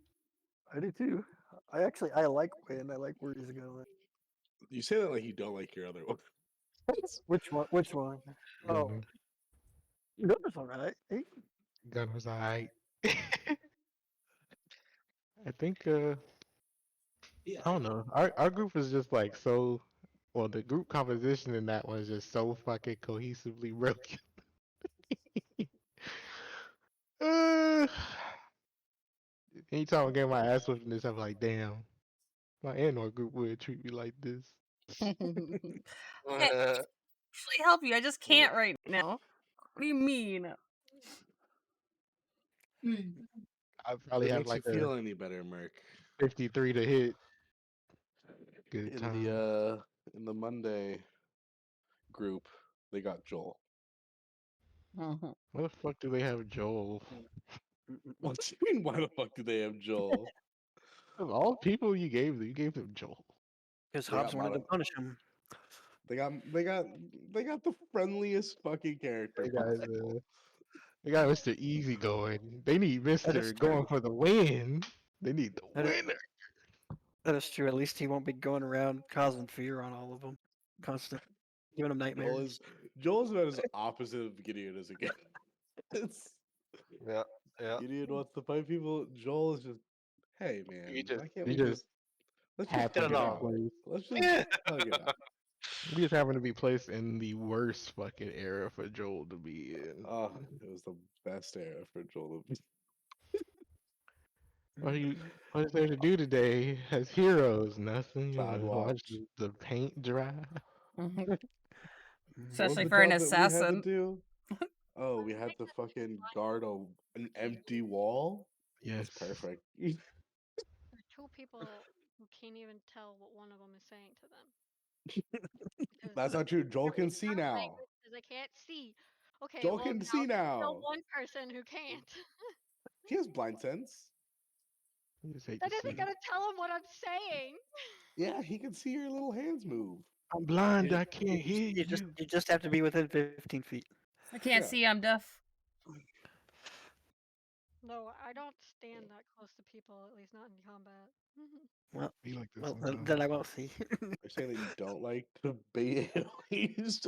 I do too. I like Win. I like where he's going. You say that like you don't like your other one. Which one? Which one? Oh, Gunner. Gunner's all right. Gunner's alright. I think I don't know. Our group is just like so well the group composition in that one is just so fucking cohesively broken. uh, anytime I get my ass whipped in this, I'm like, damn, my Anor group would treat me like this. Can't actually help you. I just can't right now. What do you mean? I probably If it have makes you like a feel any better, Merc. 53 to hit. Good In time. the Monday group, they got Joel. Mhm. Why the fuck do they have Joel? What do you mean? Why the fuck do they have Joel? Of all people you gave them Joel. Because They Hobbs got wanted to Mono. punish him. They got the friendliest fucking character They got possible. they got Mr. Easygoing. They need That is Mr. true. Going for the win. They need the That is, winner. that is true. At least he won't be going around causing fear on all of them. constant, giving him nightmares. Joel's about as opposite of Gideon as it gets. It's, Yeah, yeah. Gideon wants to fight people. Joel is just, hey man, why can't you we just let's just happen hug to it be out. placed. Let's just Yeah. hug it out. We just happen to be placed in the worst fucking era for Joel to be in. Oh, it was the best era for Joel. What's there to do today as heroes? Nothing. You Cloud know, walk. watch the paint dry. What was Especially the for an job that we had to assassin. do? Oh, we had to fucking guard an empty wall. Yes. That's perfect. There are two people who can't even tell what one of them is saying to them. That's not true. Joel can see now. Because I can't see. Okay, Joel well, can now see there's still now. one person who can't. He has blind sense. You just hate That to see. isn't gonna tell him what I'm saying. Yeah, he can see your little hands move. I'm blind. You, I can't hear you just have to be within 15 feet. I can't Yeah. see, I'm deaf. No, I don't stand that close to people, at least not in combat. Well, Be like this well, sometimes. then I won't see. You're saying that you don't like to bait aliens?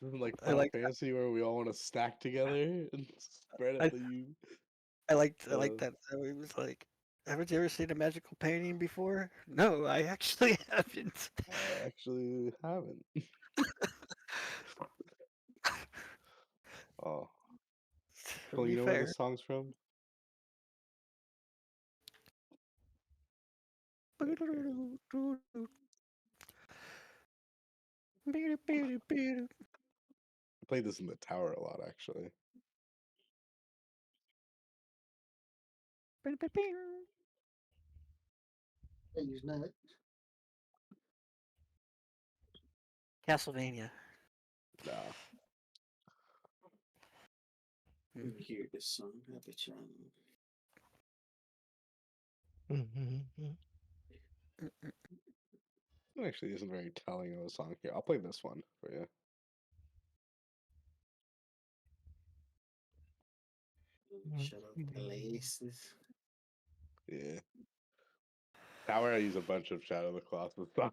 Like I Final like Fantasy, where we all want to stack together and spread I- out the you. I like that. So it was like, haven't you ever seen a magical painting before? No, I actually haven't. I actually haven't. Oh, To well, be you know where fair. this song's from? I played this in the tower a lot, actually. He's not. Castlevania. Nah. You hear this song, I bet you. It actually isn't very telling of a song here. I'll play this one for you. Shut up, places. Yeah. Tower, I use a bunch of Shadow of the Colossus songs.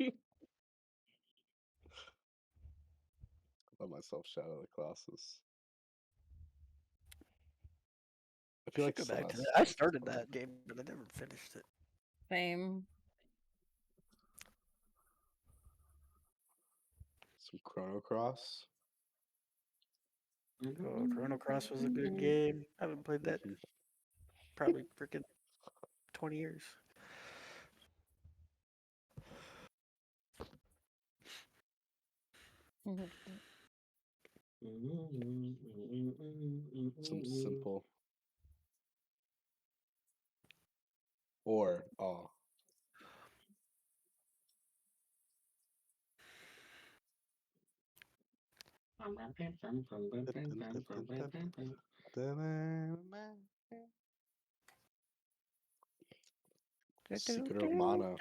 I love myself Shadow of the Colossus. I feel Should like go back to Celeste that. I is started fun. that game, but I never finished it. Same. Some Chrono Cross. Oh, Chrono Cross was a good game. I haven't played that probably freaking 20 years. Some simple. Or, oh. Secret of Mana.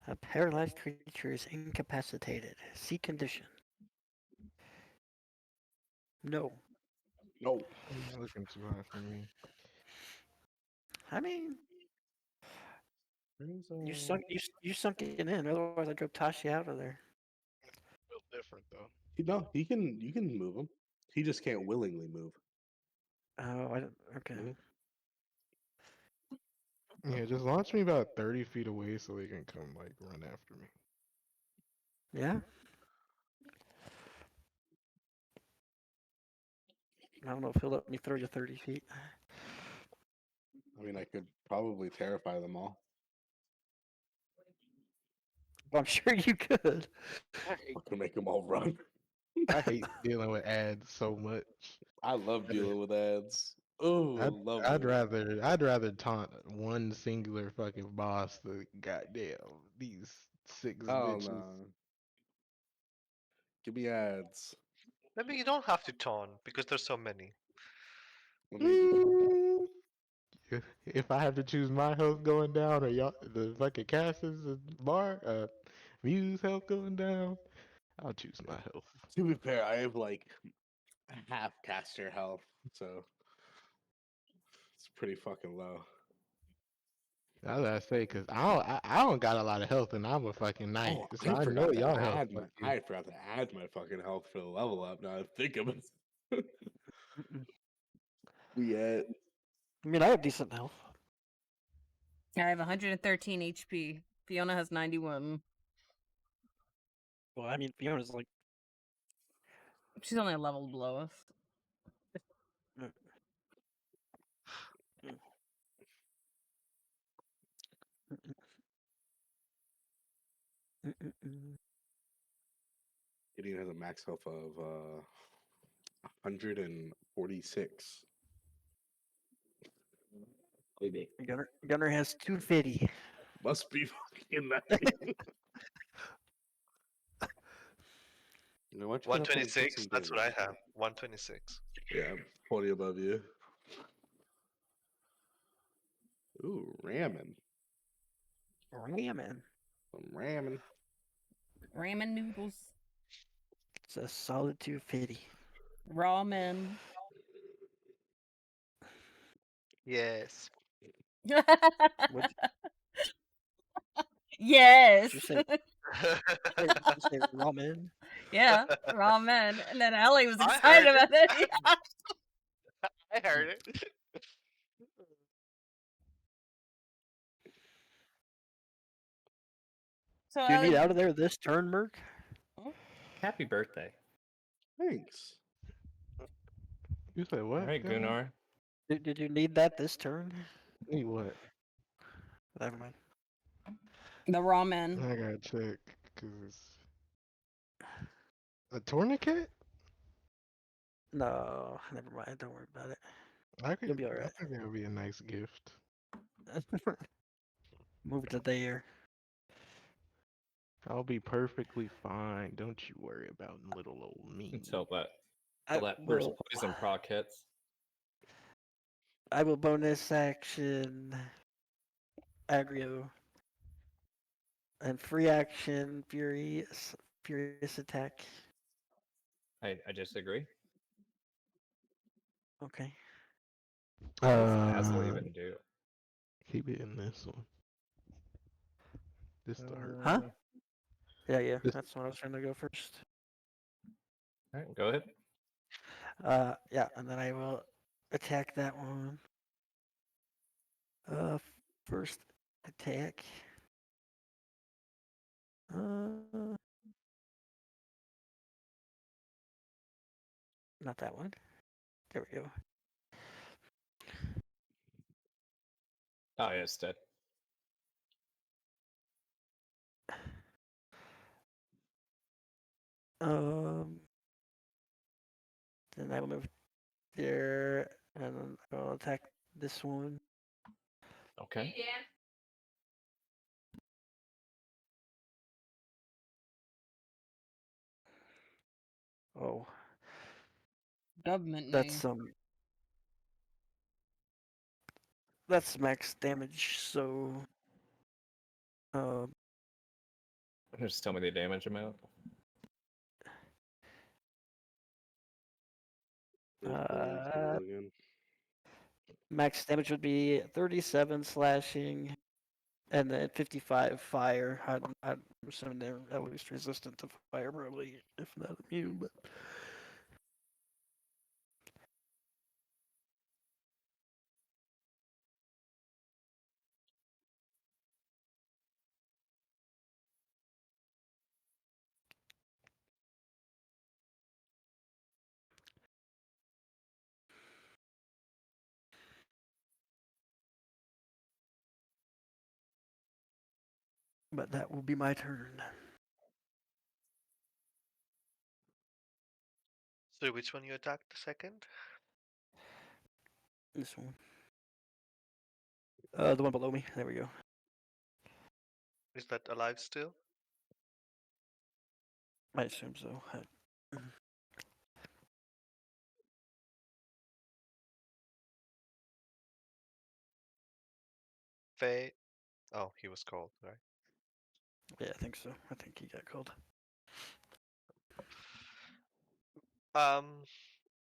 A paralyzed creature is incapacitated. See condition. No. No. Not looking too high for me. I mean, Where's, you sunk it in. Otherwise, I drove Tashi out of there. Built different though. No, you can move him. He just can't willingly move. Oh, I don't. Okay. Mhm. Yeah, just launch me about 30 feet away so they can come like run after me. Yeah. I don't know if he'll let me throw you 30 feet. I mean, I could probably terrify them all. Well, I'm sure you could. I could make them all run. I hate dealing with ads so much. I love dealing with ads. Oh, I'd, love I'd it. rather taunt one singular fucking boss than goddamn these 6 Oh bitches. no. Give me ads. Maybe you don't have to taunt because there's so many. Let me. If I have to choose my host going down or y'all, the fucking Cassis and Bar, Muse health going down. I'll choose my health. To be fair, I have like half caster health, so it's pretty fucking low. I gotta say, cause I don't got a lot of health, and I'm a fucking knight, Oh, so I know y'all health. I forgot to add my fucking health for the level up. Now I think of it. Mm-mm. We at I mean, I have decent health. I have 113 HP. Fiona has 91. Well, I mean, Fiona's like. She's only a level below us. Mm, mm, mm, mm, mm. Gideon has a max health of 146. Gunner has 250. Must be fucking nice. You know what? 126. That's what I have. 126. Yeah, I'm 40 above you. Ooh, ramen. Ramen. Some ramen. Ramen noodles. It's a solid 250. Ramen. Yes. What'd Yes. you say? Did you say ramen? Yeah, ramen. And then Ellie was I excited heard about it. Yeah. I heard it. So Do you need Ellie, out of there this turn, Merc? Happy birthday. Thanks. You say All what? right, Gunnar. Did you need that this turn? Need what? Never mind. the ramen. I gotta check, cause a tourniquet. No, never mind. Don't worry about it. I be all right. think that would be a nice gift. Move it to there. I'll be perfectly fine. Don't you worry about little old me. Until I that first will, poison proc hits. I will bonus action aggro and free action furious attack. I disagree. Okay. What does Dazzle even do? Keep it in this one. This start. Huh? Yeah. This- That's what I was trying to go first. All right, go ahead. Yeah, and then I will attack that one. First attack. Not that one. There we go. Oh, yeah, it's dead. Then I will move there, and then I'll attack this one. Okay. Oh, Government that's name. that's max damage. So, Just tell me the damage amount. Again. max damage would be 37 slashing, and then 55 fire. I'm assuming they're at least resistant to fire, probably, if not immune. But that will be my turn. So which one you attacked the second? This one. The one below me. There we go. Is that alive still? I assume so. Faye. Oh, he was cold, right? Yeah, I think so. I think he got called.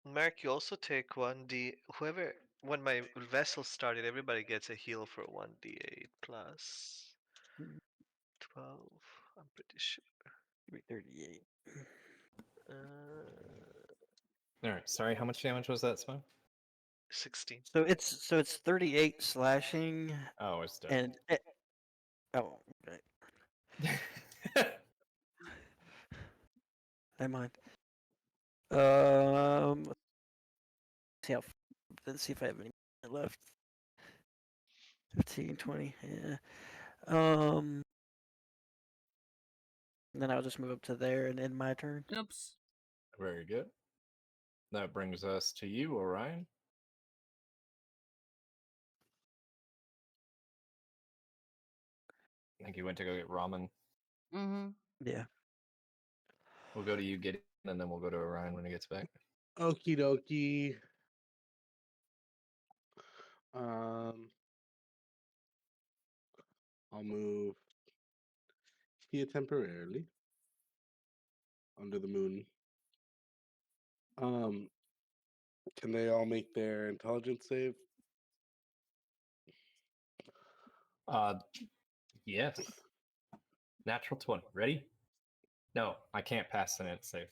Merrick, you also take 1d. Whoever, when my vessel started, everybody gets a heal for 1d8 plus 12. I'm pretty sure. 38. All right. Sorry, how much damage was that, Smoke? 16. So it's 38 slashing Oh, it's done. and oh, okay. Never mind. Let's see how. Let's see if I have any left. 15, 20. Yeah. Then I'll just move up to there and end my turn. Oops. Very good. That brings us to you, Orion. I think you went to go get ramen. Mm-hmm. Yeah. We'll go to you, Gideon, and then we'll go to Orion when he gets back. Okie dokie. Um, I'll move here temporarily under the moon. Can they all make their intelligence save? Yes. Natural 20. Ready? No, I can't pass an int save.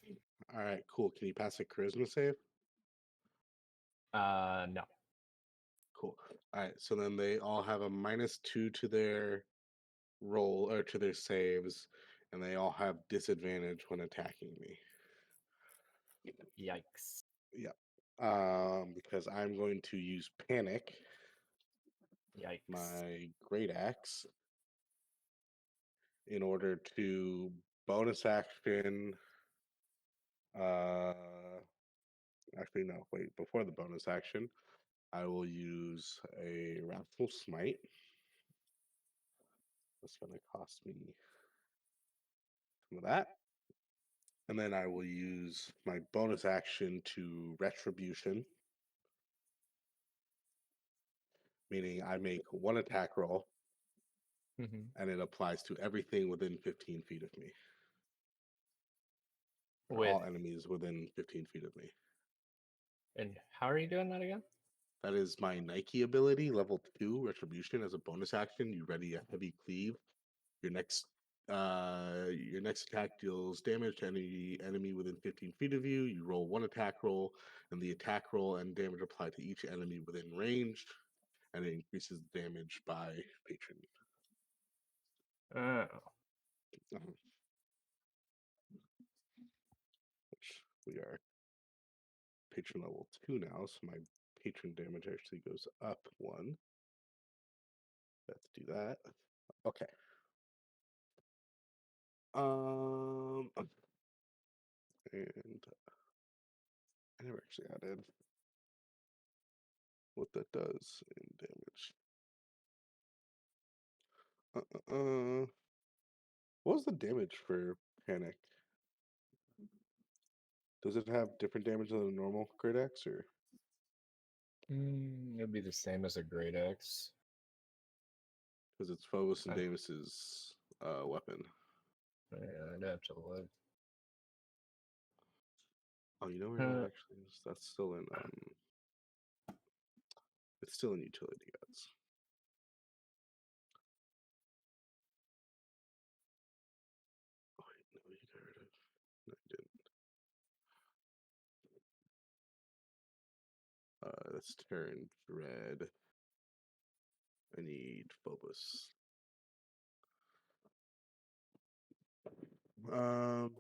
All right, cool. Can you pass a charisma save? No. Cool. All right, so then they all have a -2 to their roll or to their saves, and they all have disadvantage when attacking me. Yikes. Yeah. Because I'm going to use panic, Yikes. my great axe, in order to bonus action. Actually, no, wait. Before the bonus action, I will use a Wrathful Smite. That's going to cost me some of that. And then I will use my bonus action to Retribution, meaning I make one attack roll, and it applies to everything within 15 feet of me. Or all enemies within 15 feet of me. And how are you doing that again? That is my Nike ability, level 2, Retribution. As a bonus action, you ready a heavy cleave. Your next attack deals damage to any enemy within 15 feet of you. You roll one attack roll, and the attack roll and damage apply to each enemy within range, and it increases the damage by Patron. Oh. Which we are Patron level 2 now, so my Patron damage actually goes up 1. Let's do that. Okay. And I never actually added what that does in damage. What was the damage for panic? Does it have different damage than a normal great axe, or? It'd be the same as a great axe. Because it's Phobos and Davis's weapon. Yeah, I'd have to look. Oh, you know where that actually is? That's still in it's still in utility guides. Oh wait, no, you got rid of. No, you didn't. That's turned red. I need Phobos. Oh,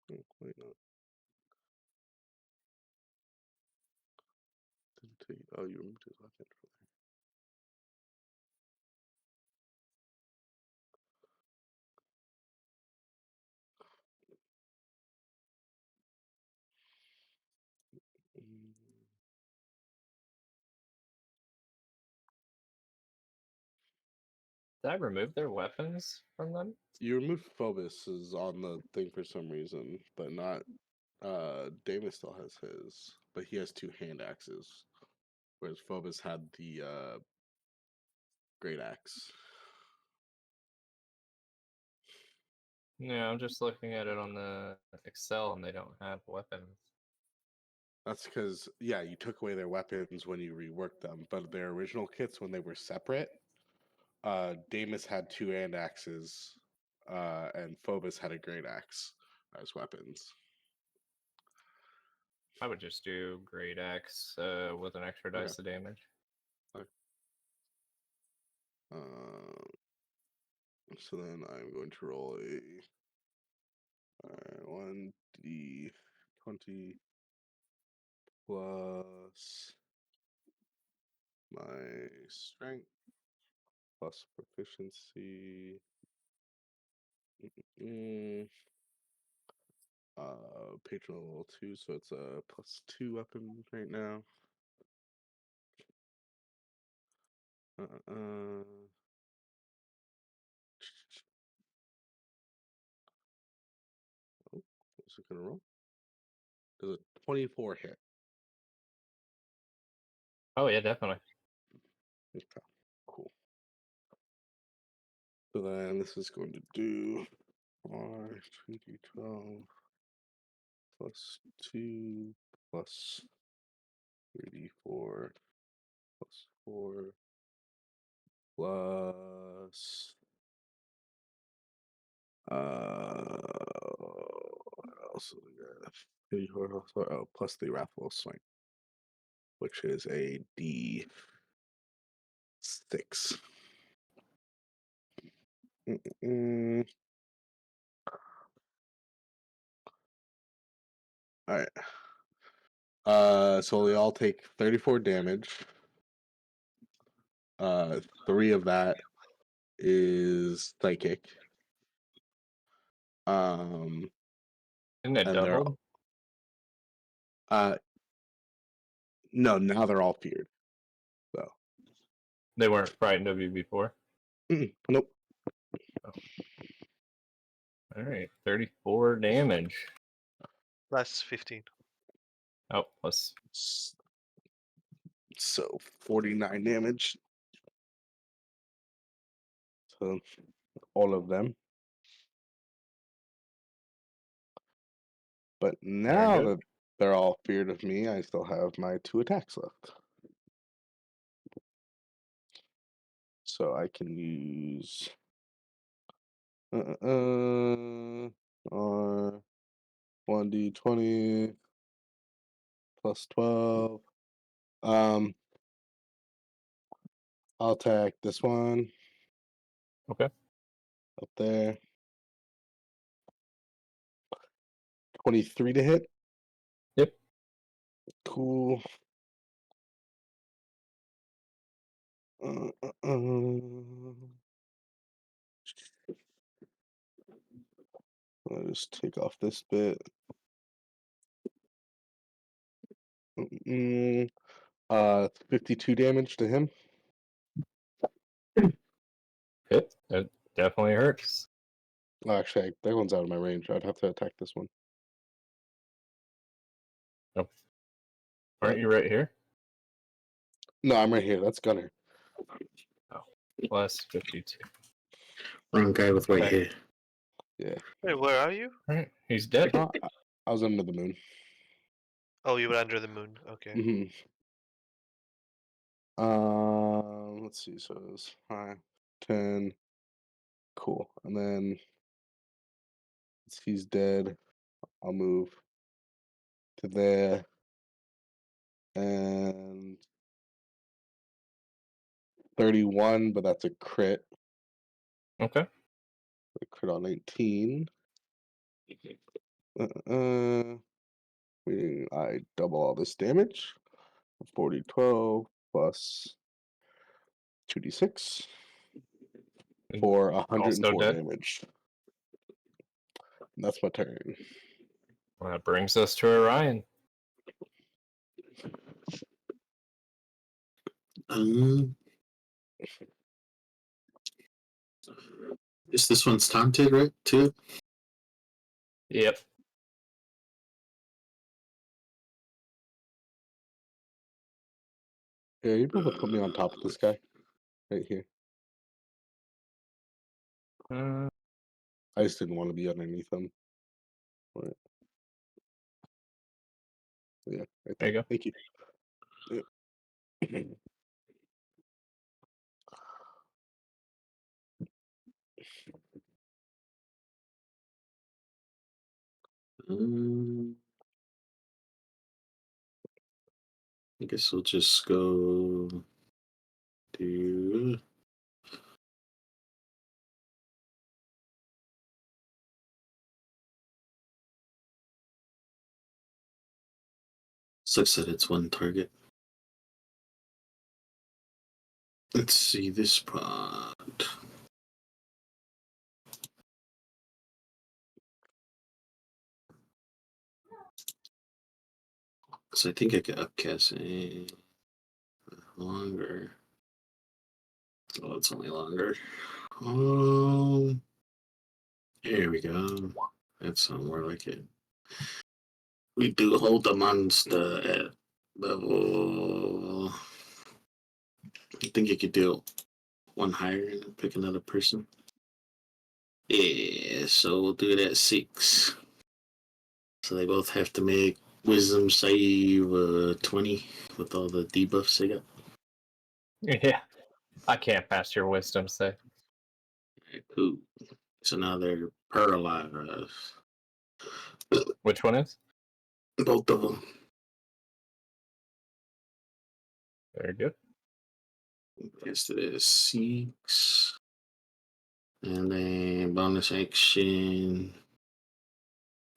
wait, no. Didn't tell you. Oh, you removed his weapon from there. Did I remove their weapons from them? You removed Phobos is on the thing for some reason, but not Davis still has his, but he has 2 hand axes. Whereas Phobos had the great axe. Yeah, I'm just looking at it on the Excel, and they don't have weapons. That's because, yeah, you took away their weapons when you reworked them, but their original kits, when they were separate, Damus had 2 hand axes, and Phobos had a great axe as weapons. I would just do great axe with an extra Okay. dice of damage. So then I'm going to roll a 1d20 plus my strength plus proficiency. Patron level 2, so it's a +2 weapon right now. Oh, is it gonna roll? Does a 24 hit? Oh yeah, definitely. Okay, cool. So then this is going to do 2d12 plus 2 plus 3d4 plus 4 plus what else is there? 3d4 plus 4, oh, plus the wrathful swing, which is a d6. All right. So we all take 34 damage. 3 of that is psychic. Isn't it And they're doubled? no, now they're all feared. So They weren't frightened of you before. nope. All right, 34 damage. Plus 15. Oh, plus. So 49 damage. So all of them. But now good. that they're all feared of me, I still have my 2 attacks left. So I can use or 1d20 plus 12. I'll attack this one. Okay. Up there. 23 to hit. Yep. Cool. I'll just take off this bit. 52 damage to him. Hit. It definitely hurts. Oh, actually, that one's out of my range. I'd have to attack this one. Oh. Aren't you right here? No, I'm right here. That's Gunner. Oh, plus 52. Wrong guy with white Okay. hair. Yeah. Wait, where are you? All right, he's dead. I was under the moon. Oh, you were under the moon. Okay. Mm-hmm. Let's see. So it was 5, 10. Cool. And then since he's dead, I'll move to there. And 31, but that's a crit. Okay. A crit on 19. Meaning I double all this damage. 40, 12 plus 2d6 for Also 104 dead. damage. And that's my turn. Well, that brings us to Orion. Is this one's taunted, right? Too? Yep. Yeah, you able to put me on top of this guy right here. I just didn't want to be underneath them. But, yeah. There you go. Thank you. Yeah. I guess we'll just go to. Sucks that it's one target. Let's see this spot. So I think I could upcast it longer. Oh, it's only longer. Here we go. That's more like it. We do hold the monster at level. I think you could do one higher and pick another person. Yeah, so we'll do it at 6. So they both have to make wisdom save 20 with all the debuffs they got. Yeah. I can't pass your wisdom save. Right, cool. So now they're paralyzed. Which one is? Both of them. Very good. Guess it is 6. And then bonus action.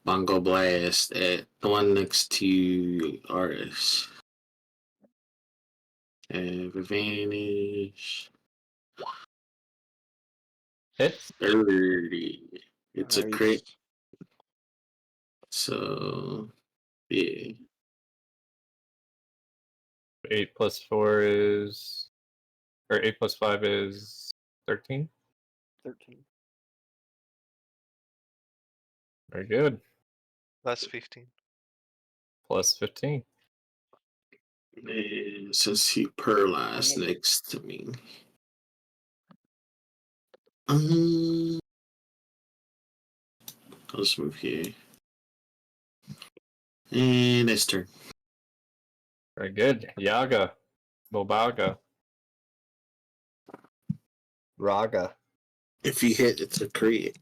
Bongo Blast at the one next to Artis. Have advantage. Hits? 30. It's a crit. Nice. So, yeah. 8 plus 4 is. Or 8 plus 5 is 13. 13. Very good. That's 15. Plus 15. And since he paralyzed next to me. I'll just move here. And it's turn. Very good. Yaga. Bobaga. Raga. If you hit, it's a crit.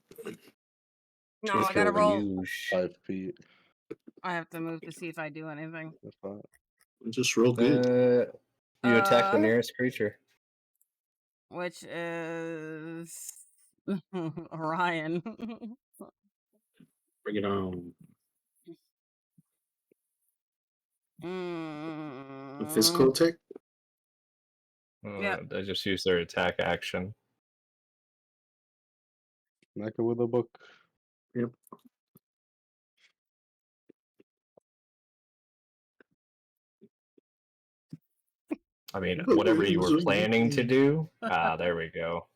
No, I gotta roll. 5 feet. I have to move to see if I do anything. That's fine. Just roll good. You attack the nearest creature. Which is Orion. Bring it on. A physical attack? Yeah. They just use their attack action. Smack it with a book. Yep. I mean, whatever you were planning to do. There we go.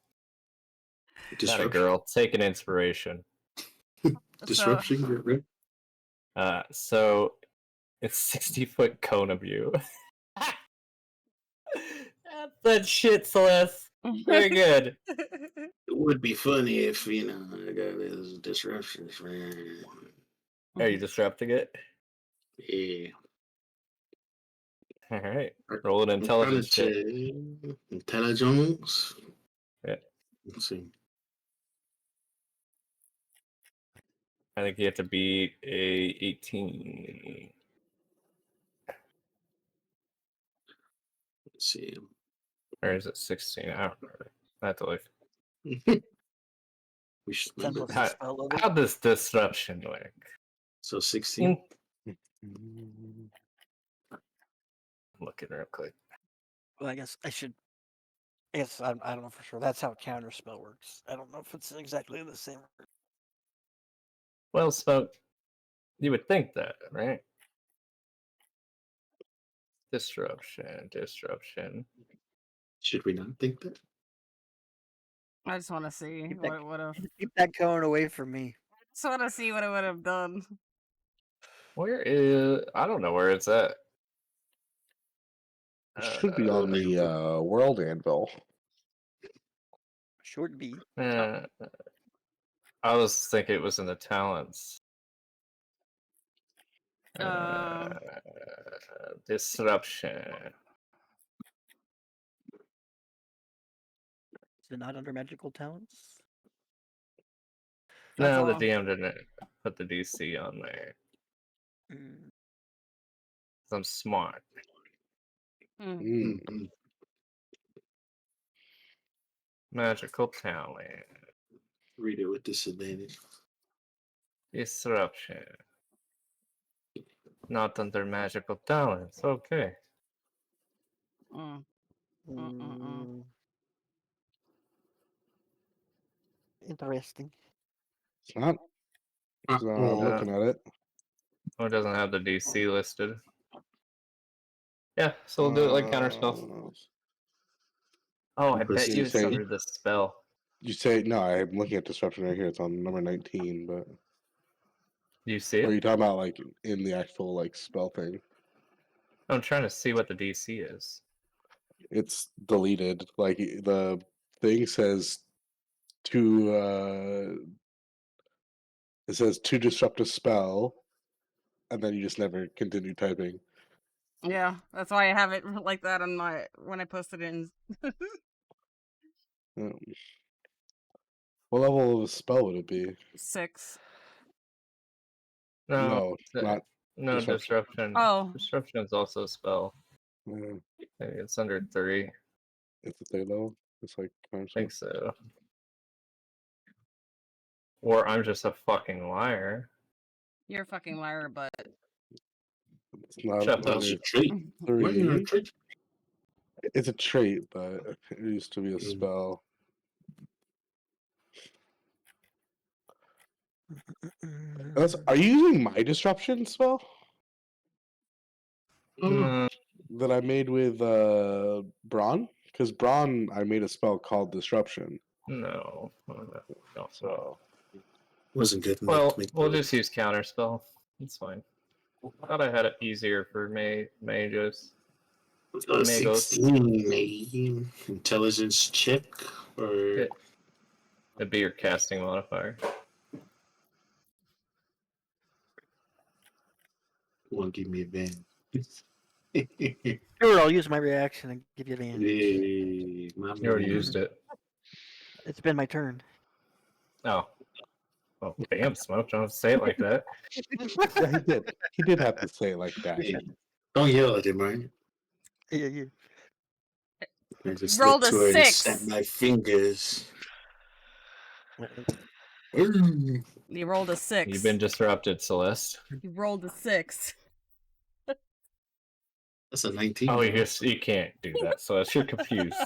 That a girl. Take an inspiration. Disruption. So it's 60-foot cone of you. That shit, Celeste. Very good. It would be funny if, I got this disruption. Are you disrupting it? Yeah. All right. Roll an intelligence check. Intelligence. Yeah. Let's see. I think you have to beat a 18. Let's see. Or is it 16? I don't remember. I have to look. We should 10 remember. plus the spell level. How does disruption work? So 16. I'm looking real quick. Well, I guess I should. I guess I don't know for sure. That's how counter spell works. I don't know if it's exactly the same. Well, Smoke, you would think that, right? Disruption. Should we not think that? I just want to see Keep what it would have. Keep that cone away from me. Just want to see what it would have done. Where is? I don't know where it's at. It should be on the world anvil. Should be. I I was thinking it was in the talents. Disruption. Is it not under magical talents? That's No, the all. DM didn't put the DC on there. Mm. 'Cause I'm smart. Mm-mm. Magical talent. Read it with disadvantage. Disruption. Not under magical talents. Okay. Interesting. It's not. I'm looking at it. Oh, it doesn't have the DC listed. Yeah, so we'll do it like counter spells. Oh, I bet you it's under the spell. You say no? I'm looking at disruption right here. It's on number 19, but Do you see it? Or are you talking about like in the actual like spell thing? I'm trying to see what the DC is. It's deleted. Like the thing says to it says to disrupt a spell, and then you just never continue typing. Yeah, that's why I have it like that on my when I posted it in. What level of a spell would it be? 6. No, not no disruption. Oh, Disruption is also a spell. Yeah. Maybe it's under 3. It's a 3rd level. It's like I think so. Or I'm just a fucking liar. you're a fucking liar, but It's not Shut up. under It's a trait. 3. It's a trait, but it used to be a spell. Are you using my disruption spell? That I made with Braun? Because Braun, I made a spell called Disruption. No. So Wasn't good enough well, to make we'll just use counter spell. It's fine. Thought I had it easier for mages. 16 maybe. Intelligence check or It'd be your casting modifier. won't give me advantage. Sure, I'll use my reaction and give you advantage. You already used it. It's been my turn. Oh. Well, damn, Smoke, don't say it like that. Yeah, he did. He did have to say it like that. Hey, don't yell at him, right? Yeah. I just rolled look a to her and 6. snap my fingers. You rolled a 6. You've been disrupted, Celeste. You rolled a 6. That's a 19. Oh, you can't do that, Celeste. You're confused.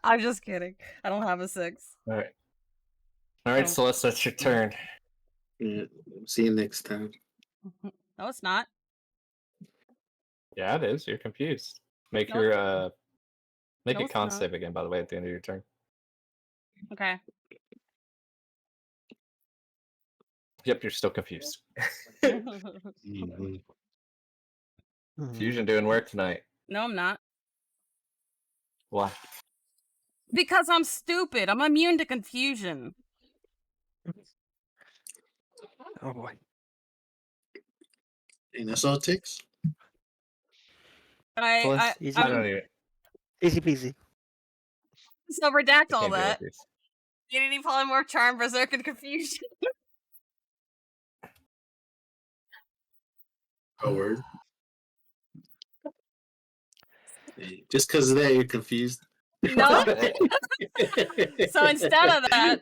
I'm just kidding. I don't have a 6. All right, Celeste, that's your turn. Yeah, see you next time. No, it's not. Yeah, it is. You're confused. Make No, your make no, a it's con not. save again, by the way, at the end of your turn. Okay. Yep, you're still confused. Mm-hmm. Fusion doing work tonight. No, I'm not. Why? Because I'm stupid. I'm immune to confusion. Oh boy. And that's all it takes. Easy peasy. So redact all Can't do that. this. Unity, polymorph, charm, berserk, and confusion. Oh, word. Hey, just because of that, you're confused. No. So instead of that,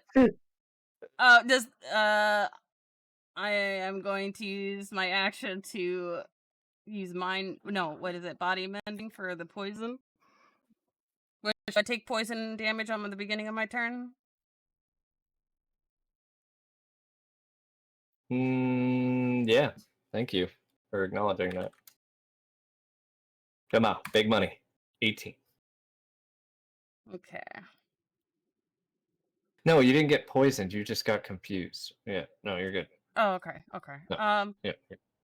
I am going to use my action to use mine. No, what is it? Body mending for the poison. Should I take poison damage on the beginning of my turn? Yeah. Thank you for acknowledging that. Come on, big money. 18. Okay. No, you didn't get poisoned. You just got confused. Yeah. No, you're good. Oh, okay. Okay. No. Yeah.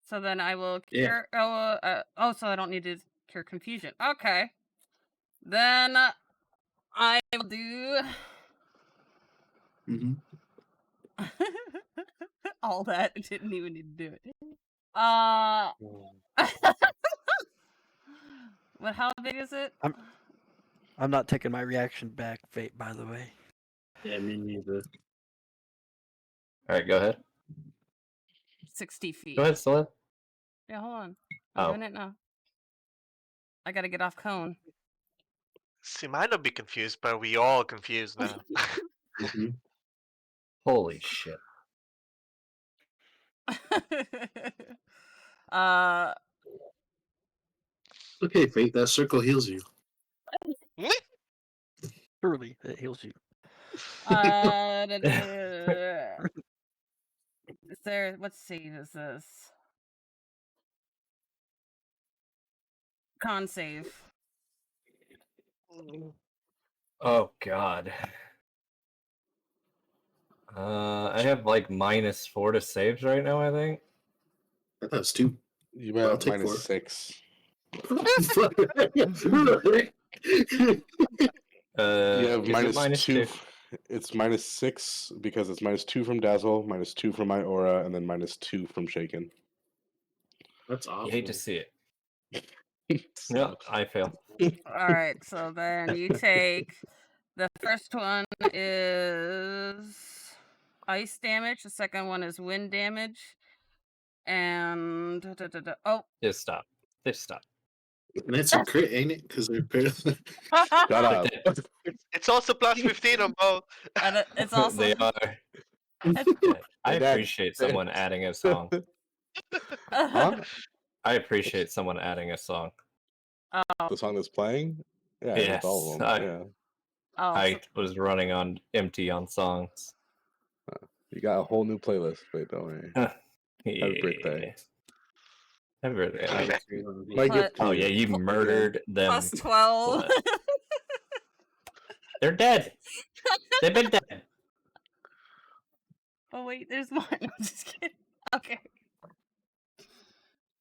So then I will cure. Yeah. So I don't need to cure confusion. Okay. Then I will do. All that didn't even need to do it. But how big is it? I'm not taking my reaction back, Fate, by the way. Yeah, me neither. All right, go ahead. 60 feet. Go ahead, Celine. Yeah, hold on. I'm doing it now. I gotta get off cone. See, might not be confused, but we all confused now. Holy shit. Okay, Fate, that circle heals you. Truly, it heals you. Is there, what save is this? Con save. Oh god. I have like -4 to saves right now, I think. I thought it was 2. You I'll bet take -6. You have is it -2. -2? It's -6 because it's -2 from Dazzle, -2 from my aura, and then -2 from Shaken. That's awful. You hate to see it. No, I fail. Alright, so then you take the first one is ice damage, the second one is wind damage, and oh, Just stop. Just stop. And that's a crit, ain't it? Because they're Shut up. It's also plus 15 on both. and it's also They are. Yeah, I appreciate someone adding a song. Huh? I appreciate someone adding a song. The song that's playing? Yeah, Yes, it's all of them. Yeah. I was running on empty on songs. You got a whole new playlist, but don't worry. Happy birthday. Happy birthday. My gift to Oh you. yeah, you murdered them. plus 12. What? They're dead. They've been dead. Oh wait, there's more. I'm just kidding. Okay.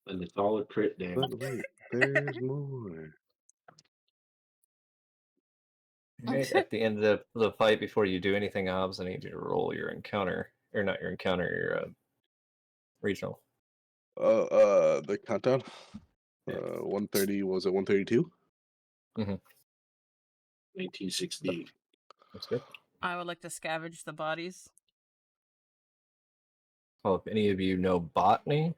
And it's all a crit damage. But wait, there's more. Right, at the end of the fight, before you do anything, Hobbs, I need you to roll your encounter, or not your encounter, your regional. The countdown. Yeah. 130. Was it 132? 1968. That's good. I would like to scavenge the bodies. Well, if any of you know botany,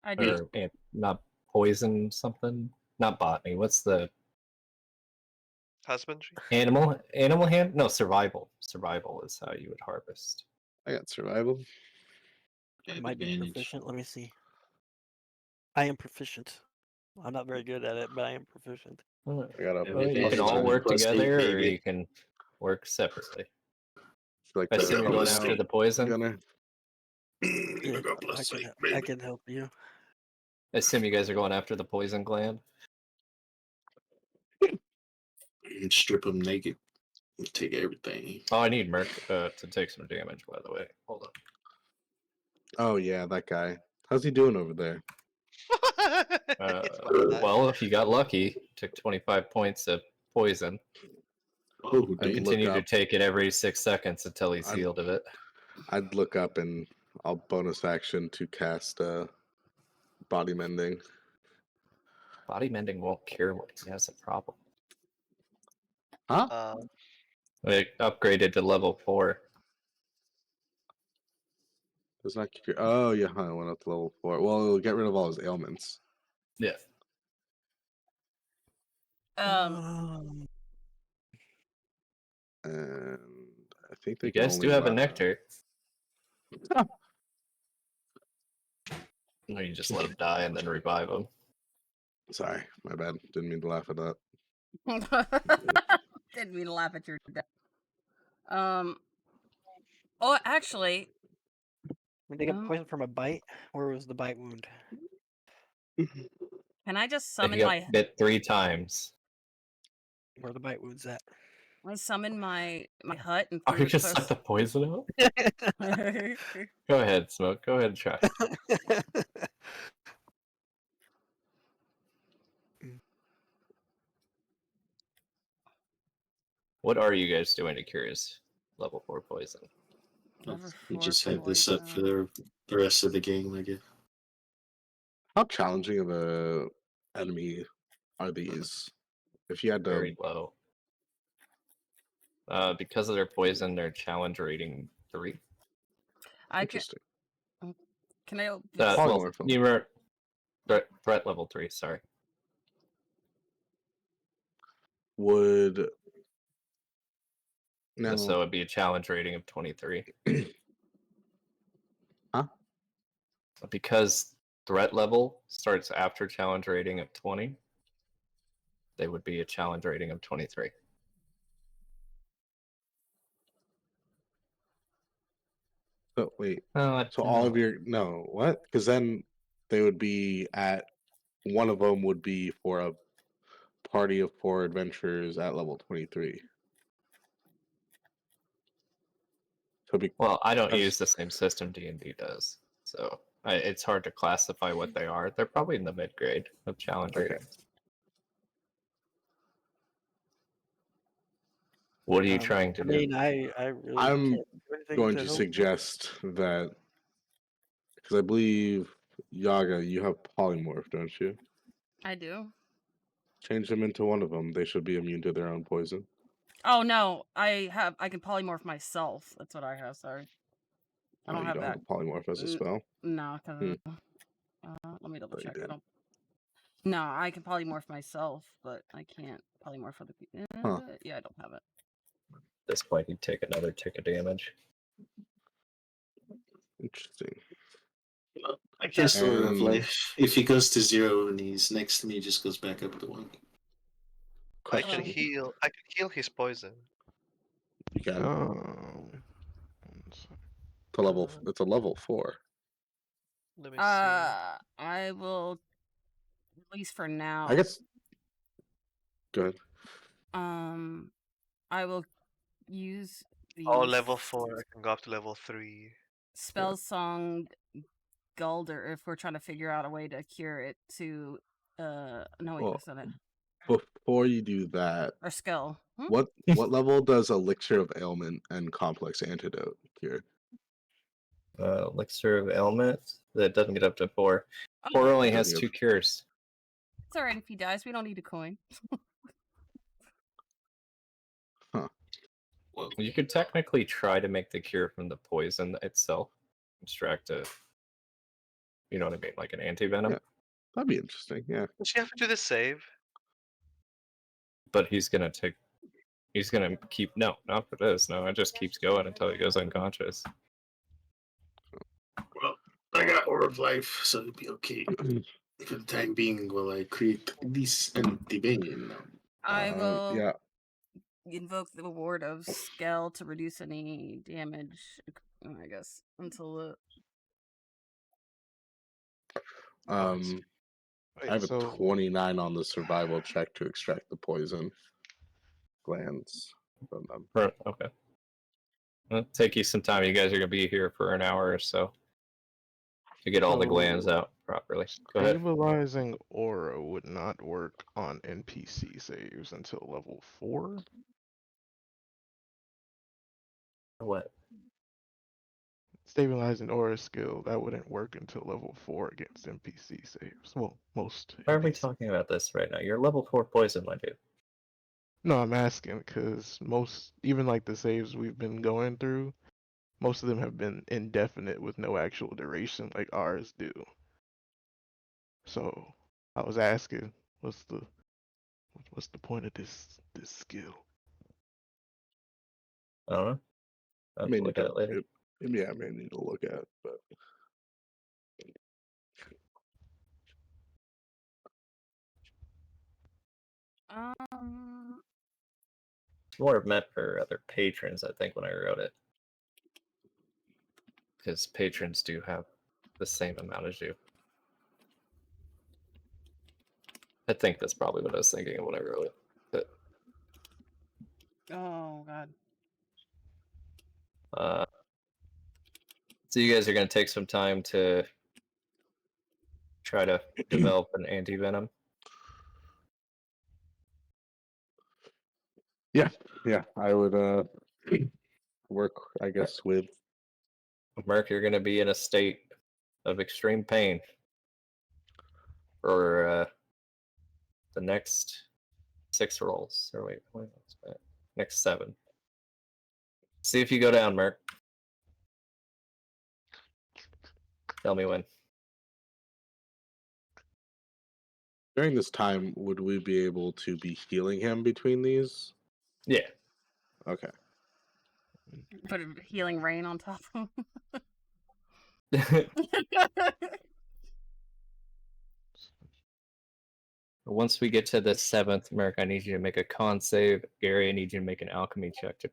I do. or not poison something, not botany. What's the Husbandry? animal hand? No, survival. Survival is how you would harvest. I got survival. I might be proficient. Let me see. I am proficient. I'm not very good at it, but I am proficient. I got a Well, you can all work together, or you can work separately. like I assume you're going after the poison. Gunner. Yeah, I can help you. I assume you guys are going after the poison gland. And strip them naked. And take everything. Oh, I need Merc to take some damage, by the way. Hold on. Oh yeah, that guy. How's he doing over there? Well, if you got lucky, took 25 points of poison. Oh, I'd Continue look to up. take it every 6 seconds until he's healed of it. I'd look up and I'll bonus action to cast body mending. Body mending won't cure what he has a problem. Huh? It upgraded to level 4. Does not cure. Oh yeah, I went up to level 4. Well, it'll get rid of all his ailments. Yeah. And I think they You can guys only do have a allow- nectar. No, you just let him die and then revive him. Sorry, my bad. Didn't mean to laugh at that. Didn't mean to laugh at your death. Oh, actually. Did they get poisoned from a bite? Where was the bite wound? Can I just He summon got my... bit 3 times. Where are the bite wounds at? I summon my hut and Oh, you just sucked the poison out? Go ahead, Smoke. Go ahead and try. What are you guys doing to cure his level 4 poison? Level You 4 just have this up for poison. the rest of the game, I guess. How challenging of a enemy are these? If you had to, Very low. Because of their poison, their challenge rating 3. I can. interesting. Can I? Well, Polymorph. you were threat level 3. Sorry. Would no? So it'd be a challenge rating of 23. Huh? Because threat level starts after challenge rating of 20, they would be a challenge rating of 23. Oh, wait. Oh, So all of your what? Because then they would be at one of them would be for a party of 4 adventurers at level 23. So well, I don't use the same system D&D does, so it's hard to classify what they are. They're probably in the mid grade of challenge ratings. What are you trying to I do? mean, I really I'm can't do anything going to to help. suggest that because I believe Yaga, you have polymorph, don't you? I do. Change them into one of them. They should be immune to their own poison. Oh no, I can polymorph myself. That's what I have. Sorry, I don't You have don't that. have polymorph as a spell. No, because let me double check. I don't. No, I can polymorph myself, but I can't polymorph other people. Yeah, I don't have it. At this point, he'd take another tick of damage. Interesting. I cast Aura of Life. If he goes to 0 and he's next to me, he just goes back up to 1. I can heal his poison. You can. It's a level 4. Let me see. I will, at least for now. I guess. Good. I will use the. Oh, level 4. I can go up to level 3. Spell Song Gulder if we're trying to figure out a way to cure it to no wait, Well, that's not it. Before you do that, Or skill. what level does Elixir of Ailment and Complex Antidote cure? Elixir of Ailment, that doesn't get up to 4. 4 only has 2 cures. It's alright if he dies, we don't need a coin. Huh. Well, you could technically try to make the cure from the poison itself. Extract a, you know what I mean, like an anti-venom. Yeah, that'd be interesting, yeah. Does she have to do the save? But he's gonna keep, no, not for this, no, it just keeps going until he goes unconscious. Well, I got Aura of Life, so it'd be okay. For the time being, while I create this anti-venom. I will invoke the ward of Skell to reduce any damage, I guess, until the... I have a 29 on the survival check to extract the poison glands from them. Okay. It'll take you some time. You guys are gonna be here for an hour or so to get all the glands out properly. Go ahead. Stabilizing aura would not work on NPC saves until level 4. What? Stabilizing aura skill, that wouldn't work until level 4 against NPC saves. Well, most. Why are we talking about this right now? You're level 4 poison, my dude. No, I'm asking because even like the saves we've been going through, most of them have been indefinite with no actual duration like ours do. So I was asking, what's the point of this skill? I don't know. I'll have to look at it later. Yeah, I may need to look at it, but It's more meant for other patrons, I think, when I wrote it. Because patrons do have the same amount as you. I think that's probably what I was thinking when I wrote it. But, oh, God. So you guys are going to take some time to try to develop an anti-venom? yeah, I would work, I guess, with Merc, you're going to be in a state of extreme pain for the next 6 rolls. Or wait, what's that? Next 7. See if you go down, Merc. Tell me when. During this time, would we be able to be healing him between these? Yeah. Okay. Put a healing rain on top of him. Once we get to the 7th, Merc, I need you to make a con save. Gary, I need you to make an alchemy check to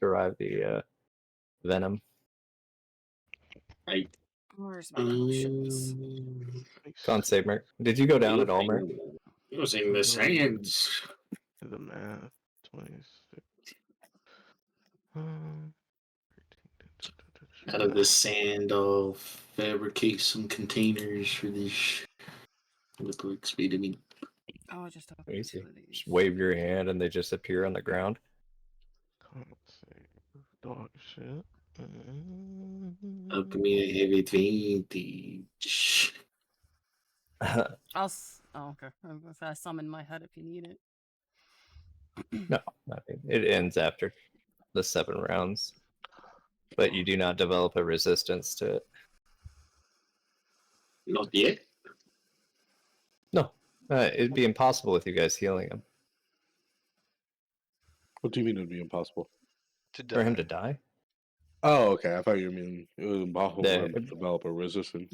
derive the venom. Where's my potions? Con save, Merc. Did you go down at all, Merc? Using the sands. The math. 26. Out of the sand, I'll fabricate some containers for this. Liquid speed. I mean, Oh, just open Easy. 2 of these. Just wave your hand and they just appear on the ground. Can't say dog shit. alchemy have advantage. Oh, okay. I summon my head if you need it. No, nothing. It ends after the 7 rounds. But you do not develop a resistance to it. Not yet. No. It'd be impossible with you guys healing him. What do you mean it would be impossible? To For him die. to die? Oh, okay. I thought you mean it was impossible Yeah. for him to develop a resistance.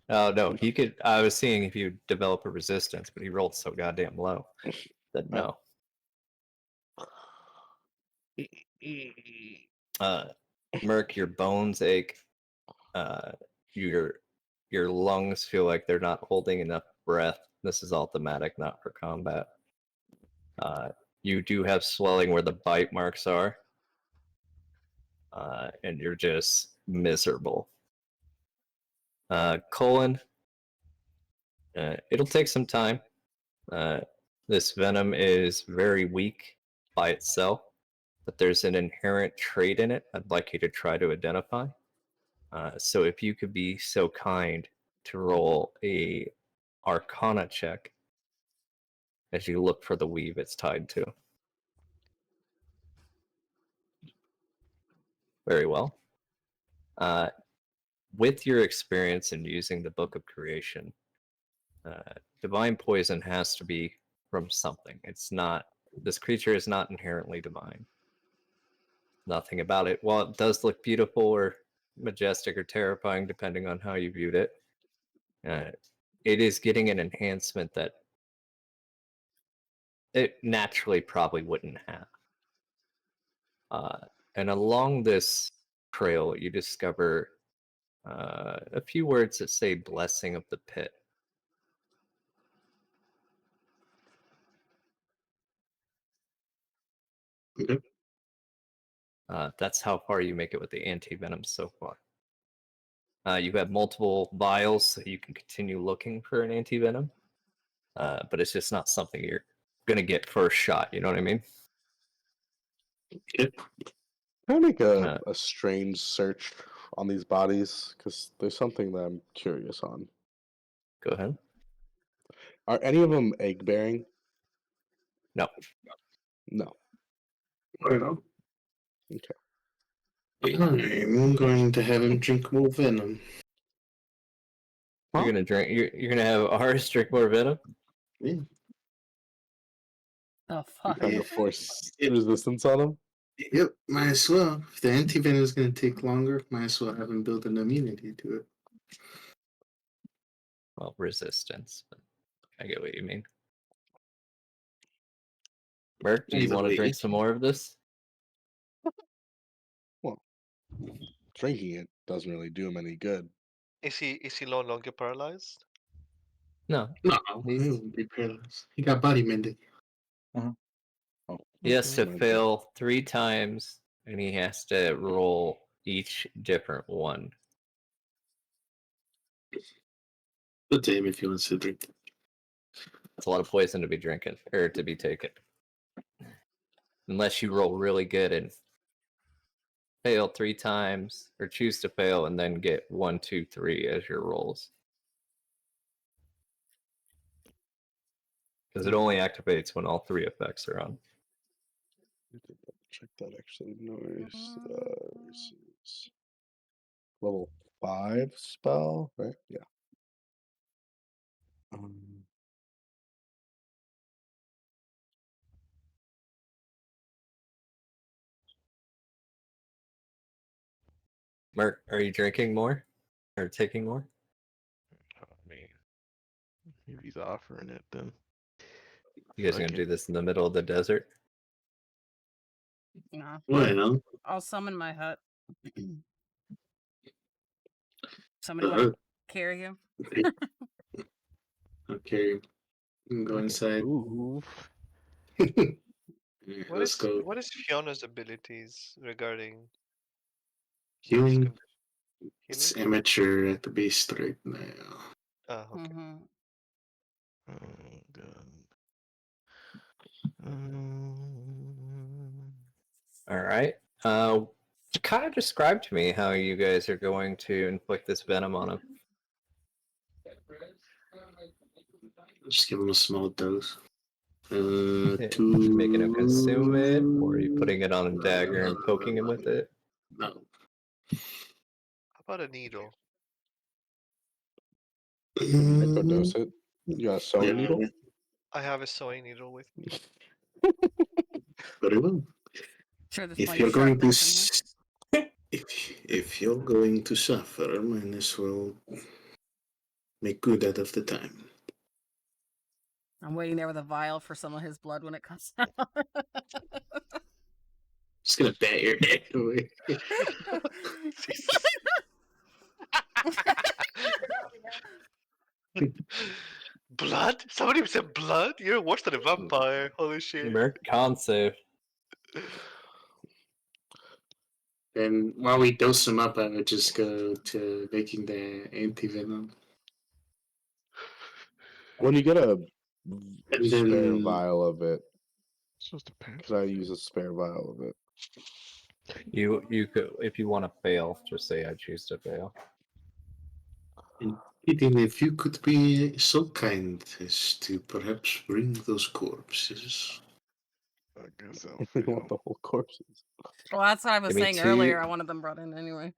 Oh, no. He could. I was seeing if you develop a resistance, but he rolled so goddamn low that no. Merc, your bones ache. Your lungs feel like they're not holding enough breath. This is all thematic, not for combat. You do have swelling where the bite marks are. And you're just miserable. Colon, it'll take some time. This venom is very weak by itself, but there's an inherent trait in it I'd like you to try to identify. So if you could be so kind to roll a Arcana check as you look for the weave it's tied to. Very well. With your experience in using the Book of Creation, divine poison has to be from something. It's not. This creature is not inherently divine. Nothing about it. While it does look beautiful or majestic or terrifying, depending on how you viewed it, it is getting an enhancement that it naturally probably wouldn't have. And along this trail, you discover a few words that say "blessing of the pit." Okay. That's how far you make it with the anti-venom so far. You have multiple vials, so you can continue looking for an anti-venom, but it's just not something you're gonna get first shot. You know what I mean? Okay. Can I make a strange search on these bodies? Because there's something that I'm curious on. Go ahead. Are any of them egg bearing? No. No. Right on. Okay. I'm going to have him drink more venom. You're gonna drink. You're gonna have ours drink more venom. Yeah. Oh, fuck. Kind of force resistance on them? Yep, might as well. If the anti-venom is going to take longer, might as well have him build an immunity to it. Well, resistance. But I get what you mean. Merc, do you Either want to way. drink some more of this? Well, drinking it doesn't really do him any good. Is he no longer paralyzed? No. No, He's- he won't be paralyzed. He got body mending. Oh. He has to Okay. fail 3 times, and he has to roll each different one. Good to him if he wants to drink it. It's a lot of poison to be drinking or to be taken, unless you roll really good and fail 3 times, or choose to fail, and then get 1, 2, 3 as your rolls. Because it only activates when all 3 effects are on. Check that actually. Noise. This is level 5 spell, right? Yeah. Merc, are you drinking more? Or taking more? I mean, if he's offering it, then You guys fuck gonna it. do this in the middle of the desert? No. Well, I'll summon my hut. Somebody want to carry him? okay. Go Okay, inside. move. Yeah, What let's is go. what is Fiona's abilities regarding this Healing. condition? It's Healing? amateur at the base right now. Ah, okay. Mm-hmm. Oh god. Um, All right. Kind of describe to me how you guys are going to inflict this venom on him. Just give him a small dose. Yeah, you making him consume it, or are you putting it on a dagger and poking him with it? No. How about a needle? Microdose it. You got a sewing needle? I have a sewing needle with me. Very well. Sure, there's If plenty you're of sharp going to bits in here. if you're going to suffer, might as well make good out of the time. I'm waiting there with a vial for some of his blood when it comes out. Just gonna bat your head away. Jesus. Blood? Somebody said blood? You're worse than a vampire. Holy shit. Merc, con save. And while we dose him up, I would just go to making the anti-venom. When you get a And spare then vial of it, supposed to pass. could I use a spare vial of it? You could, if you want to fail, just say I choose to fail. Eden, if you could be so kind as to perhaps bring those corpses. I guess I'll You want fail. the whole corpses? Well, that's what I was Give me saying 2. earlier. I wanted them brought in anyway.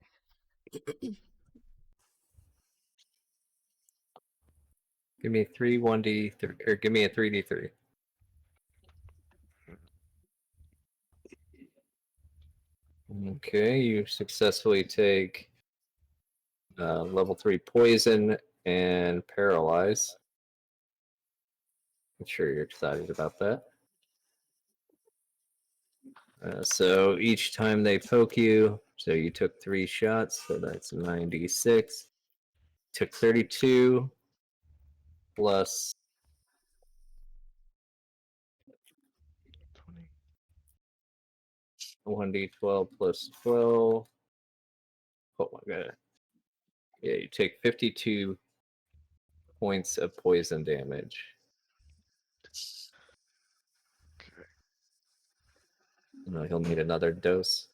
Give me 3 1d3, or give me a 3d3. Okay, you successfully take level 3 poison and paralyze. I'm sure you're excited about that. So each time they poke you, so you took 3 shots, so that's 96. Took 32 plus 20. 1d12 plus 12. Oh my god. Yeah, you take 52 points of poison damage. Okay. He'll need another dose.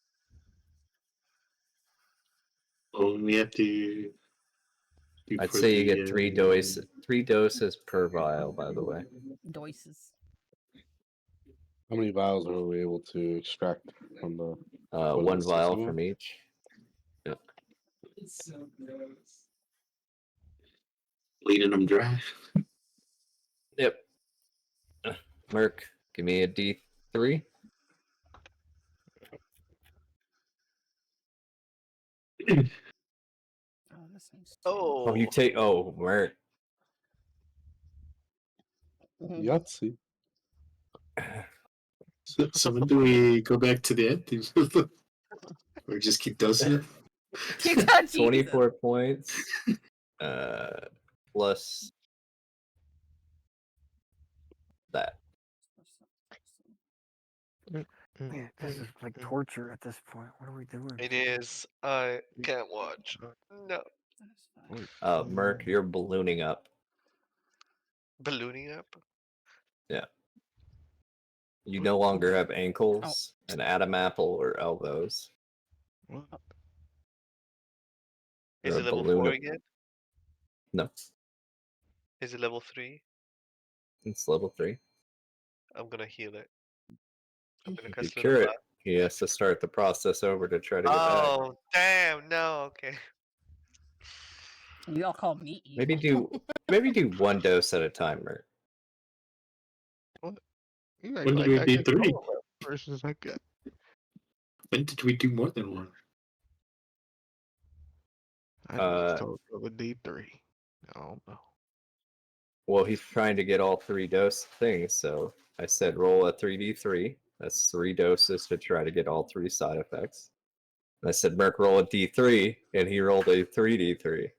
Oh, we have to. I'd say you get 3 doses per vial, by the way. Doices. How many vials were we able to extract from the? What is 1 it, 6 vial of them? from each. Yep. Bleeding them dry. Yep. Merc, give me a D3. Oh, this needs to. Oh, you Oh, take. Oh, Merc. Mhm. Yahtzee. So when do we go back to the end? Or just keep dosing it? Jesus. 24 points. Plus that. Man, this is like torture at this point. What are we doing? it is. I can't watch. No. Merc, you're ballooning up. Ballooning up? Yeah. You no longer have ankles, an Adam apple, or elbows. What? Is it level balloon 4 it. again? No, Is it level 3? it's level 3. I'm gonna heal it. I'm gonna If you cast Little cure it, Blast. he has to start the process over to try to get back. Oh, damn, no, okay. You all call me evil. Maybe do one dose at a time, Mert. What? You act When did like we I do 3? control that versus I got. When did we do more than one? I just told you the D3. I don't know. Well, he's trying to get all 3 dose things, so I said roll a 3d3. That's 3 doses to try to get all 3 side effects. And I said, Merc, roll a d3, and he rolled a 3d3.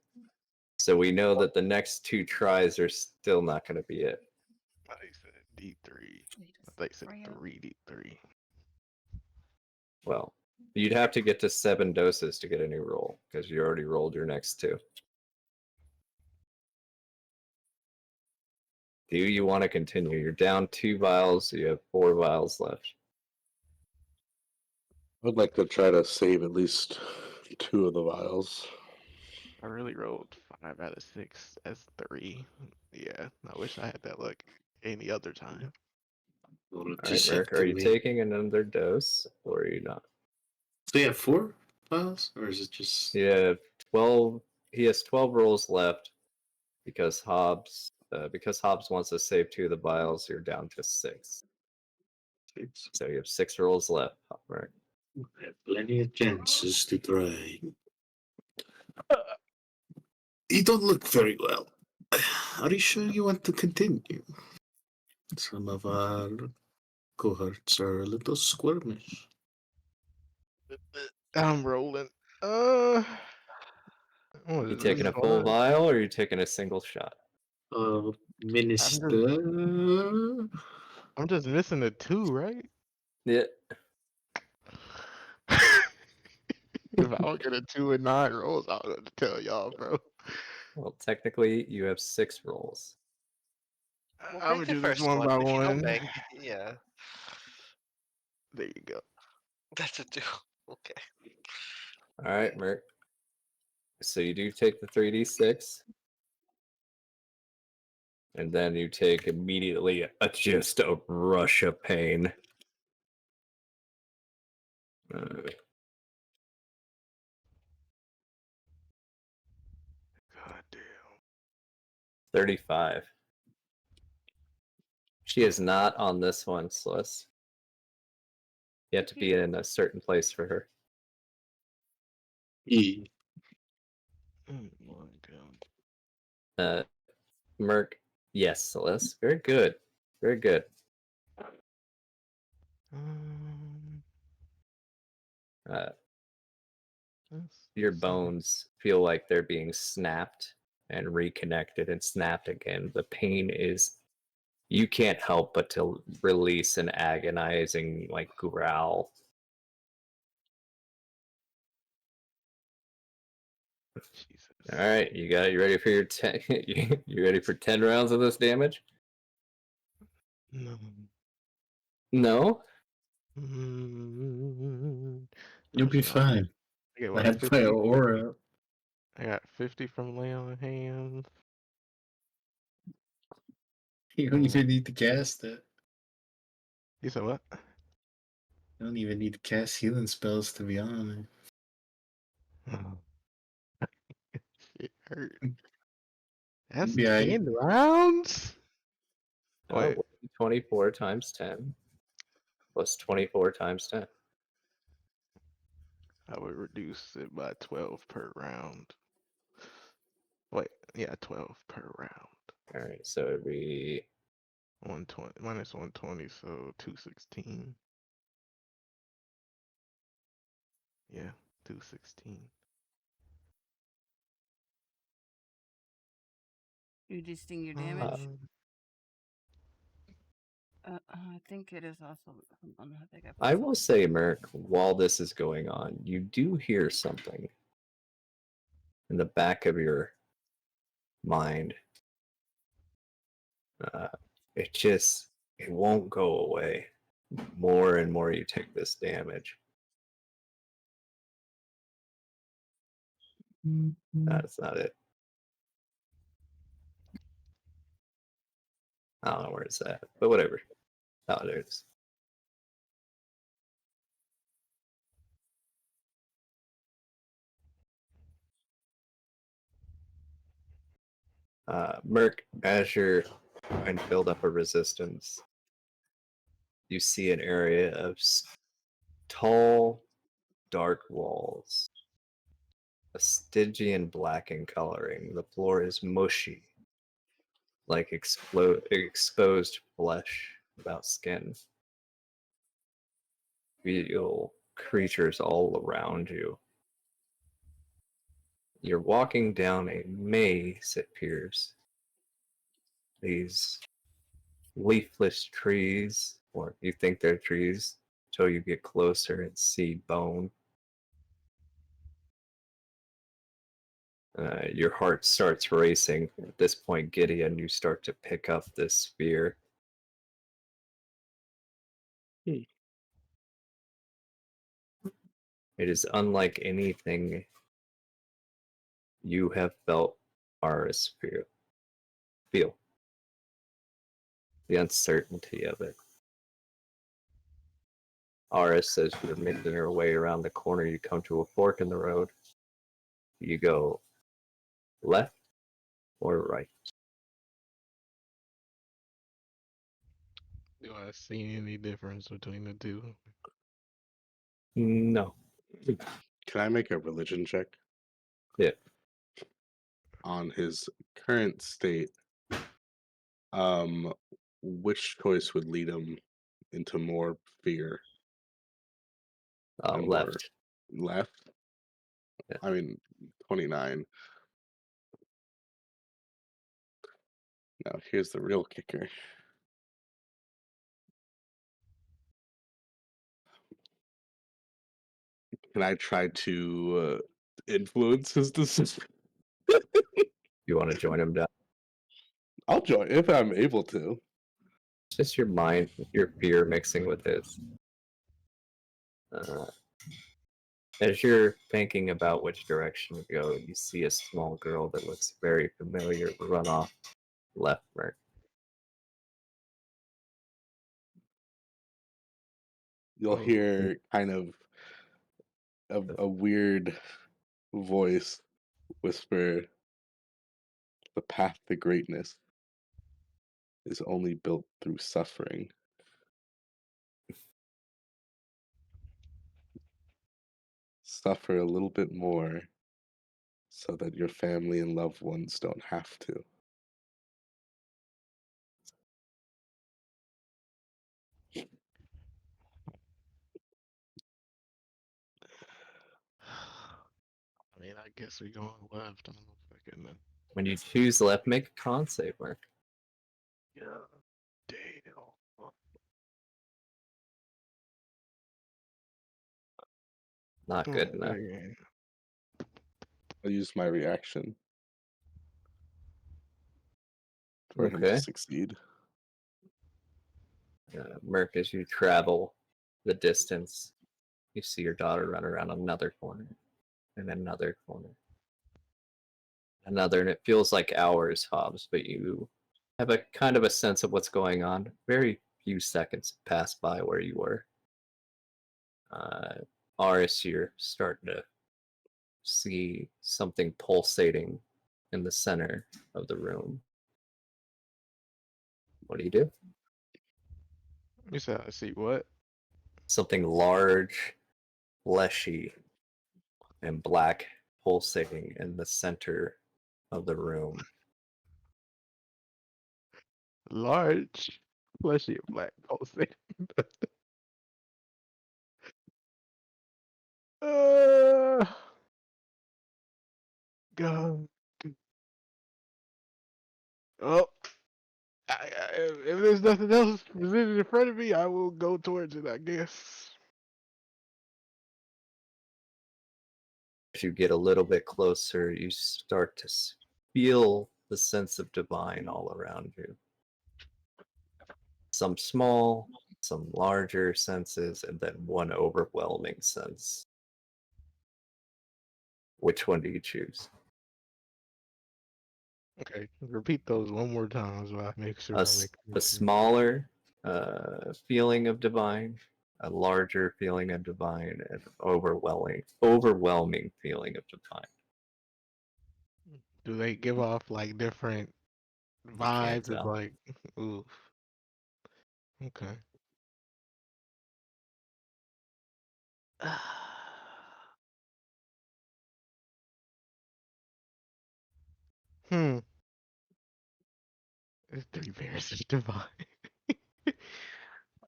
So we know that the next 2 tries are still not going to be it. I said D3. I thought you said 3D3. Well, you'd have to get to 7 doses to get a new roll, because you already rolled your next 2. Do you want to continue? You're down 2 vials, you have 4 vials left. I'd like to try to save at least 2 of the vials. I really rolled 5 out of 6 as 3. Yeah, I wish I had that luck any other time. Well, All right, just Merc, have are to you wait. taking another dose, or are you not? So you have 4 files, or is it just? Yeah, 12. He has 12 rolls left because Hobbs wants to save 2 of the vials. You're down to 6. So you have 6 rolls left, right? I have plenty of chances to try. You don't look very well. Are you sure you want to continue? Some of our cohorts are a little squirmish. I'm rolling. What You is taking this a full one? vial, or are you taking a single shot? Minister. I'm just missing a 2, right? Yeah. If I don't get a 2 and 9 rolls, I don't know to tell y'all, bro. Well, technically, you have 6 rolls. Well, I'm make gonna the do this first one one. by If you don't one. make, yeah, There you go. that's a 2. Okay. All right, Merc. So you do take the 3d6, and then you take immediately just a rush of pain. God damn. 35. She is not on this one, Sliss. You have to be in a certain place for her. E. Oh my god. Merc, yes, Sliss. Very good. Very good. Uh, your bones feel like they're being snapped and reconnected and snapped again. The pain is, you can't help but to release an agonizing like growl. Jesus. All right, you ready for your 10? You ready for 10 rounds of this damage? No. No. You'll be fine. I get I what, have 50? my aura. I got 50 from lay on hands. You don't even need to cast it. You said what? You don't even need to cast healing spells, to be honest. It hurt. That's Be alright. 10 rounds? Oh, Wait. 24 times 10 plus 24 times 10. I would reduce it by 12 per round. Wait, yeah, 12 per round. All right, so it'd be 120 minus 120, so 216. Yeah, 216. Reducing your damage. I think it is also. Hold on, I think I will say, Merc, while this is going on, you do hear something in the back of your mind. It won't go away. More and more you take this damage. That's not it. I don't know where it's at, but whatever. Oh, there it is. Merc, as you're trying to build up a resistance, you see an area of tall, dark walls, a Stygian black in coloring. The floor is mushy, like exposed flesh without skin. Feel creatures all around you. You're walking down a maze, it appears. These leafless trees, or you think they're trees, until you get closer and see bone. Your heart starts racing. At this point, Gideon, you start to pick up this spear. It is unlike anything you have felt Aris feel. The uncertainty of it. Aris, as you're making your way around the corner, you come to a fork in the road. You go left or right? Do I see any difference between the two? No. Can I make a religion check? Yeah. On his current state, which choice would lead him into more fear and more Left. left? Yeah. I mean, 29. Now, here's the real kicker. Can I try to influence his decision? You want to join him down? I'll join if I'm able to. It's just your mind, your fear mixing with his. As you're thinking about which direction to go, you see a small girl that looks very familiar run off left, Merc. You'll hear kind of a weird voice whisper, "The path to greatness is only built through suffering." Suffer a little bit more so that your family and loved ones don't have to. I mean, I guess we're going left. I don't know if I can. When you choose left, make a con save, Merc. Yeah. Damn. Not good enough. Okay. I'll use my reaction for him to succeed. Merc, as you travel the distance, you see your daughter run around another corner and another corner. Another, and it feels like hours, Hobbs, but you have a kind of a sense of what's going on. Very few seconds pass by where you were. Aris, you're starting to see something pulsating in the center of the room. What do you do? You said I see what? Something large, fleshy, and black pulsating in the center of the room. Large, fleshy, black pulsating. God. Oh, if there's nothing else presented in front of me, I will go towards it, I guess. As you get a little bit closer, you start to feel the sense of divine all around you. Some small, some larger senses, and then one overwhelming sense. Which one do you choose? Okay, repeat those one more time so I make sure I make A smaller feeling of divine, a larger feeling of divine, and overwhelming feeling of divine. Do they give off like different You can't vibes? It's tell. like, oof. Okay. Hmm. It's 3 pairs of divine.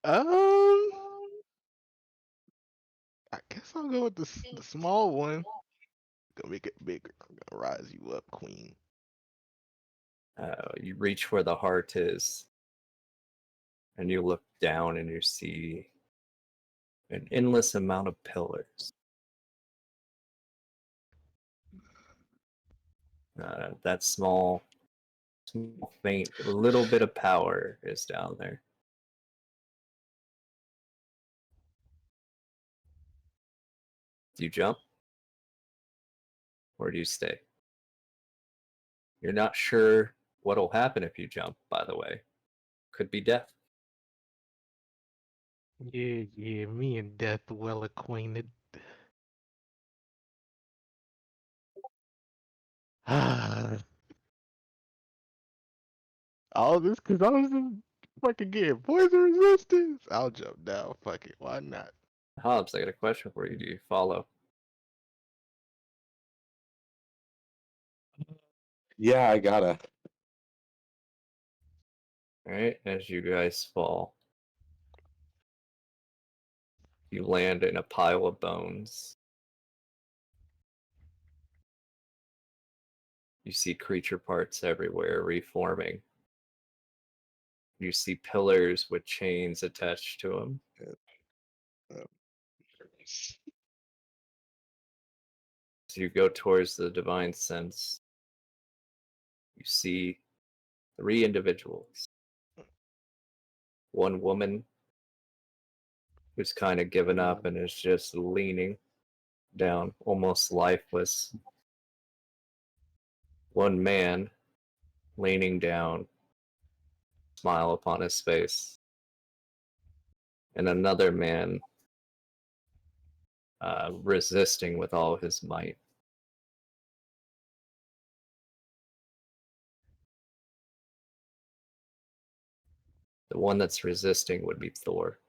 um, I guess I'll go with the small one. Gonna make it bigger. I'm gonna rise you up, queen. You reach where the heart is, and you look down and you see an endless amount of pillars. That small, faint, little bit of power is down there. Do you jump? Or do you stay? You're not sure what'll happen if you jump, by the way. Could be death. Yeah, me and death well acquainted. All this because I was just fucking getting poison resistance. I'll jump down. Fuck it. Why not? Hobbs, I got a question for you. Do you follow? Yeah, I gotta. Alright, as you guys fall, you land in a pile of bones. You see creature parts everywhere reforming. You see pillars with chains attached to them. As you go towards the divine sense, you see 3 individuals. One woman who's kind of given up and is just leaning down, almost lifeless. One man leaning down, smile upon his face. And another man resisting with all his might. The one that's resisting would be Thor.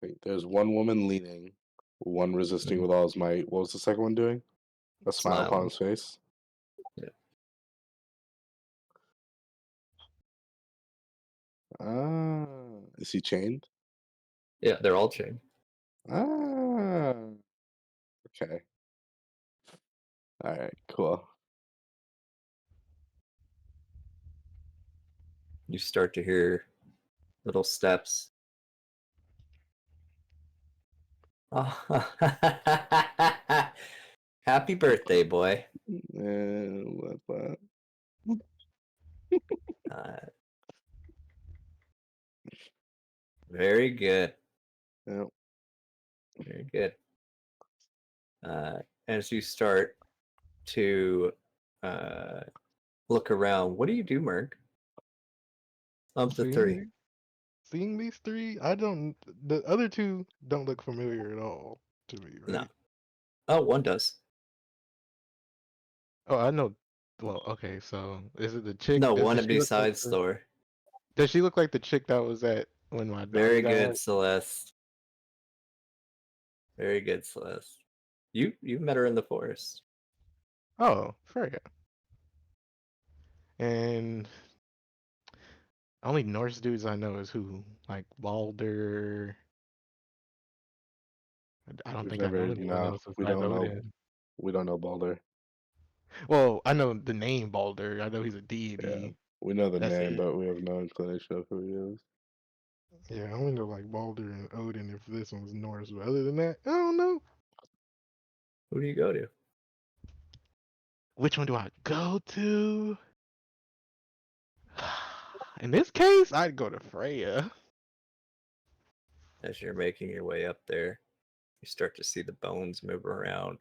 Wait, there's one woman leaning, one resisting with all his might. What was the second one doing? A smile upon Smiling. his face. Yeah. Ah, is he chained? Yeah, they're all chained. Ah, okay. All right, cool. You start to hear little steps. Oh. Happy birthday, boy. What that? Very good. Yep. Very good. As you start to look around, what do you do, Merc? Of the 3. Seeing these 3, I don't. The other 2 don't look familiar at all to me, right? No. Oh, one does. Oh, I know. Well, okay. So is it the chick? No, Does one she look like besides the? Thor. Does she look like the chick that was at when my daughter Very died? good, Celeste. Very good, Celeste. You met her in the forest. Oh, Freya. And only Norse dudes I know is who? Like Balder. I don't We've think I know never, anyone else we besides don't know. Odin. We don't know Balder. Well, I know the name Balder. I know he's a Yeah, deity. we know the That's name, it. but we have no inclination of who he is. Yeah, I only know like Balder and Odin if this one's Norse. But other than that, I don't know. Who do you go to? Which one do I go to? In this case, I'd go to Freya. As you're making your way up there, You start to see the bones move around,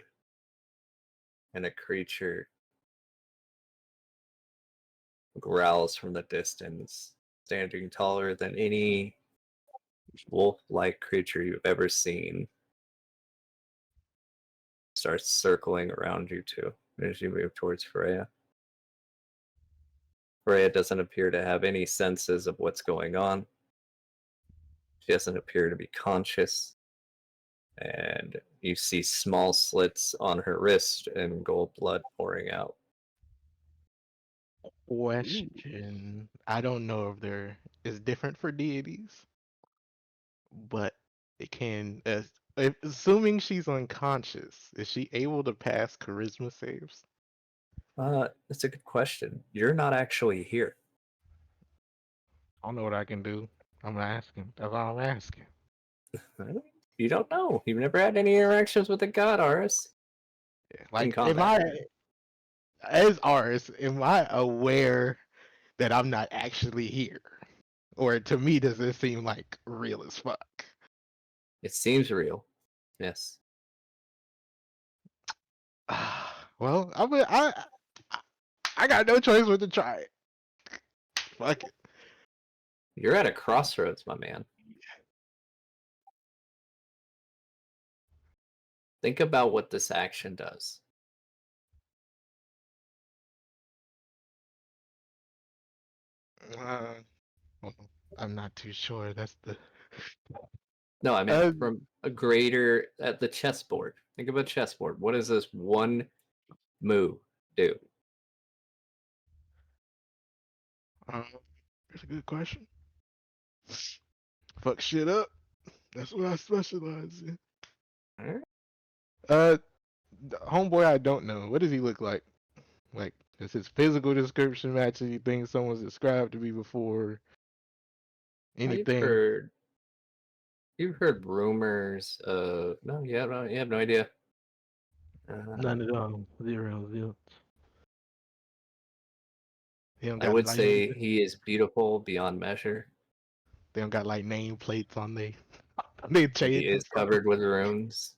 and a creature growls from the distance, standing taller than any wolf-like creature you've ever seen. Starts circling around you two as you move towards Freya. Freya doesn't appear to have any senses of what's going on. She doesn't appear to be conscious. And you see small slits on her wrist and gold blood pouring out. Question. I don't know if there is different for deities, but it can. Assuming she's unconscious, is she able to pass charisma saves? That's a good question. You're not actually here. I don't know what I can do. I'm asking. That's all I'm asking. You don't know. You've never had any interactions with a god, Aris. Yeah, like, In am combat. as Aris, am I aware that I'm not actually here? Or to me, does it seem like real as fuck? It seems real. Yes. Well, I got no choice but to try it. Fuck it. You're at a crossroads, my man. Think about what this action does. Well, I'm not too sure. That's the. No, I meant from a greater at the chessboard. Think about chessboard. What does this one move do? That's a good question. Fuck shit up. That's what I specialize in. Alright. The homeboy I don't know. What does he look like? Like, does his physical description match anything someone's described to me before? Anything? You've heard rumors. No, you have no idea. None at all. Zero. I would say he is beautiful beyond measure. They don't got like nameplates on they He is covered with runes.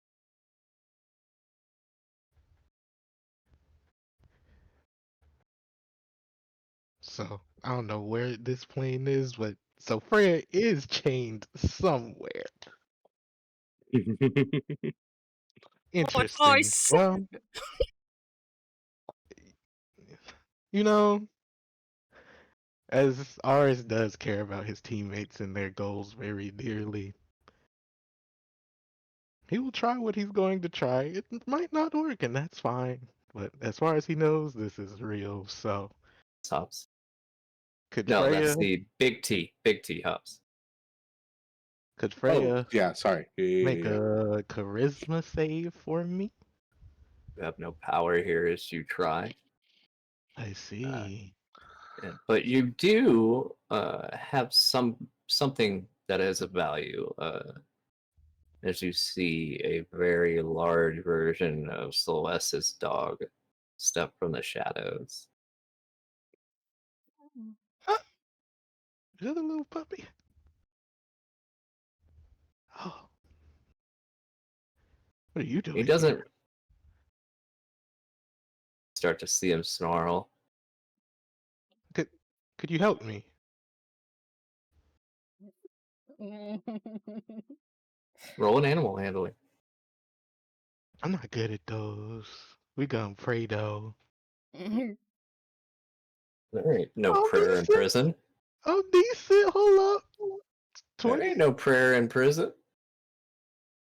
So I don't know where this plane is, but so Freya is chained somewhere. Interesting. nice. Well, you know, as Aris does care about his teammates and their goals very dearly, he will try what he's going to try. It might not work, and that's fine. But as far as he knows, this is real. So, Hops. could No, Freya? that's the big T Hops. Could Freya? Yeah, sorry. Make a charisma save for me. You have no power here as you try. I see. But you do have something that is of value. As you see a very large version of Celeste's dog step from the shadows. Is that a little puppy? Oh. What are you doing? He doesn't start to see him snarl. Could you help me? Roll an animal handling. I'm not good at those. We gonna pray though. There ain't no prayer in prison. Oh, decent. Hold up. 20? There ain't no prayer in prison.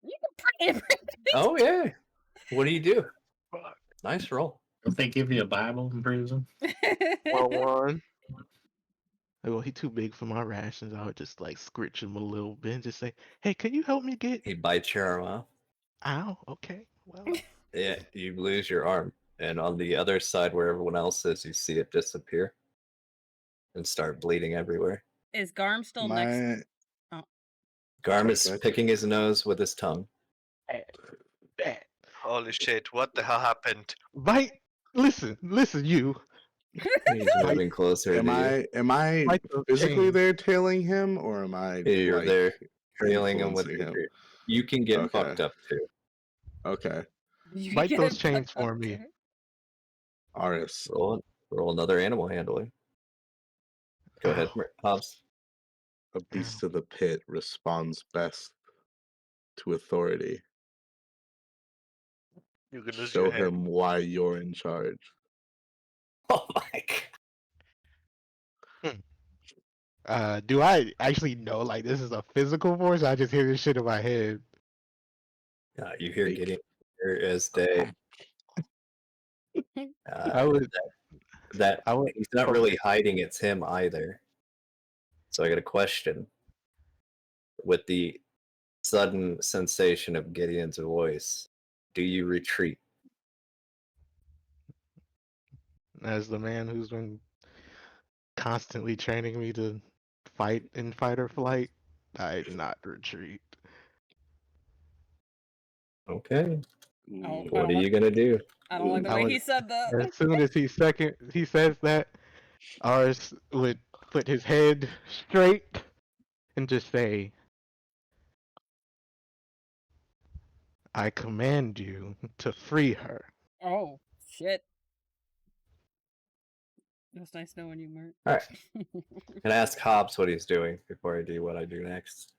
You can pray in prison. Oh yeah. What do you do? Nice roll. Don't they give you a Bible in prison? 1-1. Well, he too big for my rations. I would just like scritch him a little bit and just say, "Hey, can you help me get?" He bites your arm off. Ow. Okay. Well. Yeah, you lose your arm, and on the other side where everyone else is, you see it disappear and start bleeding everywhere. Is Garm still next? Oh. Garm is picking his nose with his tongue. Holy shit! What the hell happened? Bite. Listen, you. He's moving closer. Am I physically there tailing him, or am I? You're there trailing him with your You can get Okay. fucked up too. Okay. You Bite get those fucked chains up for me. too. Aris, Roll another animal handling. Go ahead, Ow. Hobbs. a beast of the pit responds best to authority. You can lose Show your head. him why you're in charge. Oh my god. Do I actually know like this is a physical force? I just hear this shit in my head. You hear Fake. Gideon here as day. I would. That I would. he's not really hiding it's him either. So I got a question. With the sudden sensation of Gideon's voice, do you retreat? As the man who's been constantly training me to fight in fight or flight, I not retreat. Okay. Oh, What are you gonna do? I don't like the I way would, he said that. as soon as he says that, Ars would put his head straight and just say, I command you to free her. Oh, shit. It was nice knowing you, Mert. All right. Can I ask Hobbs what he's doing before I do what I do next?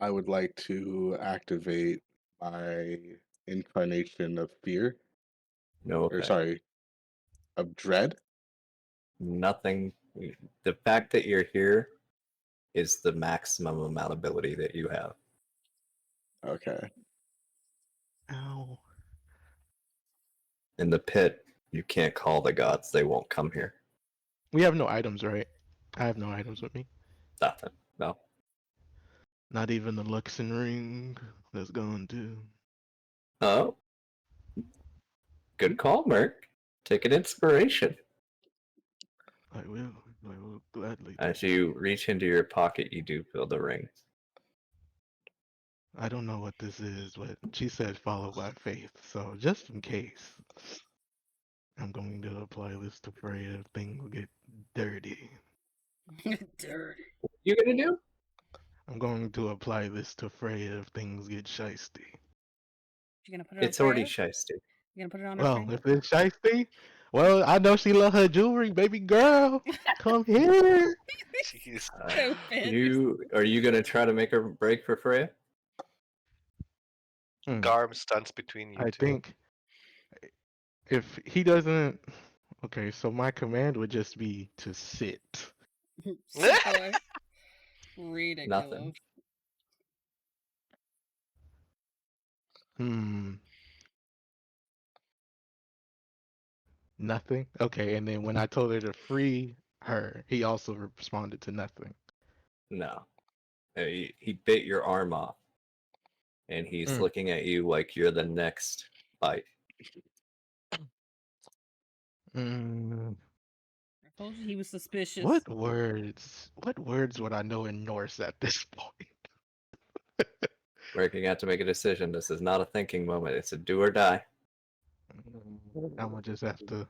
I would like to activate my incarnation of fear. No. Or sorry, of dread. Nothing. The fact that you're here is the maximum amount of ability that you have. Okay. Ow. In the pit, you can't call the gods; they won't come here. We have no items, right? I have no items with me. Nothing. No. Not even the Luxon ring that's gone too. Oh. Good call, Merc. Take an inspiration. I will gladly. As you reach into your pocket, you do feel the ring. I don't know what this is, but she said follow by faith. So just in case, I'm going to apply this to Freya if things get dirty. Dirty. What are you gonna do? I'm going to apply this to Freya if things get shisty. You gonna put it on It's already Freya? shisty. You gonna put it on her Well, Freya? if it's shisty, well, I know she love her jewelry, baby girl. Come here. Jeez. Stupid. Are you gonna try to make a break for Freya? Garm stands between you I two. think if he doesn't, okay, so my command would just be to sit. Sit boy. Ridiculous. Nothing. Nothing? Okay, and then when I told her to free her, he also responded to nothing. No. He bit your arm off. And he's looking at you like you're the next bite. I told you he was suspicious. What words would I know in Norse at this point? We're going to have to make a decision. This is not a thinking moment. It's a do or die. I'm gonna just have to.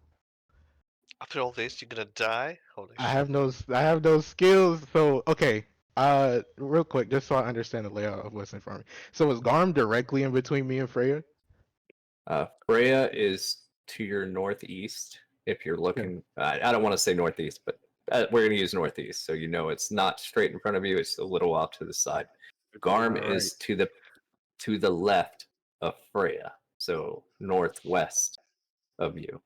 After all this, you're gonna die? Holy shit. I have no skills. So okay, real quick, just so I understand the layout of what's in front of me. So is Garm directly in between me and Freya? Freya is to your northeast. If you're looking, I don't want to say northeast, but we're going to use northeast, so you know it's not straight in front of you. It's a little off to the side. Garm is to the left of Freya, so northwest of you.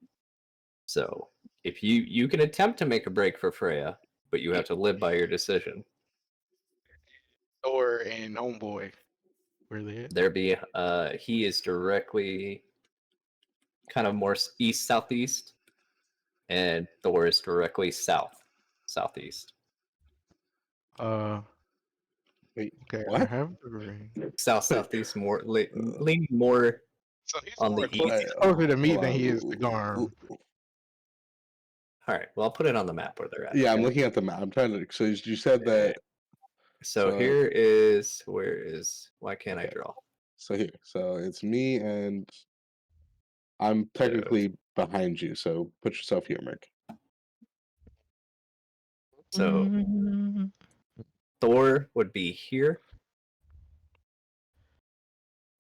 So if you can attempt to make a break for Freya, but you have to live by your decision. Thor and Homeboy, where they at? There be he is directly kind of more east southeast, and Thor is directly southeast. Wait, Okay, what? I have the ring. Southeast, more leaning more So he's on more the east. he's closer to me Hold than on. he is to Garm. All right, well, I'll put it on the map where they're at. Yeah, I'm okay? looking at the map. I'm trying to. So you said that. So here is where is why can't I draw? So here, so it's me and I'm technically behind you. So put yourself here, Merc. So Thor would be here.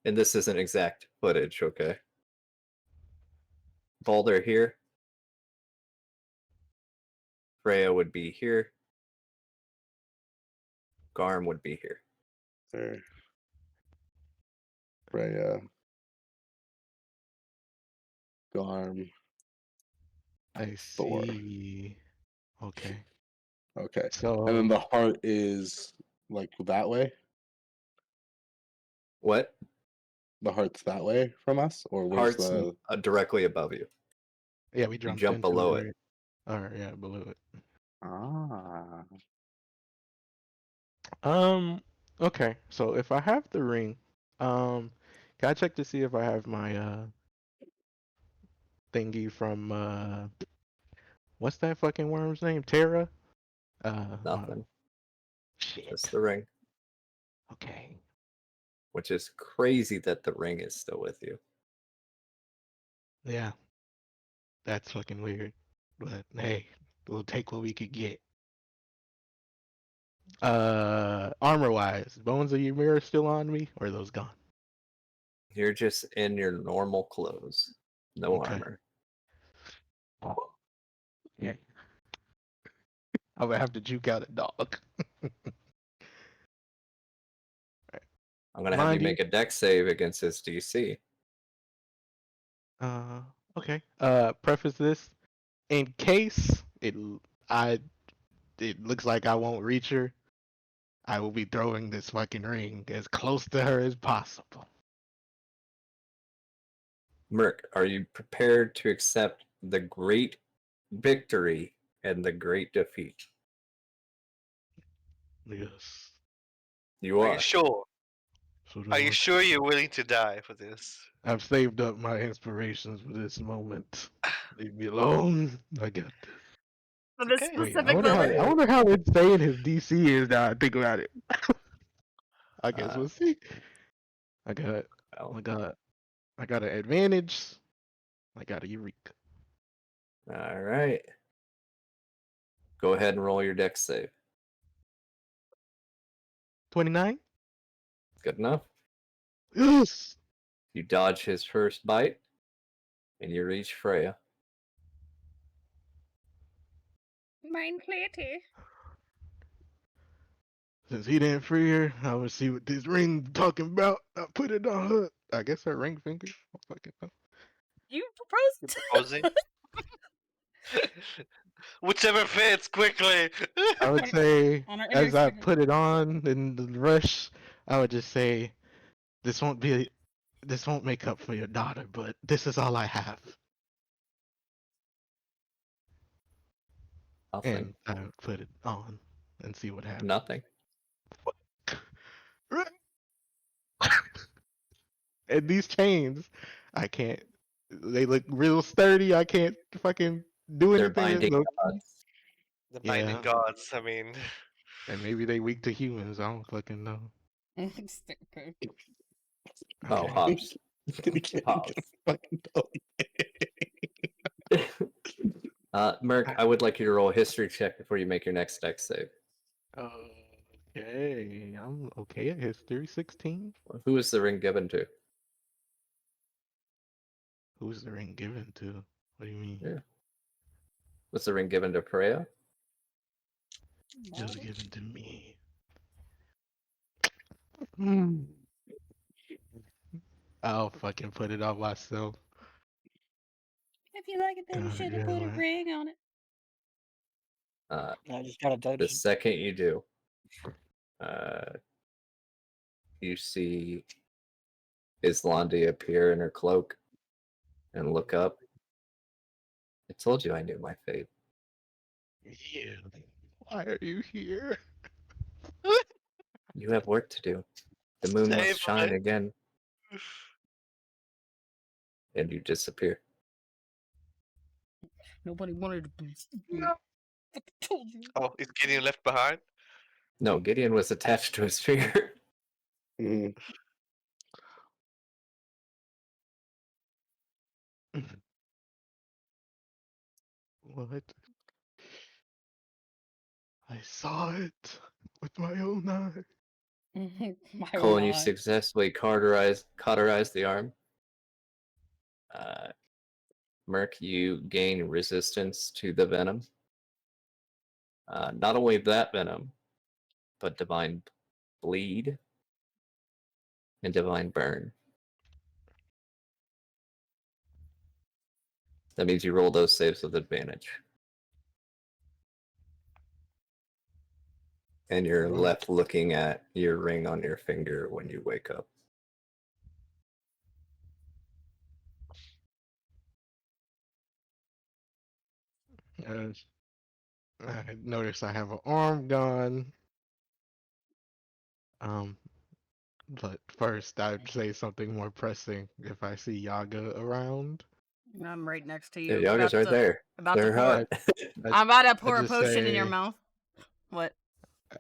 And this isn't exact footage, okay? Boulder here. Freya would be here. Garm would be here. There. Freya. Garm. I Thor. see. Okay. Okay. So And then the heart is like that way? What? The heart's that way from us? Or where's Heart's the directly above you. yeah, we You jumped jump into below it. it. Or yeah, below it. Ah. Okay. So if I have the ring, can I check to see if I have my thingy from what's that fucking worm's name? Terra? Nothing. Shit. Just the ring. Okay. Which is crazy that the ring is still with you. Yeah. That's fucking weird. But hey, we'll take what we could get. Armor wise, bones of your mirror still on me, or are those gone? You're just in your normal clothes. No Okay. armor. Yeah. I'm gonna have to juke out a dog. I'm gonna have you Mind you, make a dex save against his DC. okay. Preface this in case I it looks like I won't reach her. I will be throwing this fucking ring as close to her as possible. Merc, are you prepared to accept the great victory and the great defeat? Yes. You Are you are. sure? So do Are you I. sure you're willing to die for this? I've saved up my inspirations for this moment. Leave me alone. I got this. For this Okay. Wait, I specific wonder how moment. I wonder how insane his DC is now I think about it. I guess Uh, we'll see. I got well, I got I got an advantage. I got a Eureka. all right. Go ahead and roll your dex save. 29? Good enough. Yes. You dodge his first bite, and you reach Freya. Mine platey. Since he didn't free her, I would see what this ring talking about. I put it on her. I guess her ring finger. I fucking know. You You're proposed. proposing? Whichever fits, quickly! I would say, On our as I inner put it on in the rush, I would just say, this won't make up for your daughter, but this is all I have. Nothing. And I would put it on and see what happens. Nothing. And these chains, I can't. They look real sturdy. I can't fucking do They're anything with binding them. gods. The binding Yeah, gods, I mean. and maybe they weak to humans. I don't fucking know. Okay. Oh, Okay. Hobbs. He can't Hobbs. get a fucking dog. Merc, I would like you to roll a history check before you make your next dex save. Okay, I'm okay at history. 16. Who is the ring given to? Who's the ring given to? What do you mean? Yeah. Was the ring given to Freya? It was given to me. Hmm. I'll fucking put it on myself. If you like it, then you God should have damn put a it. ring on it. I just got a The dungeon. second you do, you see Islandi appear in her cloak and look up. I told you I knew my fate. Yeah. Why are you here? You have work to do. The moon Save must shine it. again. And you disappear. Nobody wanted to believe you. No. I told you. Oh, is Gideon left behind? No, Gideon was attached to his spear. Mhm. What? I saw it with my own eyes. Why would Colin, you I? successfully cauterized the arm. Merc, you gain resistance to the venom. Not only that venom, but divine bleed and divine burn. That means you roll those saves with advantage. And you're Right. left looking at your ring on your finger when you wake up. I notice I have an arm gun. But first I'd say something more pressing if I see Yaga around. I'm right next to Yeah, you. Yaga's right there. About to They're pour. hot. I'm about to I pour a just potion in your say, mouth. What?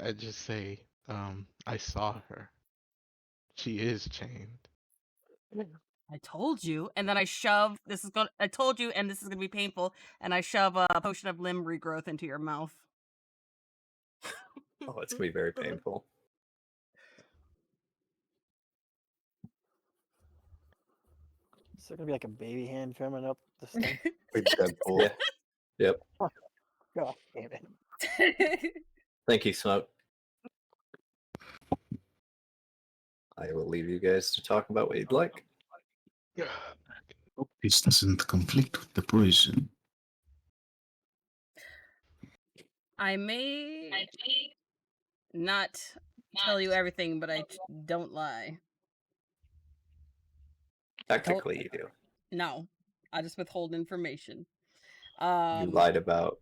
I just say, I saw her. She is chained. I told you, and then I shove. I told you, and this is gonna be painful. And I shove a potion of limb regrowth into your mouth. Oh, it's gonna be very painful. Is there gonna be like a baby hand coming up this thing? Like Deadpool. Yeah. Yep. God damn it. Thank you, Smoke. I will leave you guys to talk about what you'd like. Hope this doesn't conflict with the poison. I may not tell you everything, but I don't lie. Technically, you do. No, I just withhold information. You lied about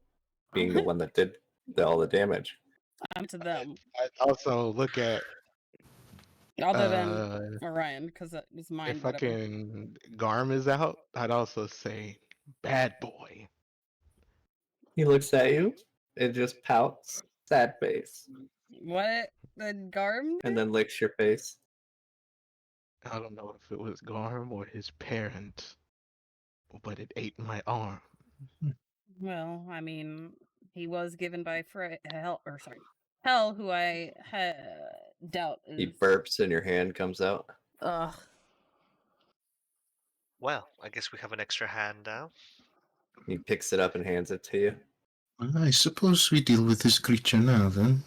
being the one that did all the damage. I'm to them. I'd also look at Other than Orion, because that was mine. if Whatever. fucking Garm is out, I'd also say bad boy. He looks at you and just pouts, sad face, What? The Garm? and then licks your face. I don't know if it was Garm or his parent, but it ate my arm. Well, I mean, he was given by Hell, who I doubt is. He burps and your hand comes out. Ugh. Well, I guess we have an extra hand now. He picks it up and hands it to you. I suppose we deal with this creature now, then.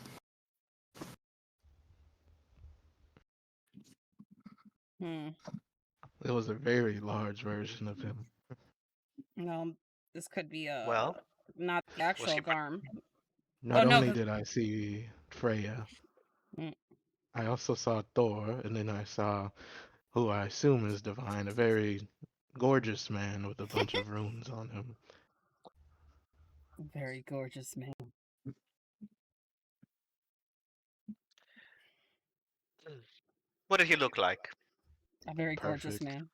It was a very large version of him. No, this could be Well, not the actual he Garm. Not no, only did I see Freya, I also saw Thor, and then I saw who I assume is divine, a very gorgeous man with a bunch of runes on him. Very gorgeous man. What did he look like? A very gorgeous Perfect. man.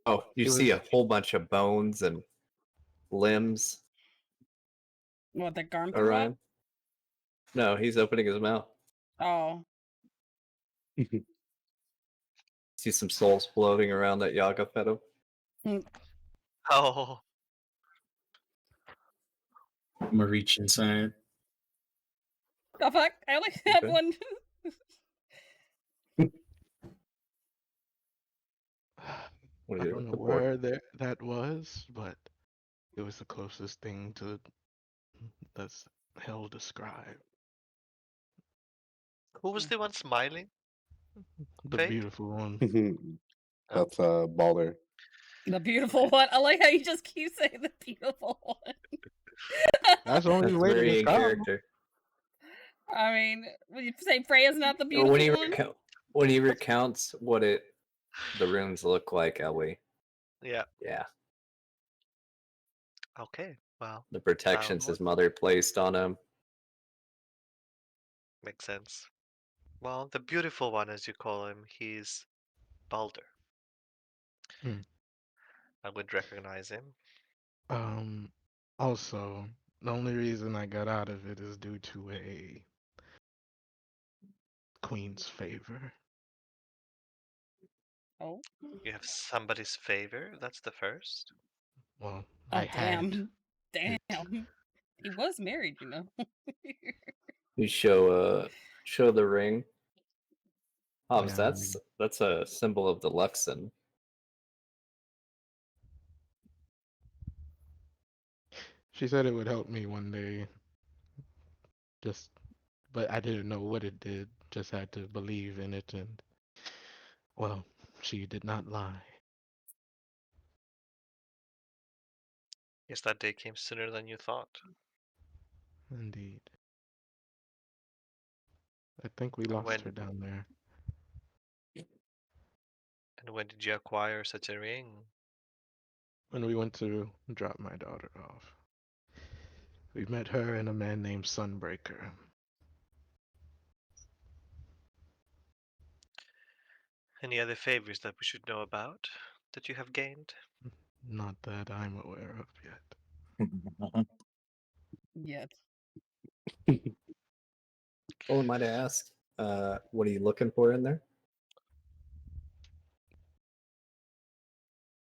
Oh, you It see was- a whole bunch of bones and limbs. What, the Garm threw up? Orion? No, he's opening his mouth. Oh. See some souls floating around that Yaga fed him. Oh, I'm gonna reach inside. The fuck? I only have Okay. one. What I do you don't with know the board? where that was, but it was the closest thing to that's hell described. who was the one smiling? The Fate? beautiful one. That's Balder. The beautiful one. I like how you just keep saying the beautiful one. That's the only That's way to very in describe him. character. I mean, when you say Freya's not the Or beautiful when he one? when he recounts what the runes look like, Ellie. Yeah. Yeah. Okay. Well, The protections Now- his mother placed on him. makes sense. Well, the beautiful one, as you call him, he's Balder. I would recognize him. Also, the only reason I got out of it is due to a queen's favor. Oh. You have somebody's favor. That's the first. Well, Oh, I had. damn. Damn. He was married, you know. You show the ring. Hobbs, Yeah, that's a symbol of the Luxon. she said it would help me one day. But I didn't know what it did. Just had to believe in it, and well, she did not lie. Yes, that day came sooner than you thought. Indeed. I think we And lost when her down there. and when did you acquire such a ring? When we went to drop my daughter off. We met her and a man named Sunbreaker. Any other favors that we should know about that you have gained? Not that I'm aware of yet. Yet. Oh, might I ask, what are you looking for in there?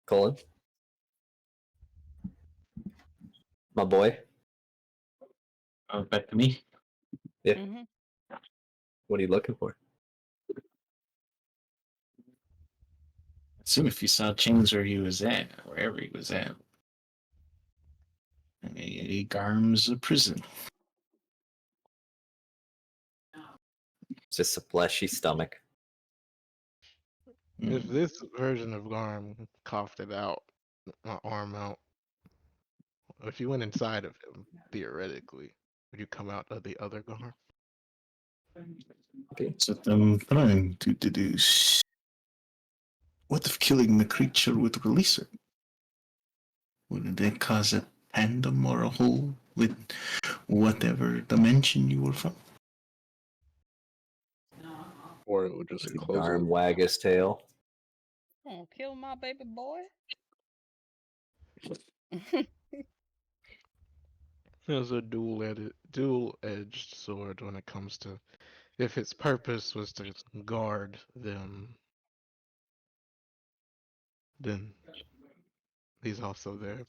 Colin? My boy? Oh, back to me. Yeah. Mm-hmm. What are you looking for? Assume if you saw Ching's where he was at, wherever he was at. Garm's a prison. Just a fleshy stomach. If this version of Garm coughed it out, my arm out, if you went inside of him, theoretically, would you come out of the other Garm? Okay. That's what I'm trying to deduce. What if killing the creature would release her? Would it cause a tandem or a hole with whatever dimension you were from? Or it would just Did close Garm it. wag his tail? Oh, kill my baby boy. There's a dual-edged sword when it comes to if its purpose was to guard them, then he's also their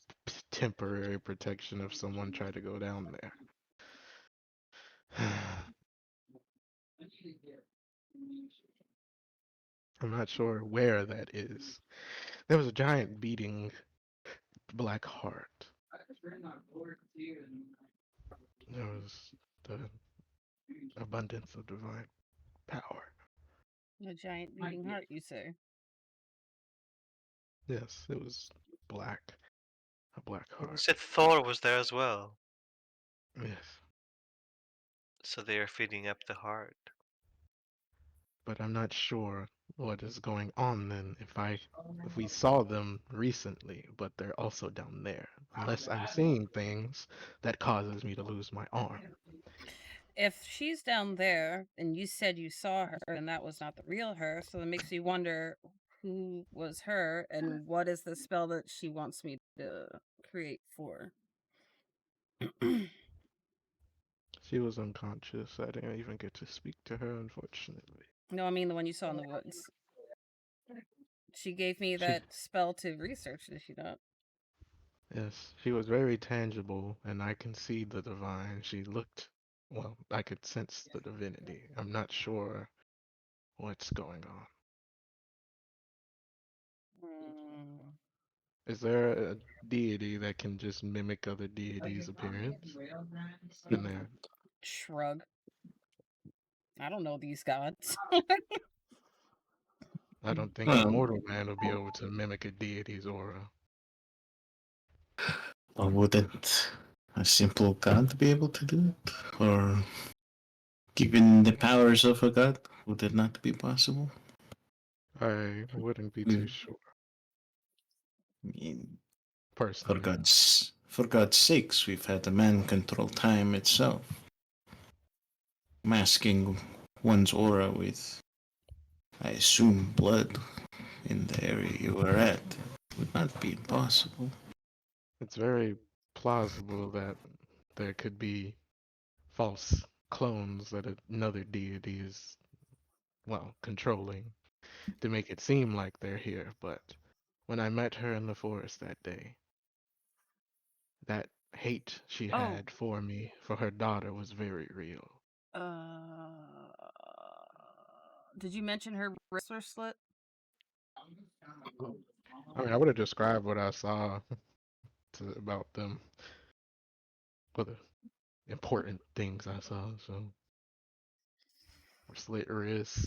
temporary protection if someone tried to go down there. I'm not sure where that is. There was a giant beating black heart. There was the abundance of divine power. A giant beating heart, you say? Yes, it was black. A black You heart. said Thor was there as well, Yes. so they are feeding up the heart. But I'm not sure what is going on then if we saw them recently, but they're also down there. Unless I'm seeing things that causes me to lose my arm. If she's down there and you said you saw her and that was not the real her, so it makes me wonder who was her and what is the spell that she wants me to create for. She was unconscious. I didn't even get to speak to her, unfortunately. No, I mean the one you saw in the woods. She gave me She, that spell to research, did she not? yes, she was very tangible, and I can see the divine. Well, I could sense the divinity. I'm not sure what's going on. Mm, Is there a deity that can just mimic other deities' appearance? And there, shrug. I don't know these gods. I don't think a Um, mortal man will be able to mimic a deity's aura. or wouldn't a simple god be able to do it? Or given the powers of a god, would it not be possible? I wouldn't be too sure, I mean, personally. for God's sakes, we've had a man control time itself. Masking one's aura with, I assume, blood in the area you were at would not be impossible. It's very plausible that there could be false clones that another deity is, well, controlling to make it seem like they're here. But when I met her in the forest that day, that hate she Oh. had for me, for her daughter, was very real. Did you mention her wrists were slit? I mean, I would have described what I saw about them, for the important things I saw. So, slit wrists.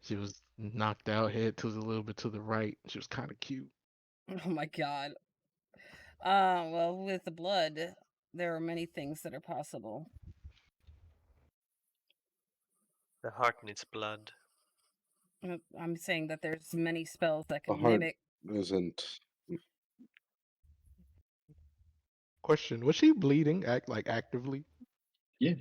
She was knocked out, head to a little bit to the right. She was kind of cute. Oh my god. Well, with the blood, there are many things that are possible. The heart needs blood. I'm saying that there's many spells that The can heart mimic. isn't. Question: was she bleeding? Actively? Yeah.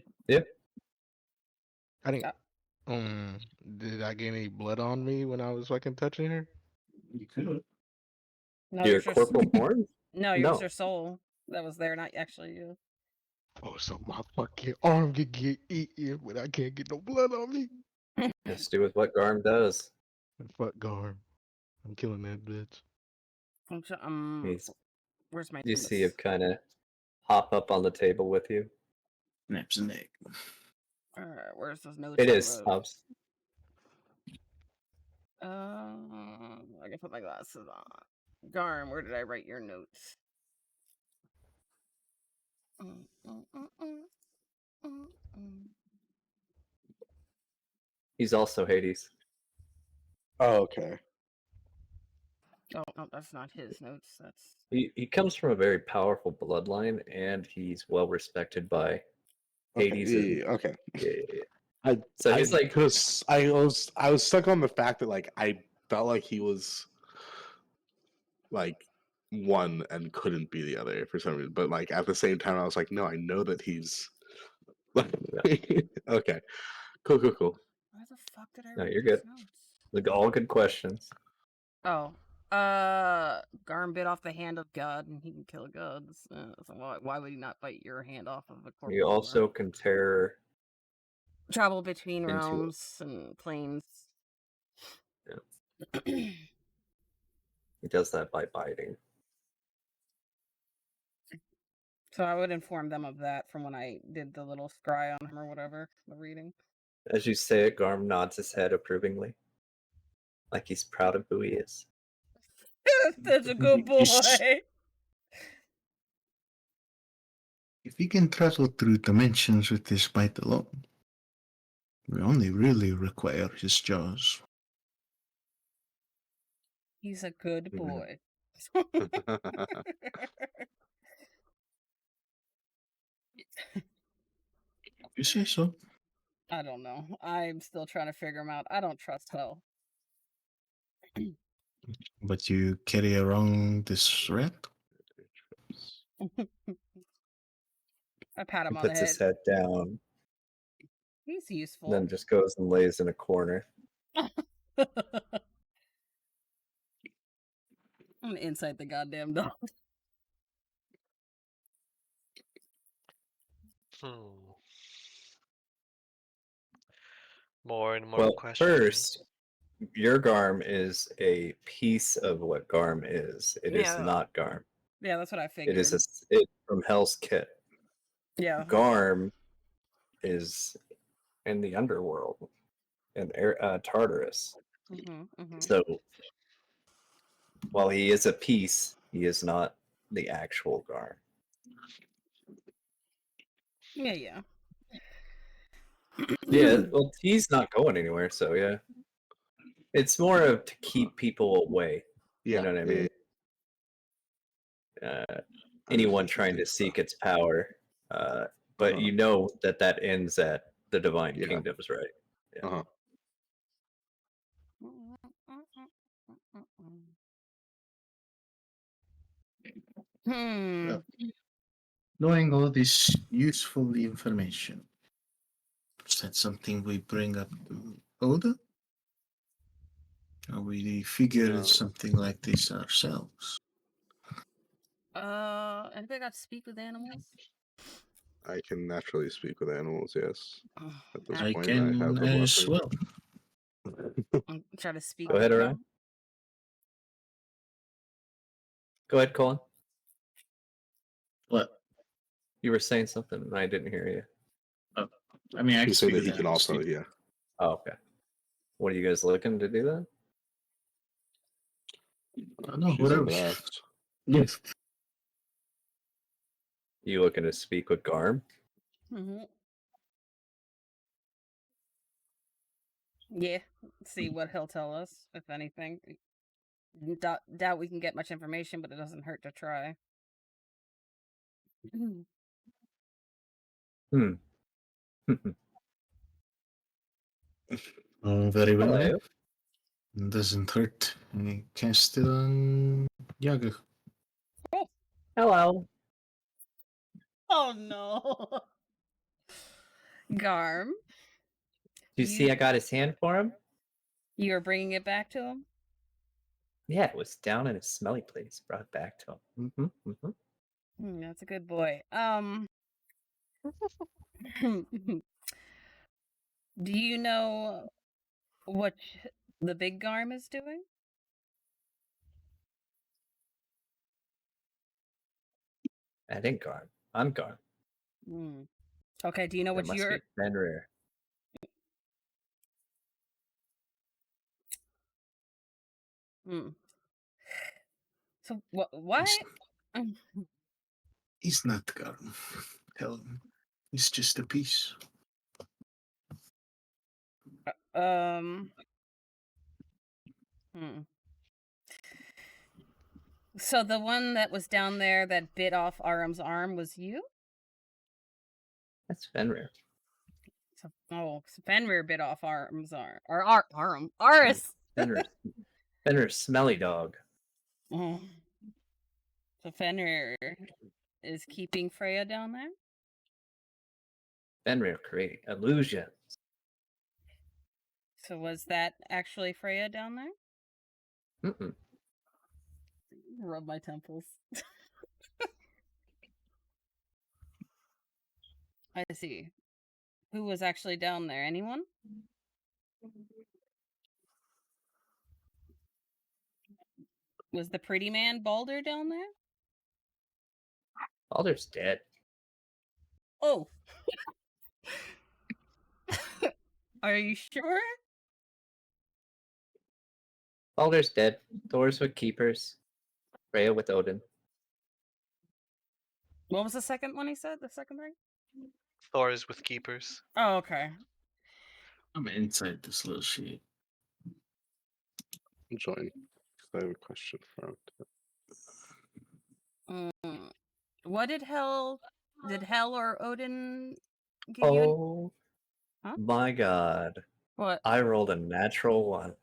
I didn't. Did I get any blood on me when I was fucking touching her? You could. No, Your it was your corporal form? no, it No. was your soul that was there, not actually you. Oh, so my fucking arm could get eaten, but I can't get no blood on me. Just do with what Garm does. Fuck Garm. I'm killing that bitch. Where's my You notes? see him kind of hop up on the table with you. Snaps a neck. Alright, where's those notes? It I is wrote? Hobbs. I can put my glasses on. Garm, where did I write your notes? He's also Hades. Oh, okay. Oh, no, that's not his notes. That's He comes from a very powerful bloodline, and he's well respected by Hades. Okay. Okay. Yeah. So he's like, because I was stuck on the fact that like I felt like he was like one and couldn't be the other for some reason, but like at the same time I was like, no, I know that he's okay. Cool. where the fuck did I No, write you're these good. notes? Like all good questions. Oh, Garm bit off the hand of God, and he can kill gods. So why would he not bite your hand off of a corporal? You also can tear travel between into realms and planes. Yeah. He does that by biting. So I would inform them of that from when I did the little scry on him or whatever, the reading. As you say it, Garm nods his head approvingly, like he's proud of who he is. That's a good boy. If he can travel through dimensions with this bite alone, we only really require his jaws. He's a good boy. You say so? I don't know. I'm still trying to figure him out. I don't trust Hell. But you carry around this rat? I pat him He on the puts head. his head down, He's useful. then just goes and lays in a corner. I'm gonna incite the goddamn dog. More and more Well, questions. first, your Garm is a piece of what Garm is. It is not Garm. Yeah, that's what I figured. It is it from Hell's Kit. Yeah. Garm is in the underworld, in Tartarus. So, while he is a piece, he is not the actual Garm. Yeah. Yeah, well, he's not going anywhere, so yeah. It's more of to keep people away. Yeah, you know what I mean? Anyone trying to seek its power. But you know that ends at the Divine Kingdoms, right? Yeah. Well, knowing all this useful information, is that something we bring up to Oda? Or we figure something like this ourselves? Anybody got to speak with animals? I can naturally speak with animals, yes. At this I point, can I have the as blessing. well. Try to speak Go with ahead, them. Orion. Go ahead, Colin. What? You were saying something and I didn't hear you. Oh, I mean, I can He's saying speak that he with can also, speak. yeah. Oh, okay. What are you guys looking to do then? No, She's whatever. asked. Yes. You looking to speak with Garm? Mm-hmm. Yeah. See what he'll tell us, if anything. Doubt we can get much information, but it doesn't hurt to try. Hmm. Oh, very well. Hello. Doesn't hurt. I cast it on Yaga. Oh. Hello. Oh no. Garm. Do you see I got his hand for him? You're bringing it back to him? Yeah, it was down in a smelly place. Brought it back to him. That's a good boy. Do you know what the big Garm is doing? I think Garm. I'm Garm. Okay, do you know It what must you're... be Reynir. So, what? He's not Garm. Tell him. He's just a piece. So the one that was down there that bit off Aram's arm was you? That's Fenrir. So Fenrir bit off Aram's arm. Or Aram. Aris! Fenrir's smelly dog. So Fenrir is keeping Freya down there? Fenrir create illusions. So was that actually Freya down there? Rub my temples. I see. Who was actually down there? Anyone? Was the pretty man Balder down there? Balder's dead. Oh. Are you sure? Balder's dead. Thor's with keepers. Freya with Odin. What was the second one he said? The second thing? Thor is with keepers. Oh, okay. I'm inside this little shit. Join. I have a question for him. What did Hel or Odin give you? Oh my god. What? I rolled a natural 1.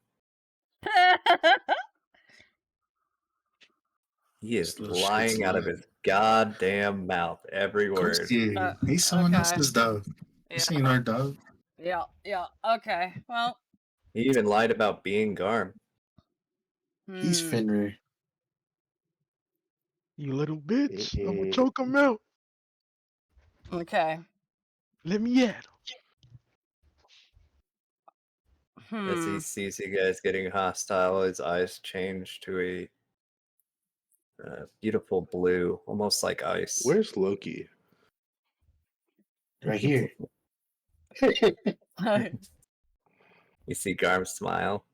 He is lying out of his goddamn mouth every word. He's someone else's dog. This ain't our dog. Yeah. Okay. Well. He even lied about being Garm. He's Fenrir. You little bitch. I'm gonna choke him out. Okay. Let me at him. As he sees you guys getting hostile, his eyes change to a beautiful blue, almost like ice. Where's Loki? Right here. You see Garm smile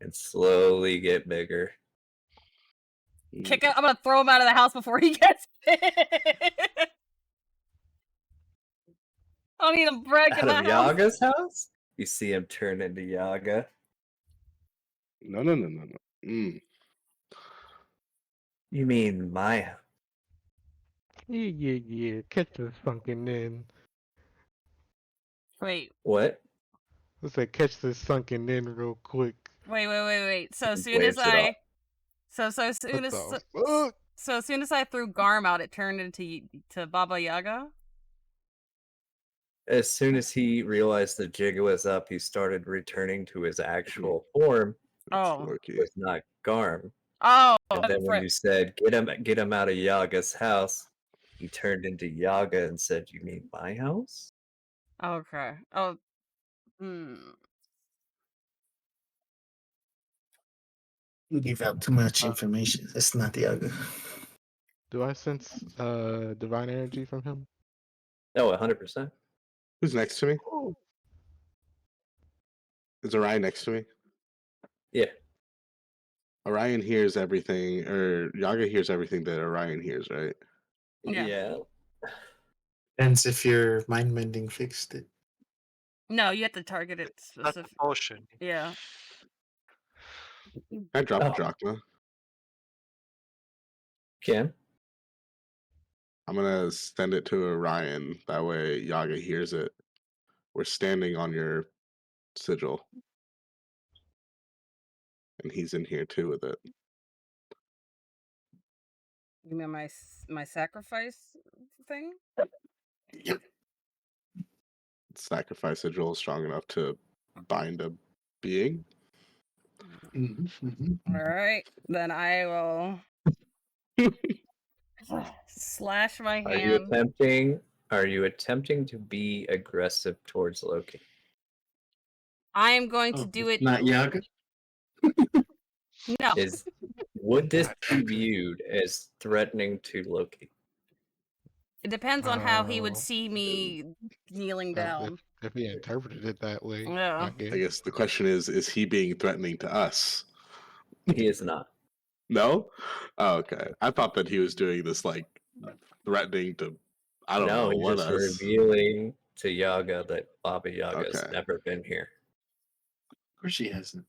and slowly get bigger. Kick him! I'm gonna throw him out of the house before he gets big. I don't need him breaking Out of my house. Yaga's house? You see him turn into Yaga. No. You mean my house? Yeah. Catch the sunken in. Wait. What? Let's say catch the sunken in real quick. Wait. So as soon Waves as it I, off. so as soon as I threw Garm out, it turned into Baba Yaga. As soon as he realized the jig was up, he started returning to his actual form. Oh. It was not Garm. Oh. And then when you said get him out of Yaga's house, he turned into Yaga and said, "You mean my house?" Okay. Oh. You give out too much information. That's not the other. Do I sense divine energy from him? No, 100%. Who's next to me? Is Orion next to me? Yeah. Orion hears everything, or Yaga hears everything that Orion hears, right? Yeah. Depends if your mind mending fixed it. No, you have to target it Not the specific. potion. Yeah. Can I drop Oh. a drachma? Can? I'm gonna send it to Orion. That way Yaga hears it. We're standing on your sigil. And he's in here too with it. You mean my sacrifice thing? Yep. Sacrifice sigil is strong enough to bind a being. All right, then I will slash my Are you hand. attempting? Are you attempting to be aggressive towards Loki? I am going to Oh, do it's it. not Yaga? No, Would this be viewed as threatening to Loki? it depends on how he would Oh, see me kneeling down. if he interpreted it that way, Yeah. I I guess. guess the question is he being threatening to us? He is not. No? Oh, okay. I thought that he was doing this like threatening to, I don't No, know, he's what just us. revealing to Yaga that Baba Yaga has Okay. never been here. Of course she hasn't.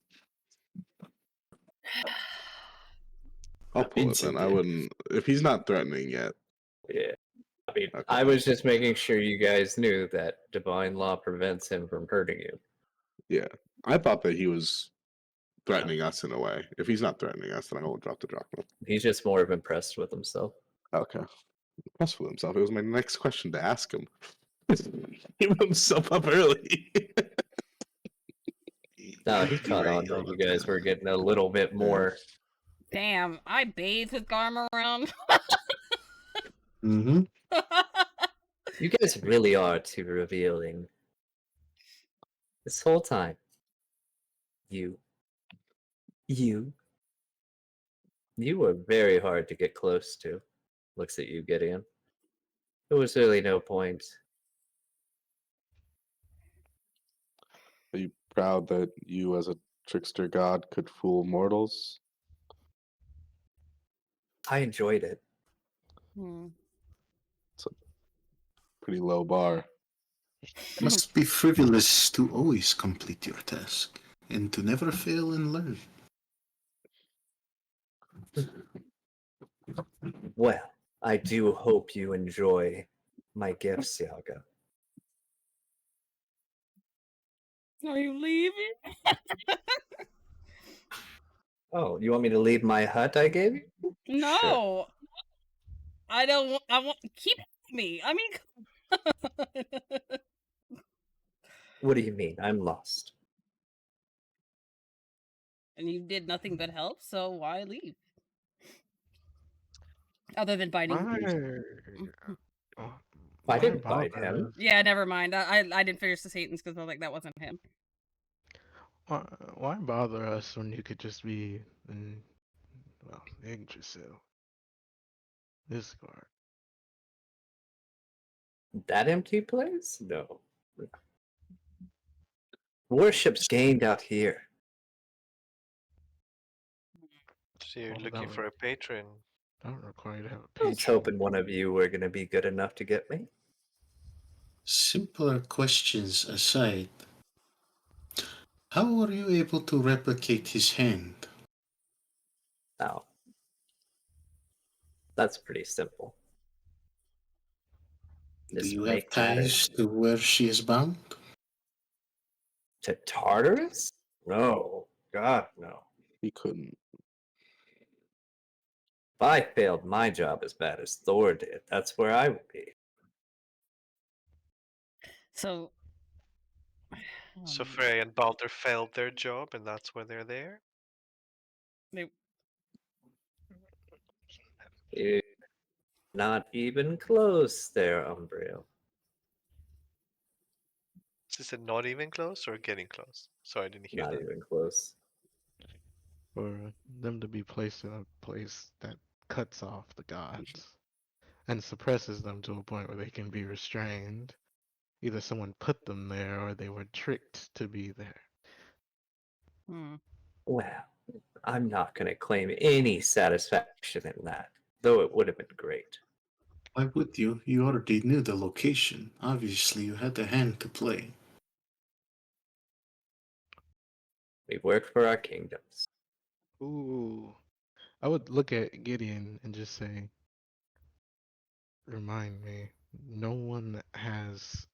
I'll Not pull it Vincent then. I did. wouldn't, if he's not threatening yet. Yeah. I mean, Okay. I was just making sure you guys knew that divine law prevents him from hurting you. Yeah. I thought that he was threatening us in a way. If he's not threatening us, then I won't drop the drachma. He's just more of impressed with himself. Okay. Impressed with himself. It was my next question to ask him. He put himself up early. No, he Happy caught Ray on that all you the guys were time. getting a little bit more. Damn, I bathe with Garm around. Mm-hmm. You guys really are too revealing. This whole time. You were very hard to get close to. Looks at you, Gideon. There was really no point. Are you proud that you, as a trickster god, could fool mortals? I enjoyed it. Hmm. It's a pretty low bar. Must be frivolous to always complete your task and to never fail and learn. Well, I do hope you enjoy my gifts, Yaga. Are you leaving? Oh, you want me to leave my hut I gave you? No, Sure. I don't. I want keep me. I mean, What do you mean? I'm lost. and you did nothing but help. So why leave? Other than biting. Why? I Why didn't bother bite him. us? Yeah, never mind. I didn't finish the Satan's because I was like that wasn't him. Why bother us when you could just be in, well, Yggdrasil, Discord? That empty place? No. Worship's gained out here. So you're Well, looking for a patron. don't require you to have a I was patron. hoping one of you were going to be good enough to get me. Simpler questions aside, how were you able to replicate his hand? Oh. That's pretty simple. Do Just you have make matter. ties to where she is bound? To Tartarus? No. God, no. He couldn't. If I failed my job as bad as Thor did, that's where I would be. So. So Frey and Balder failed their job, and that's why they're there. They, Not even close there, Umbriel. Is it not even close or getting close? Sorry, I didn't hear Not that. even close. For them to be placed in a place that cuts off the gods and suppresses them to a point where they can be restrained. Either someone put them there or they were tricked to be there. Well, I'm not going to claim any satisfaction in that, though it would have been great. Why would you? You already knew the location. Obviously, you had a hand to play. We work for our kingdoms. Ooh. I would look at Gideon and just say, remind me, no one has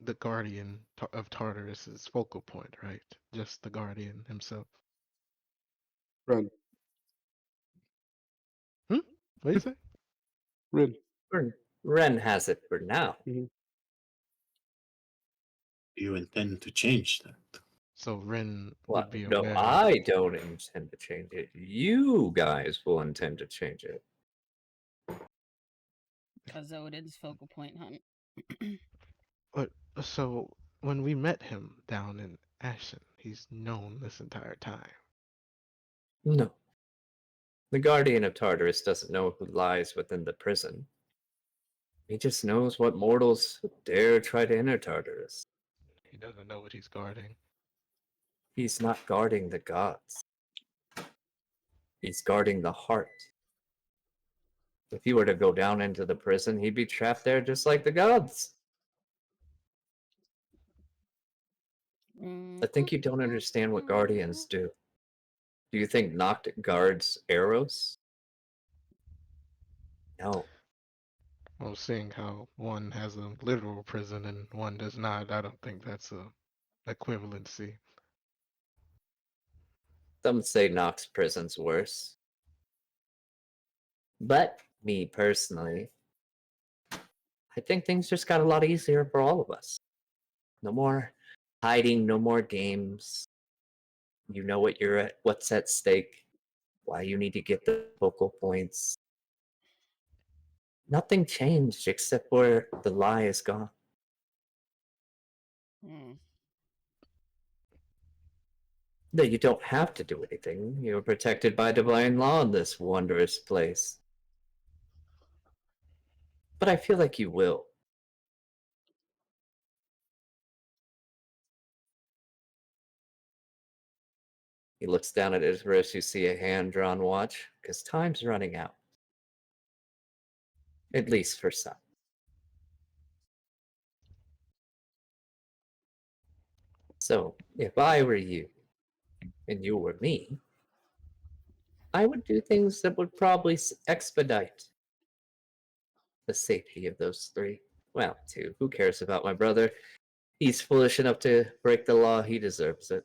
the guardian of Tartarus's focal point, right? Just the guardian himself. Ren. What do you say? Ren. Ren has it for now. Mm-hmm. You intend to change that? So Ren Well, would be no, aware. I don't intend to change it. You guys will intend to change it. Because Odin's focal point, hunt. But so when we met him down in Ashen, he's known this entire time. No. The Guardian of Tartarus doesn't know who lies within the prison. He just knows what mortals dare try to enter Tartarus. He doesn't know what he's guarding. He's not guarding the gods. He's guarding the heart. If he were to go down into the prison, he'd be trapped there just like the gods. I think you don't understand what guardians do. Do you think Noct guards Eros? No. Well, seeing how one has a literal prison and one does not, I don't think that's a equivalency. Some say Noct's prison's worse. But, me personally, I think things just got a lot easier for all of us. No more hiding, no more games. You know what's at stake, why you need to get the focal points. Nothing changed except where the lie is gone. That you don't have to do anything. You're protected by divine law in this wondrous place. But I feel like you will. He looks down at his wrist. You see a hand-drawn watch, because time's running out. At least for some. So, if I were you, and you were me, I would do things that would probably expedite the safety of those three. Well, two. Who cares about my brother? He's foolish enough to break the law. He deserves it.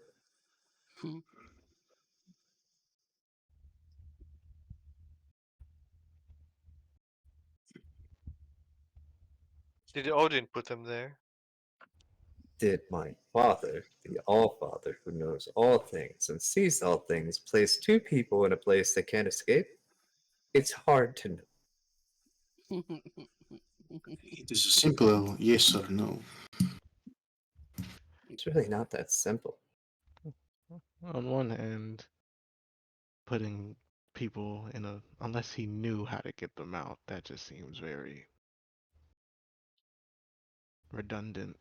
Did Odin put them there? Did my father, the All-Father who knows all things and sees all things, place two people in a place they can't escape? It's hard to know. It is a simple yes or no. It's really not that simple. On one hand, putting people in unless he knew how to get them out, that just seems very redundant.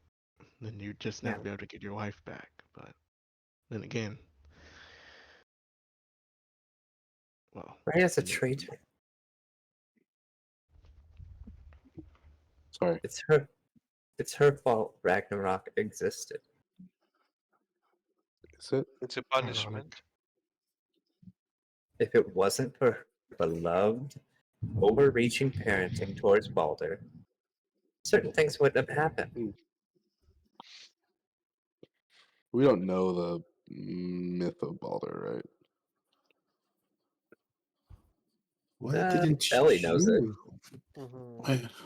Then you'd just never be able to get your wife back. But then again, well, Freya's a traitor. Sorry. It's her fault Ragnarok existed. Is it? It's a punishment. If it wasn't for her beloved, overreaching parenting towards Balder, certain things wouldn't have happened. We don't know the myth of Balder, right? Why didn't Ellie knows it.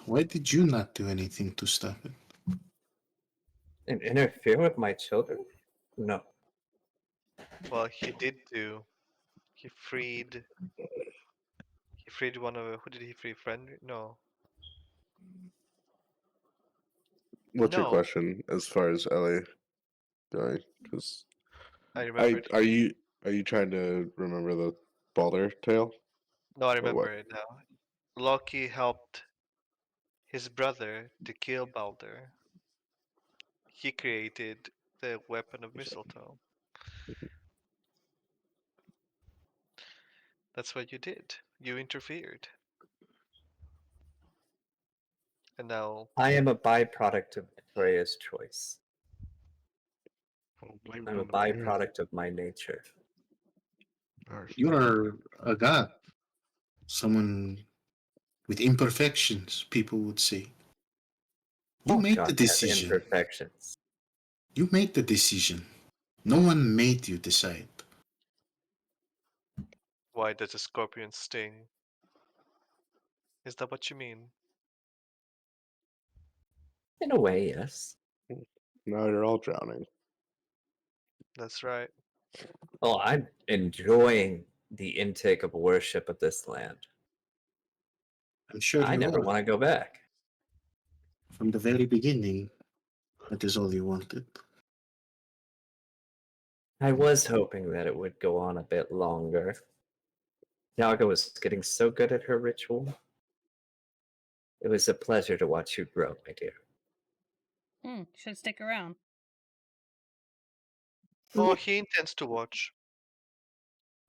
Why did you not do anything to stop it? And interfere with my children? No. Well, he did do. He freed. He freed one of. Who did he free? Friend? No. What's your No. question as far as Ellie going? Because I remember. are you trying to remember the Balder tale? No, I Or what? remember it now. Loki helped his brother to kill Balder. He created the weapon of mistletoe. That's what you did. You interfered. And now I am a byproduct of Freya's choice. I'll blame it I'm a on the parents. byproduct of my nature. You Arsenic. are a god, someone with imperfections, people would say. You All made the gods have decision. imperfections. You made the decision. No one made you decide. why does a scorpion sting? Is that what you mean? In a way, yes. Now you're all drowning. That's right. Oh, I'm enjoying the intake of worship of this land. I'm sure I you never are. want to go back. From the very beginning, that is all you wanted. I was hoping that it would go on a bit longer. Yaga was getting so good at her ritual. It was a pleasure to watch you grow, my dear. Should stick around. Oh, he intends to watch.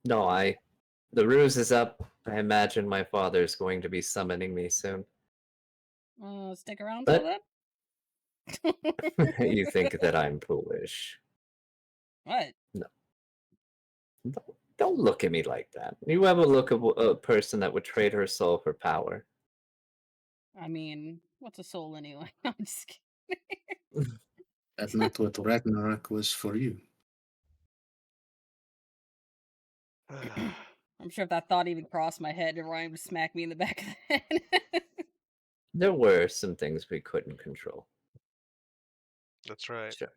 No, the ruse is up. I imagine my father is going to be summoning me soon. Stick around till But then? you think that I'm foolish. What? No. Don't look at me like that. You have a look of a person that would trade her soul for power. I mean, what's a soul anyway? I'm just kidding. That's not what Ragnarok was for you. I'm sure if that thought even crossed my head, Ryan would smack me in the back of the head. There were some things we couldn't control. That's right. Sure.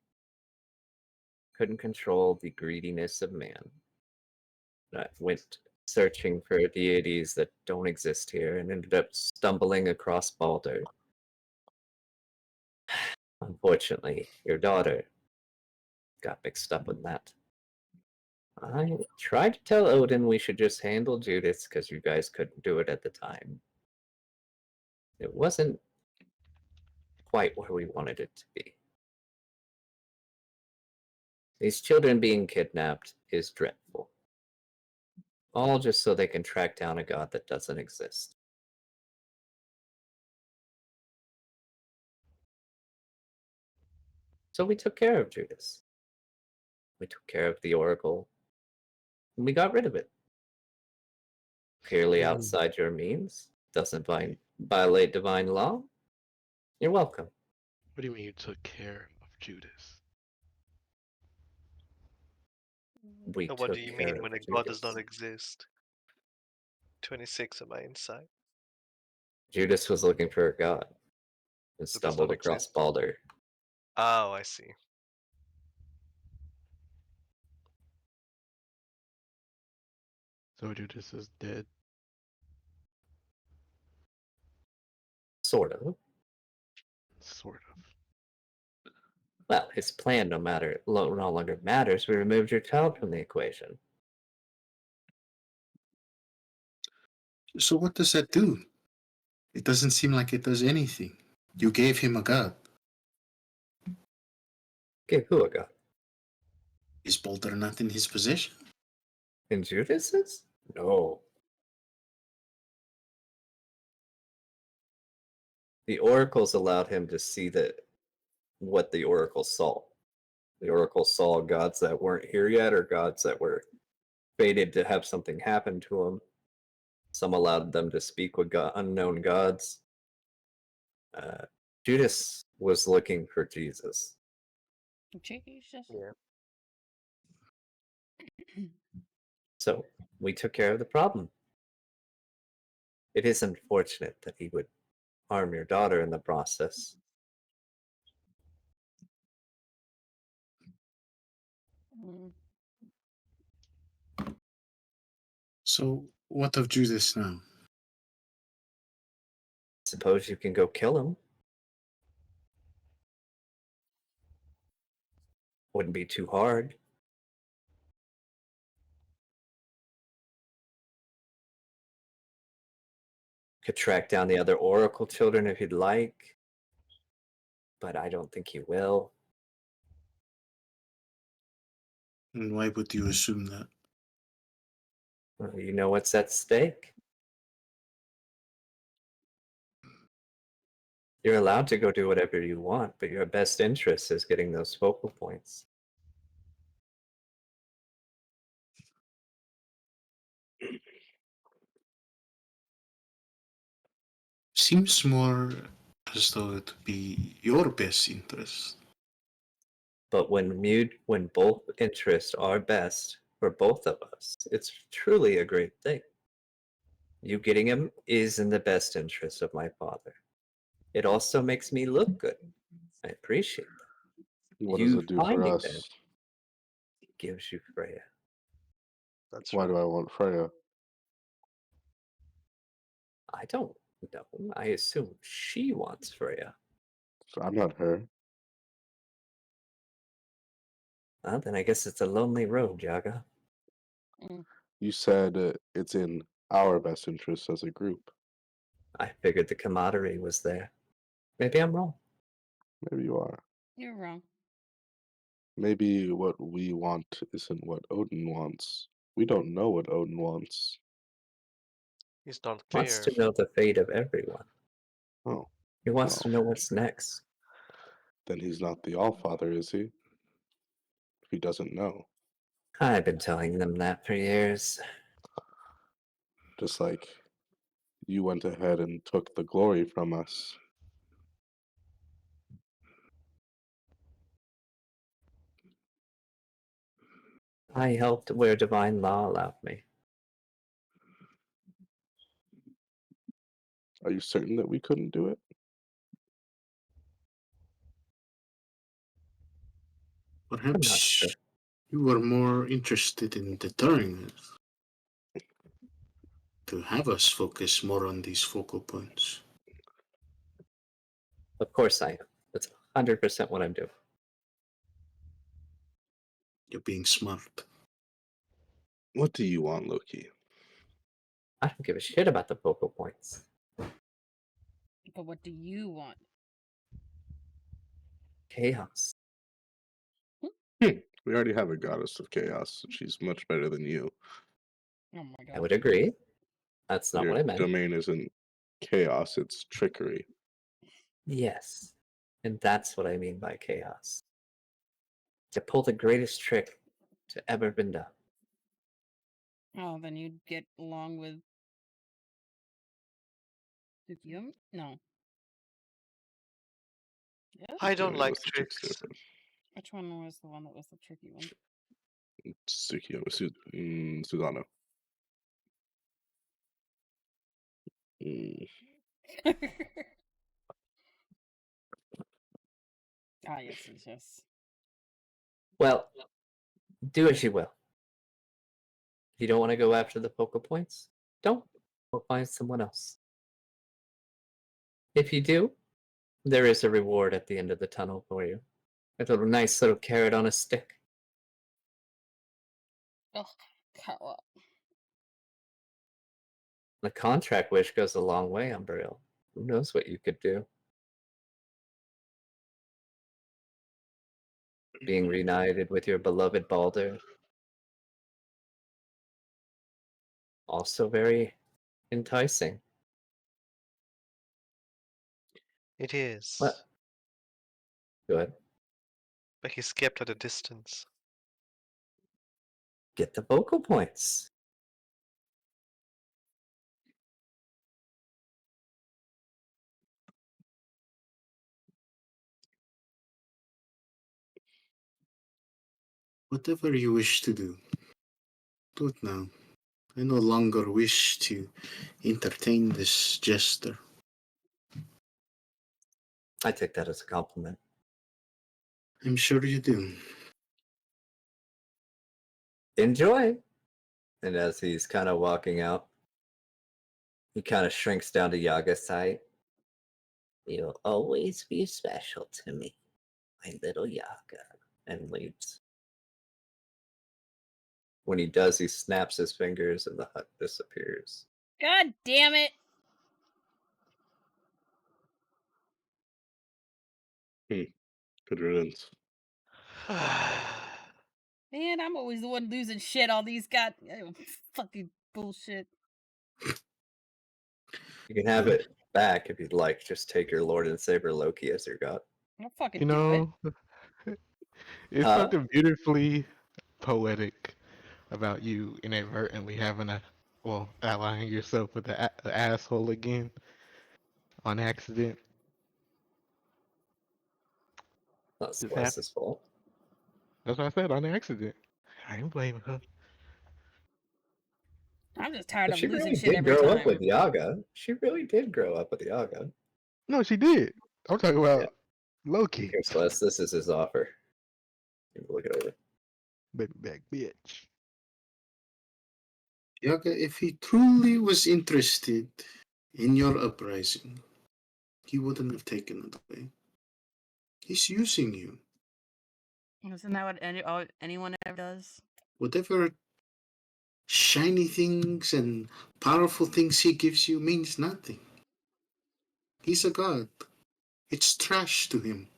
Couldn't control the greediness of man. I went searching for deities that don't exist here and ended up stumbling across Balder. Unfortunately, your daughter got mixed up in that. I tried to tell Odin we should just handle Judas because you guys couldn't do it at the time. It wasn't quite where we wanted it to be. These children being kidnapped is dreadful. All just so they can track down a god that doesn't exist. So we took care of Judas. We took care of the Oracle. And we got rid of it. Clearly outside your means. Doesn't violate divine law. You're welcome. What do you mean you took care of Judas? We And what do took you care mean of when a god does Judas. not exist? 26 of my insight. Judas was looking for a god and That does stumbled not across exist. Balder. Oh, I see. So Judas is dead. Sort of. Sort of. Well, his plan no longer matters. We removed your child from the equation. So what does that do? It doesn't seem like it does anything. You gave him a god. Gave who a god? Is Balder not in his possession? In Judas's? No. The oracles allowed him to see what the oracle saw. The oracle saw gods that weren't here yet, or gods that were fated to have something happen to them. Some allowed them to speak with unknown gods. Judas was looking for Jesus. Jesus. Yeah. So we took care of the problem. It is unfortunate that he would harm your daughter in the process. Mm. So what of Judas now? Suppose you can go kill him. Wouldn't be too hard. Could track down the other Oracle children if you'd like, but I don't think you will. And why would you assume that? Well, you know what's at stake. You're allowed to go do whatever you want, but your best interest is getting those focal points. Seems more as though it would be your best interest. But when both interests are best for both of us, it's truly a great thing. You getting him is in the best interest of my father. It also makes me look good. I appreciate that. What does it do for finding us? them gives you Freya. That's Why right. do I want Freya? I don't know. I assume she wants Freya. So I'm not her. Well, then I guess it's a lonely road, Yaga. You said it's in our best interest as a group. I figured the camaraderie was there. Maybe I'm wrong. Maybe you are. You're wrong. Maybe what we want isn't what Odin wants. We don't know what Odin wants. He's not Wants clear. to know the fate of everyone. Oh, He wants well, to know what's next. then he's not the Allfather, is he? He doesn't know. I've been telling them that for years. Just like you went ahead and took the glory from us. I helped where divine law allowed me. Are you certain that we couldn't do it? I'm not Perhaps sure. you were more interested in deterring us to have us focus more on these focal points. Of course I am. That's 100% what I'm doing. You're being smart. What do you want, Loki? I don't give a shit about the focal points. But what do you want? Chaos. We already have a goddess of chaos. She's much better than you. Oh my god. I would agree. That's But not your what I meant. domain isn't chaos, it's trickery. Yes. And that's what I mean by chaos. To pull the greatest trick to ever been done. Oh, then you'd get along with Tsukiyum? No. Yes? I don't Tsukiyomi like was the trickster, tricks. but Which one was the one that was the tricky one? Suzano. Ah, yes, yes, yes. Well, do as you will. If you don't want to go after the focal points, don't. We'll find someone else. If you do, there is a reward at the end of the tunnel for you. A little nice little carrot on a stick. Oh, Carla. The contract wish goes a long way, Umbriel. Who knows what you could do? Being reunited with your beloved Balder. Also very enticing. It is. What? Good. But he's kept at a distance. Get the focal points. Whatever you wish to do, do it now. I no longer wish to entertain this jester. I take that as a compliment. I'm sure you do. Enjoy. And as he's kind of walking out, he kind of shrinks down to Yaga's height. You'll always be special to me, my little Yaga, and leaves. When he does, he snaps his fingers and the hut disappears. God damn it! Good riddance. Man, I'm always the one losing shit. All these fucking bullshit. You can have it back if you'd like. Just take your Lord and Savior Loki as your god. I'll fucking You do it. know, it's something beautifully poetic about you inadvertently allying yourself with the asshole again on accident. Not Just happened. Celeste's fault. That's what I said, on accident. I ain't blaming her. I'm just tired But of she losing really shit did every grow time. up with Yaga. She really did grow up with Yaga. No, she did. I'm talking about Loki. Here, Celeste, this is his offer. Look it over. Baby back bitch. Yaga, if he truly was interested in your uprising, he wouldn't have taken it away. He's using you. Isn't that what anyone ever does? Whatever shiny things and powerful things he gives you means nothing. He's a god. It's trash to him.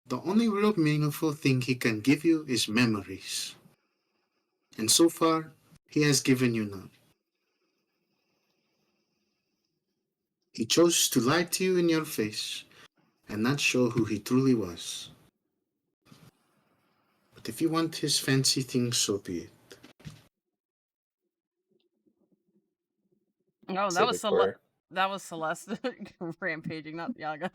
The only real meaningful thing he can give you is memories. And so far, he has given you none. He chose to lie to you in your face and not show who he truly was. But if you want his fancy things, so be it. Oh, Say before. that was Celeste rampaging, not Yaga.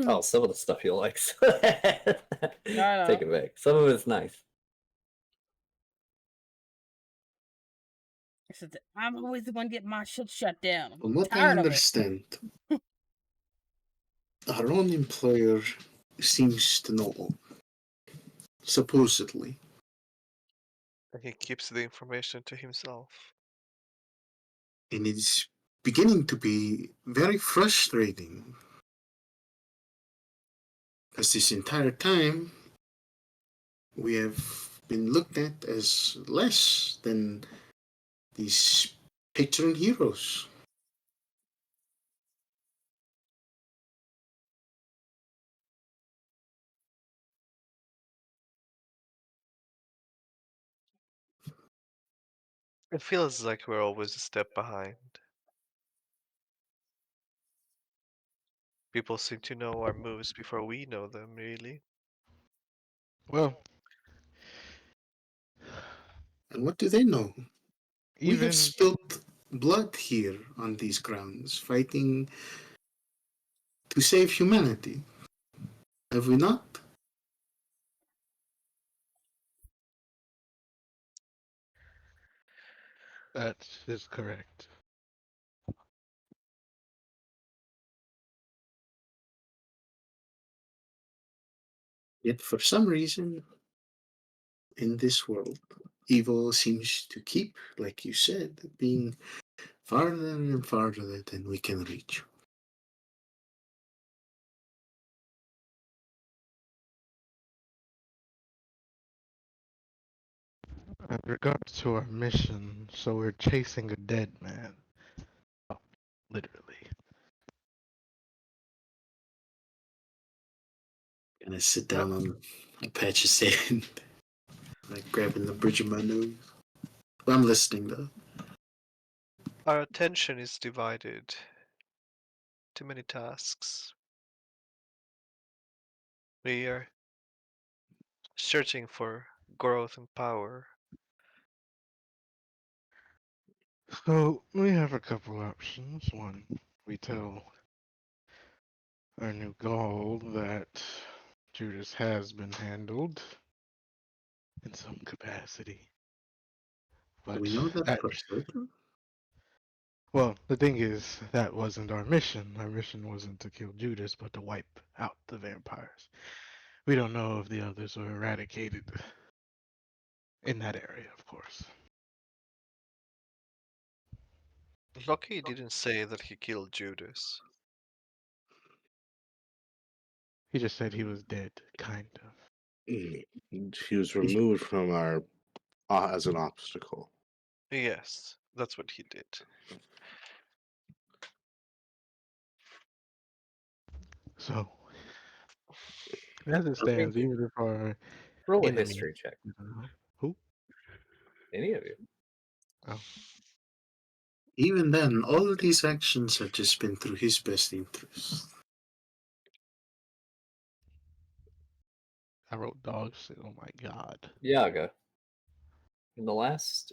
Oh, some of the stuff he likes. Take it back. Some of it's nice. I said, I'm always the one getting my shit shut down. I'm From what I tired of it. understand, our own employer seems to know all. Supposedly. And he keeps the information to himself. And it's beginning to be very frustrating. Because this entire time, we have been looked at as less than these Patron heroes. It feels like we're always a step behind. People seem to know our moves before we know them, really. Well, And what do they know? We even have spilt blood here on these grounds, fighting to save humanity. Have we not? that is correct. Yet for some reason, in this world, evil seems to keep, like you said, being farther and farther than we can reach. In regards to our mission, so we're chasing a dead man. Oh, literally. Gonna sit down on a patch of sand, like grabbing the bridge of my nose. But I'm listening though. Our attention is divided. Too many tasks. We are searching for growth and power. So we have a couple options. One, we tell our new goal that Judas has been handled in some capacity. Do But we know that for certain? well, the thing is, that wasn't our mission. Our mission wasn't to kill Judas, but to wipe out the vampires. We don't know if the others were eradicated in that area, of course. Loki didn't say that he killed Judas. He just said he was dead, kind of. He was removed from our as an obstacle. Yes, that's what he did. So, as it stands, even if our Roll a enemy, history check. who? Any of you. Oh, Even then, all of these actions have just been through his best interest. I wrote dog shit. Oh my god. Yaga. In the last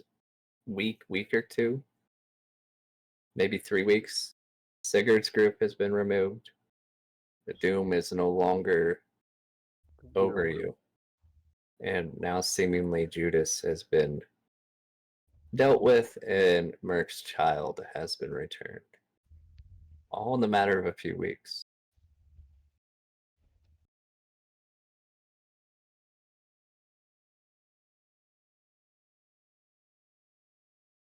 week or two, maybe 3 weeks, Sigurd's group has been removed. The doom is no longer over you. And now seemingly Judas has been dealt with and Merc's child has been returned. All in the matter of a few weeks.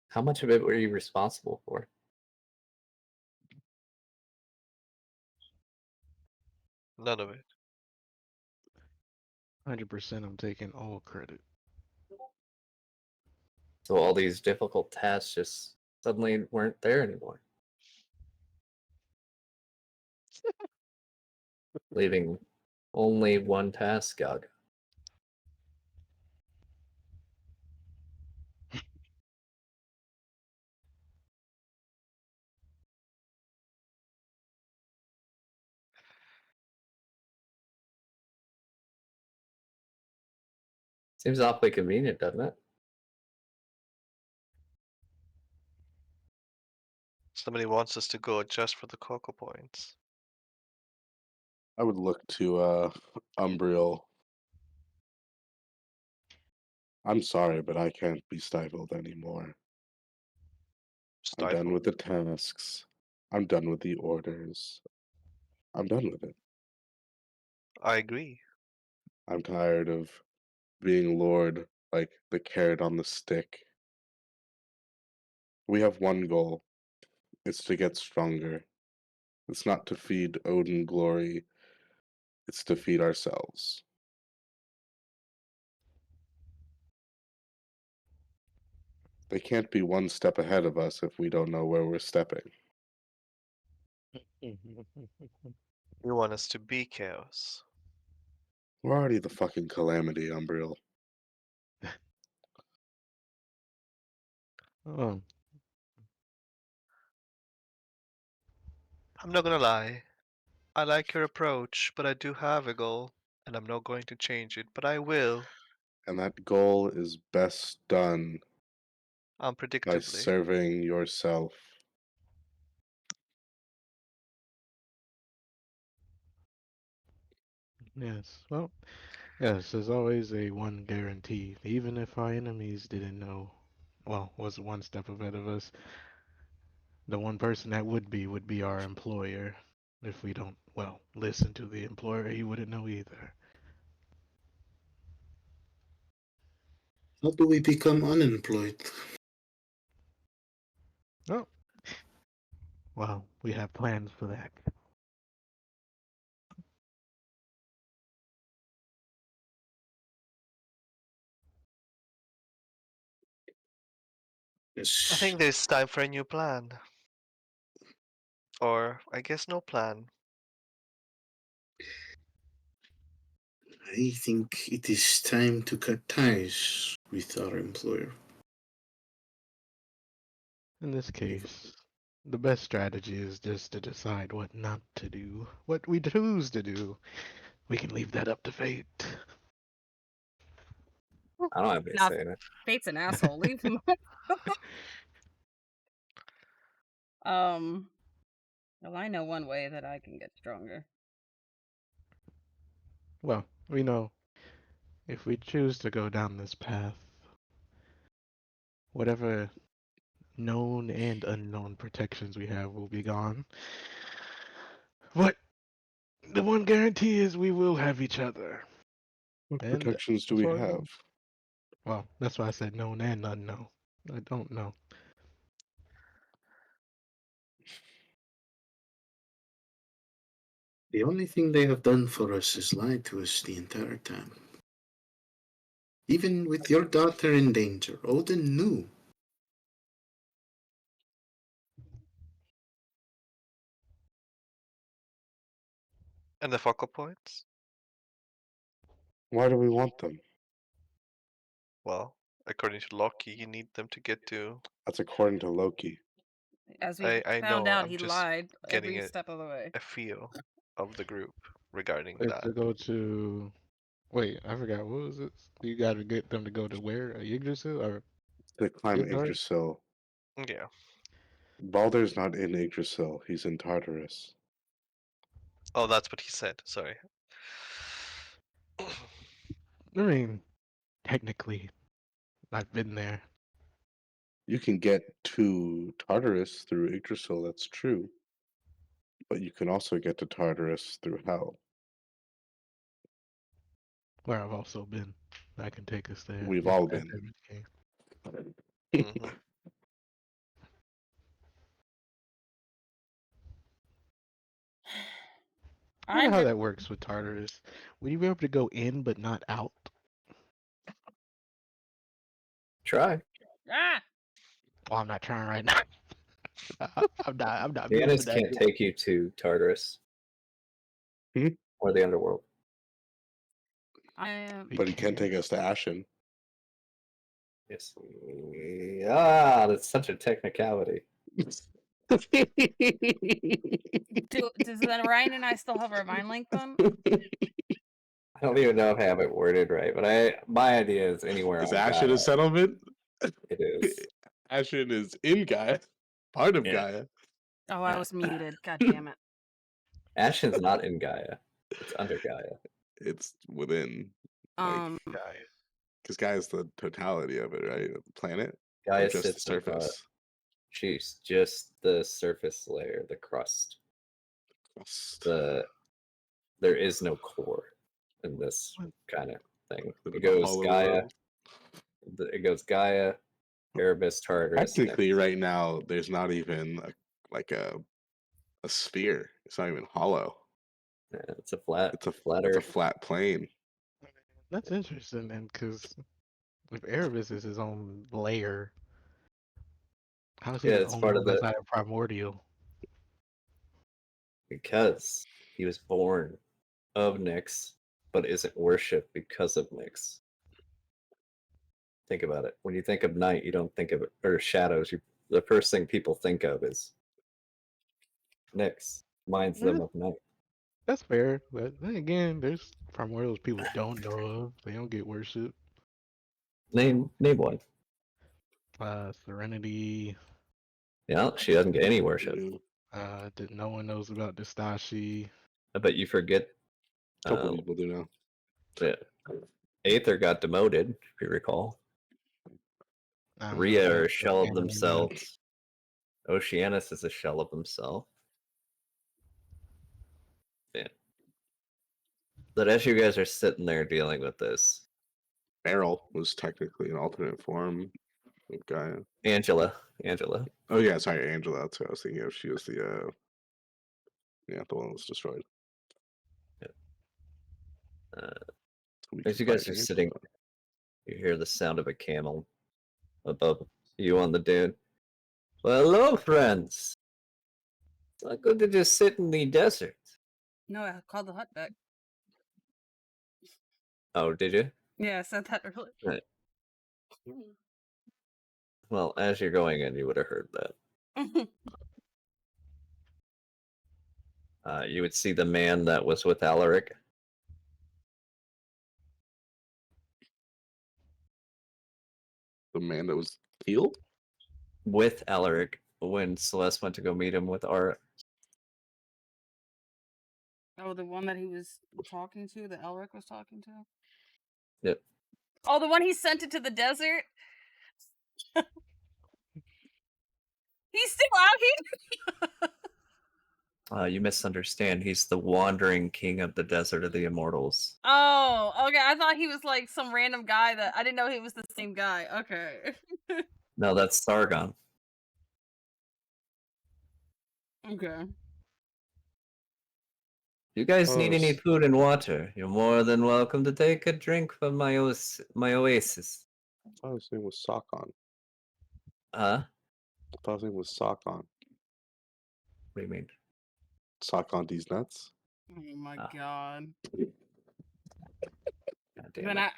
How much of it were you responsible for? None of it. 100% I'm taking all credit. So all these difficult tasks just suddenly weren't there anymore. Leaving only one task, Yaga. Seems awfully convenient, doesn't it? Somebody wants us to go just for the cocoa points. I would look to Umbriel. I'm sorry, but I can't be stifled anymore. I'm done Stifle. with the tasks. I'm done with the orders. I'm done with it. I agree. I'm tired of being lured like the carrot on the stick. We have one goal. It's to get stronger. It's not to feed Odin glory. It's to feed ourselves. They can't be one step ahead of us if we don't know where we're stepping. You want us to be chaos. We're already the fucking calamity, Umbriel. Oh, I'm not gonna lie. I like your approach, but I do have a goal, and I'm not going to change it, but I will, And that goal is best done by unpredictably. serving yourself. yes. Well, yes, there's always a one guarantee. Even if our enemies didn't know, well, was one step ahead of us, the one person that would be our employer. If we don't, well, listen to the employer, he wouldn't know either. How do we become unemployed? Oh, well, we have plans for that. I Yes. think there's time for a new plan. Or, I guess no plan. I think it is time to cut ties with our employer. In this case, the best strategy is just to decide what not to do. What we choose to do, we can leave that up to fate. I don't have any Nah, say in it. Fate's an asshole. Leave him. Well, I know one way that I can get stronger. Well, we know if we choose to go down this path, whatever known and unknown protections we have will be gone. But the one guarantee is we will have each other. What And protections do as we far as have? well, that's why I said known and unknown. I don't know. The only thing they have done for us is lied to us the entire time. Even with your daughter in danger, Odin knew. And the focal points? Why do we want them? Well, according to Loki, you need them to get to. That's according to Loki. As we I found know. out, I'm he just lied getting every step of the way. a feel of the group regarding If that. to go to, wait, I forgot what was it? You got to get them to go to where? Yggdrasil or To climb Midgard? Yggdrasil. Yeah. Baldur's not in Yggdrasil. He's in Tartarus. Oh, that's what he said. Sorry. I mean, technically, I've been there. You can get to Tartarus through Yggdrasil, that's true. But you can also get to Tartarus through hell. Where I've also been. I can take us there. We've if all that's been. ever the case. hmm I wonder I'm how re- that works with Tartarus. Would you be able to go in but not out? Try. ah. Well, I'm not trying right now. I'm not built for Janice that. can't take you to Tartarus Hmm? or the underworld. I am. But he can take us to Ashen. Yes. Ah, that's such a technicality. Does then Ryan and I still have our mind link then? I don't even know if I have it worded right, but my idea is anywhere Is on Ashen Gaia. a settlement? It is. Ashen is in Gaia. Part of Yeah. Gaia. Oh, I was muted. God damn it. Ashen's not in Gaia. It's under Gaia. It's within. Um, Because Gaia is the totality of it, right? Of the planet. Gaia Or just the sits above. surface. She's just the surface layer, the crust. There is no core in this kind of thing. Bit It of a goes hollow Gaia. world. It goes Gaia, Erebus, Tartarus. Technically, Nyx. right now, there's not even a sphere. It's not even hollow. Yeah, it's a flat. It's a flatter. flat plane. That's interesting, then, because if Erebus is his own layer, how is he Yeah, the it's only part one of that's the not a primordial? because he was born of Nyx, but isn't worshipped because of Nyx. Think about it. When you think of night, you don't think of it, or shadows. The first thing people think of is Nyx. Reminds them of night. That's fair, but then again, there's primordials people don't know of. They don't get worshipped. Name one. Serenity. Yeah, she doesn't get any worship. That no one knows about Distashi. I bet you forget. A couple people do now. Yeah. Aether got demoted, if you recall. Rhea are a shell of themselves. Oceanus is a shell of himself. Yeah. But as you guys are sitting there dealing with this, Beryl was technically an alternate form of Gaia. Angela. Oh yeah, sorry, Angela. That's what I was thinking of. She was the one that was destroyed. As you guys are sitting, you hear the sound of a camel above you on the dune. Well, hello, friends. It's not good to just sit in the desert. no, I called the hut back. Oh, did you? Yeah, I said that earlier. Right. Well, as you're going in, you would have heard that. You would see the man that was with Alaric. The man that was healed? With Alaric when Celeste went to go meet him with Ara. Oh, the one that he was talking to, that Elric was talking to? Yep. Oh, the one he sent into the desert? He's still out here? You misunderstand. He's the wandering king of the desert of the immortals. Oh, okay. I thought he was like some random guy that I didn't know he was the same guy. Okay. No, that's Sargon. Okay. You guys need any food and water, you're more than welcome to take a drink from my oasis. I thought his name was Sakon. Huh? I thought his name was Sakon. What do you mean? Sakon these nuts? Oh my Ah. god. God damn Then it.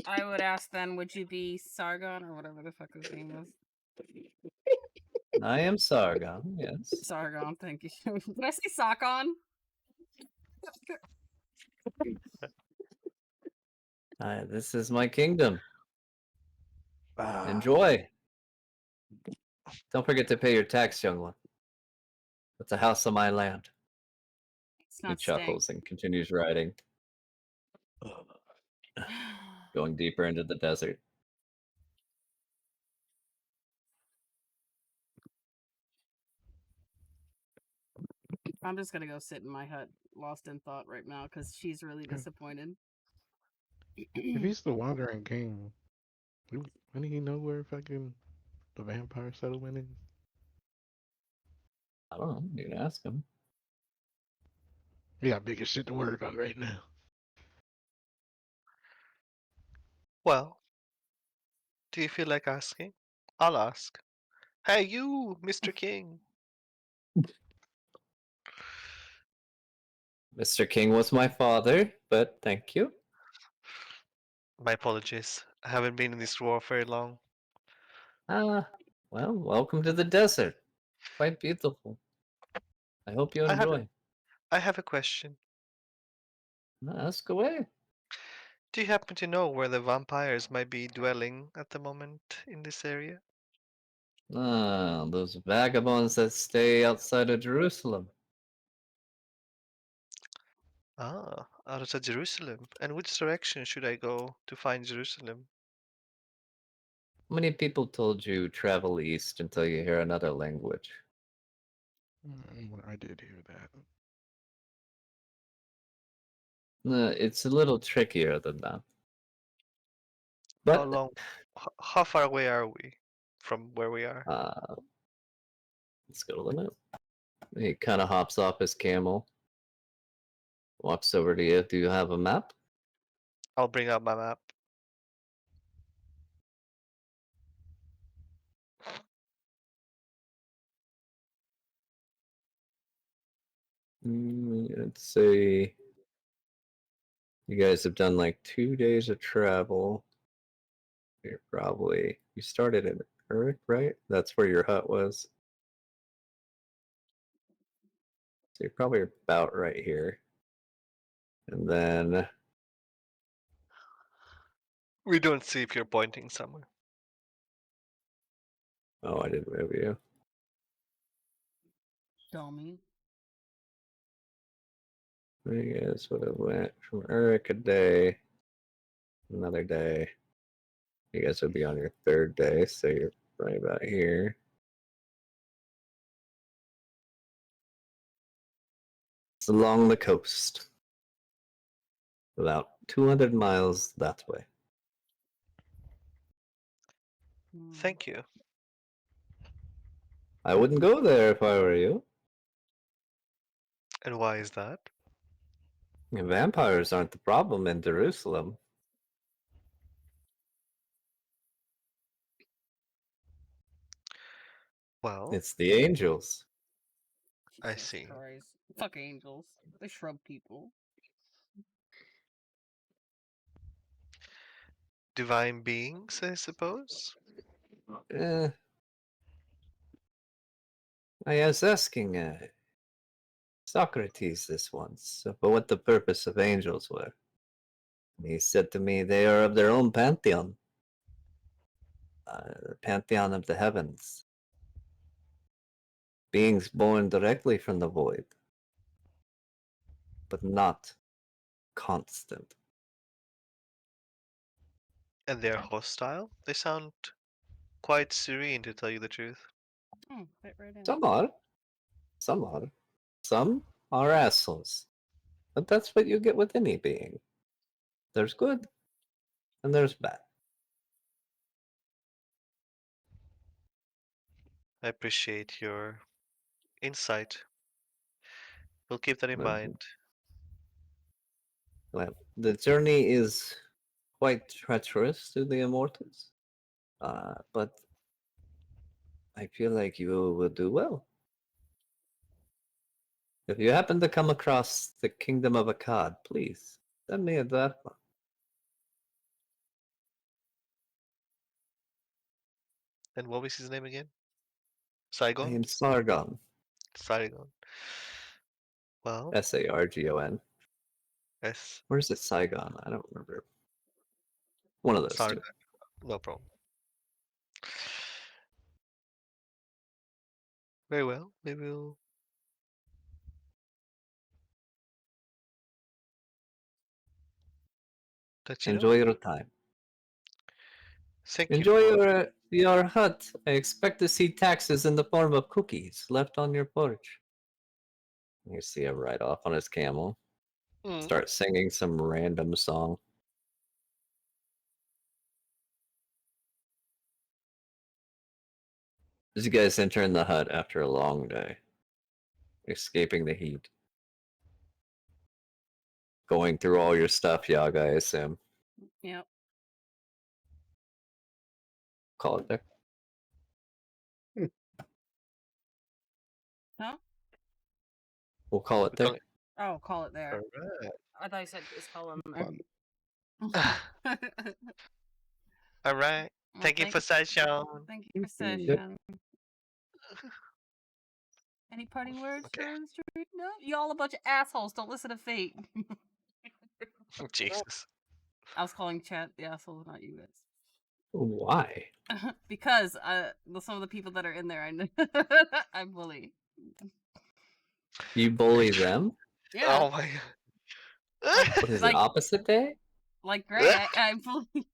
I would ask then, would you be Sargon or whatever the fuck his name was? I am Sargon, yes. Sargon, thank you. Did I say Sargon? This is my kingdom. Ah, Enjoy. Don't forget to pay your tax, young one. It's a house on my land. It's He not staying. chuckles and continues riding, going deeper into the desert. I'm just gonna go sit in my hut, lost in thought right now, because she's really disappointed. If he's the Wandering King, wouldn't he know where fucking the vampire settlement is? I don't know. You can ask him. We got bigger shit to worry about right now. Well, do you feel like asking? I'll ask. Hey, you, Mr. King. Mr. King was my father, but thank you. My apologies. I haven't been in this war very long. Well, welcome to the desert. Quite beautiful. I hope you I have a, enjoy. I have a question. Ask away. Do you happen to know where the vampires might be dwelling at the moment in this area? Those vagabonds that stay outside of Jerusalem. Ah, out of Jerusalem. And which direction should I go to find Jerusalem? How many people told you travel east until you hear another language? I did hear that. It's a little trickier than that. How But long, how far away are we from where we are? let's go to the map. He kind of hops off his camel, walks over to you. Do you have a map? I'll bring out my map. Let's say you guys have done like 2 days of travel. You started in Earth, right? That's where your hut was. So you're probably about right here. And then We don't see if you're pointing somewhere. oh, I didn't move you. Dummy. You guys would have went from Uruk a day, another day. You guys would be on your third day, so you're right about here. It's along the coast. About 200 miles that way. Thank you. I wouldn't go there if I were you. And why is that? Vampires aren't the problem in Jerusalem. Well, It's the angels. I Jesus see. Christ. Fuck angels. They shrub people. Divine beings, I suppose? I was asking Socrates this once about what the purpose of angels were. And he said to me, they are of their own pantheon. The pantheon of the heavens. Beings born directly from the void, but not constant. And they're hostile? They sound quite serene, to tell you the truth. Oh, fit right in. Some are. Some are. Some are assholes. But that's what you get with any being. There's good, and there's bad. I appreciate your insight. We'll keep that in mind. Well, the journey is quite treacherous to the immortals. But I feel like you will do well. If you happen to come across the Kingdom of Akkad, please send me a that one. And what was his name again? I Saigon? am Sargon. Saigon. Well, Sargon. S. Or is it Saigon? I don't remember. One of those Sargon. two. No problem. Very well. Maybe we'll let you know. Enjoy your time. Thank you Enjoy for your hut. I expect to see taxes in the form of cookies left on your porch. You see him ride off on his camel. Start singing some random song. As you guys enter in the hut after a long day, escaping the heat, going through all your stuff, Yaga, I assume. Yep. Call it there. Huh? We'll call it there. Oh, call it there. Alright. I thought you said just call him there. Fun. Alright. Well, Thank you for session. Thank you for Mhm. session. Any parting words Okay. for Mr. Reed? No? You all a bunch of assholes. Don't listen to fate. Jesus. I was calling chat the assholes, not you guys. Why? Because some of the people that are in there, I bully. You bully them? Yeah. Oh my god. What is it, opposite day? Like Gray, I bully.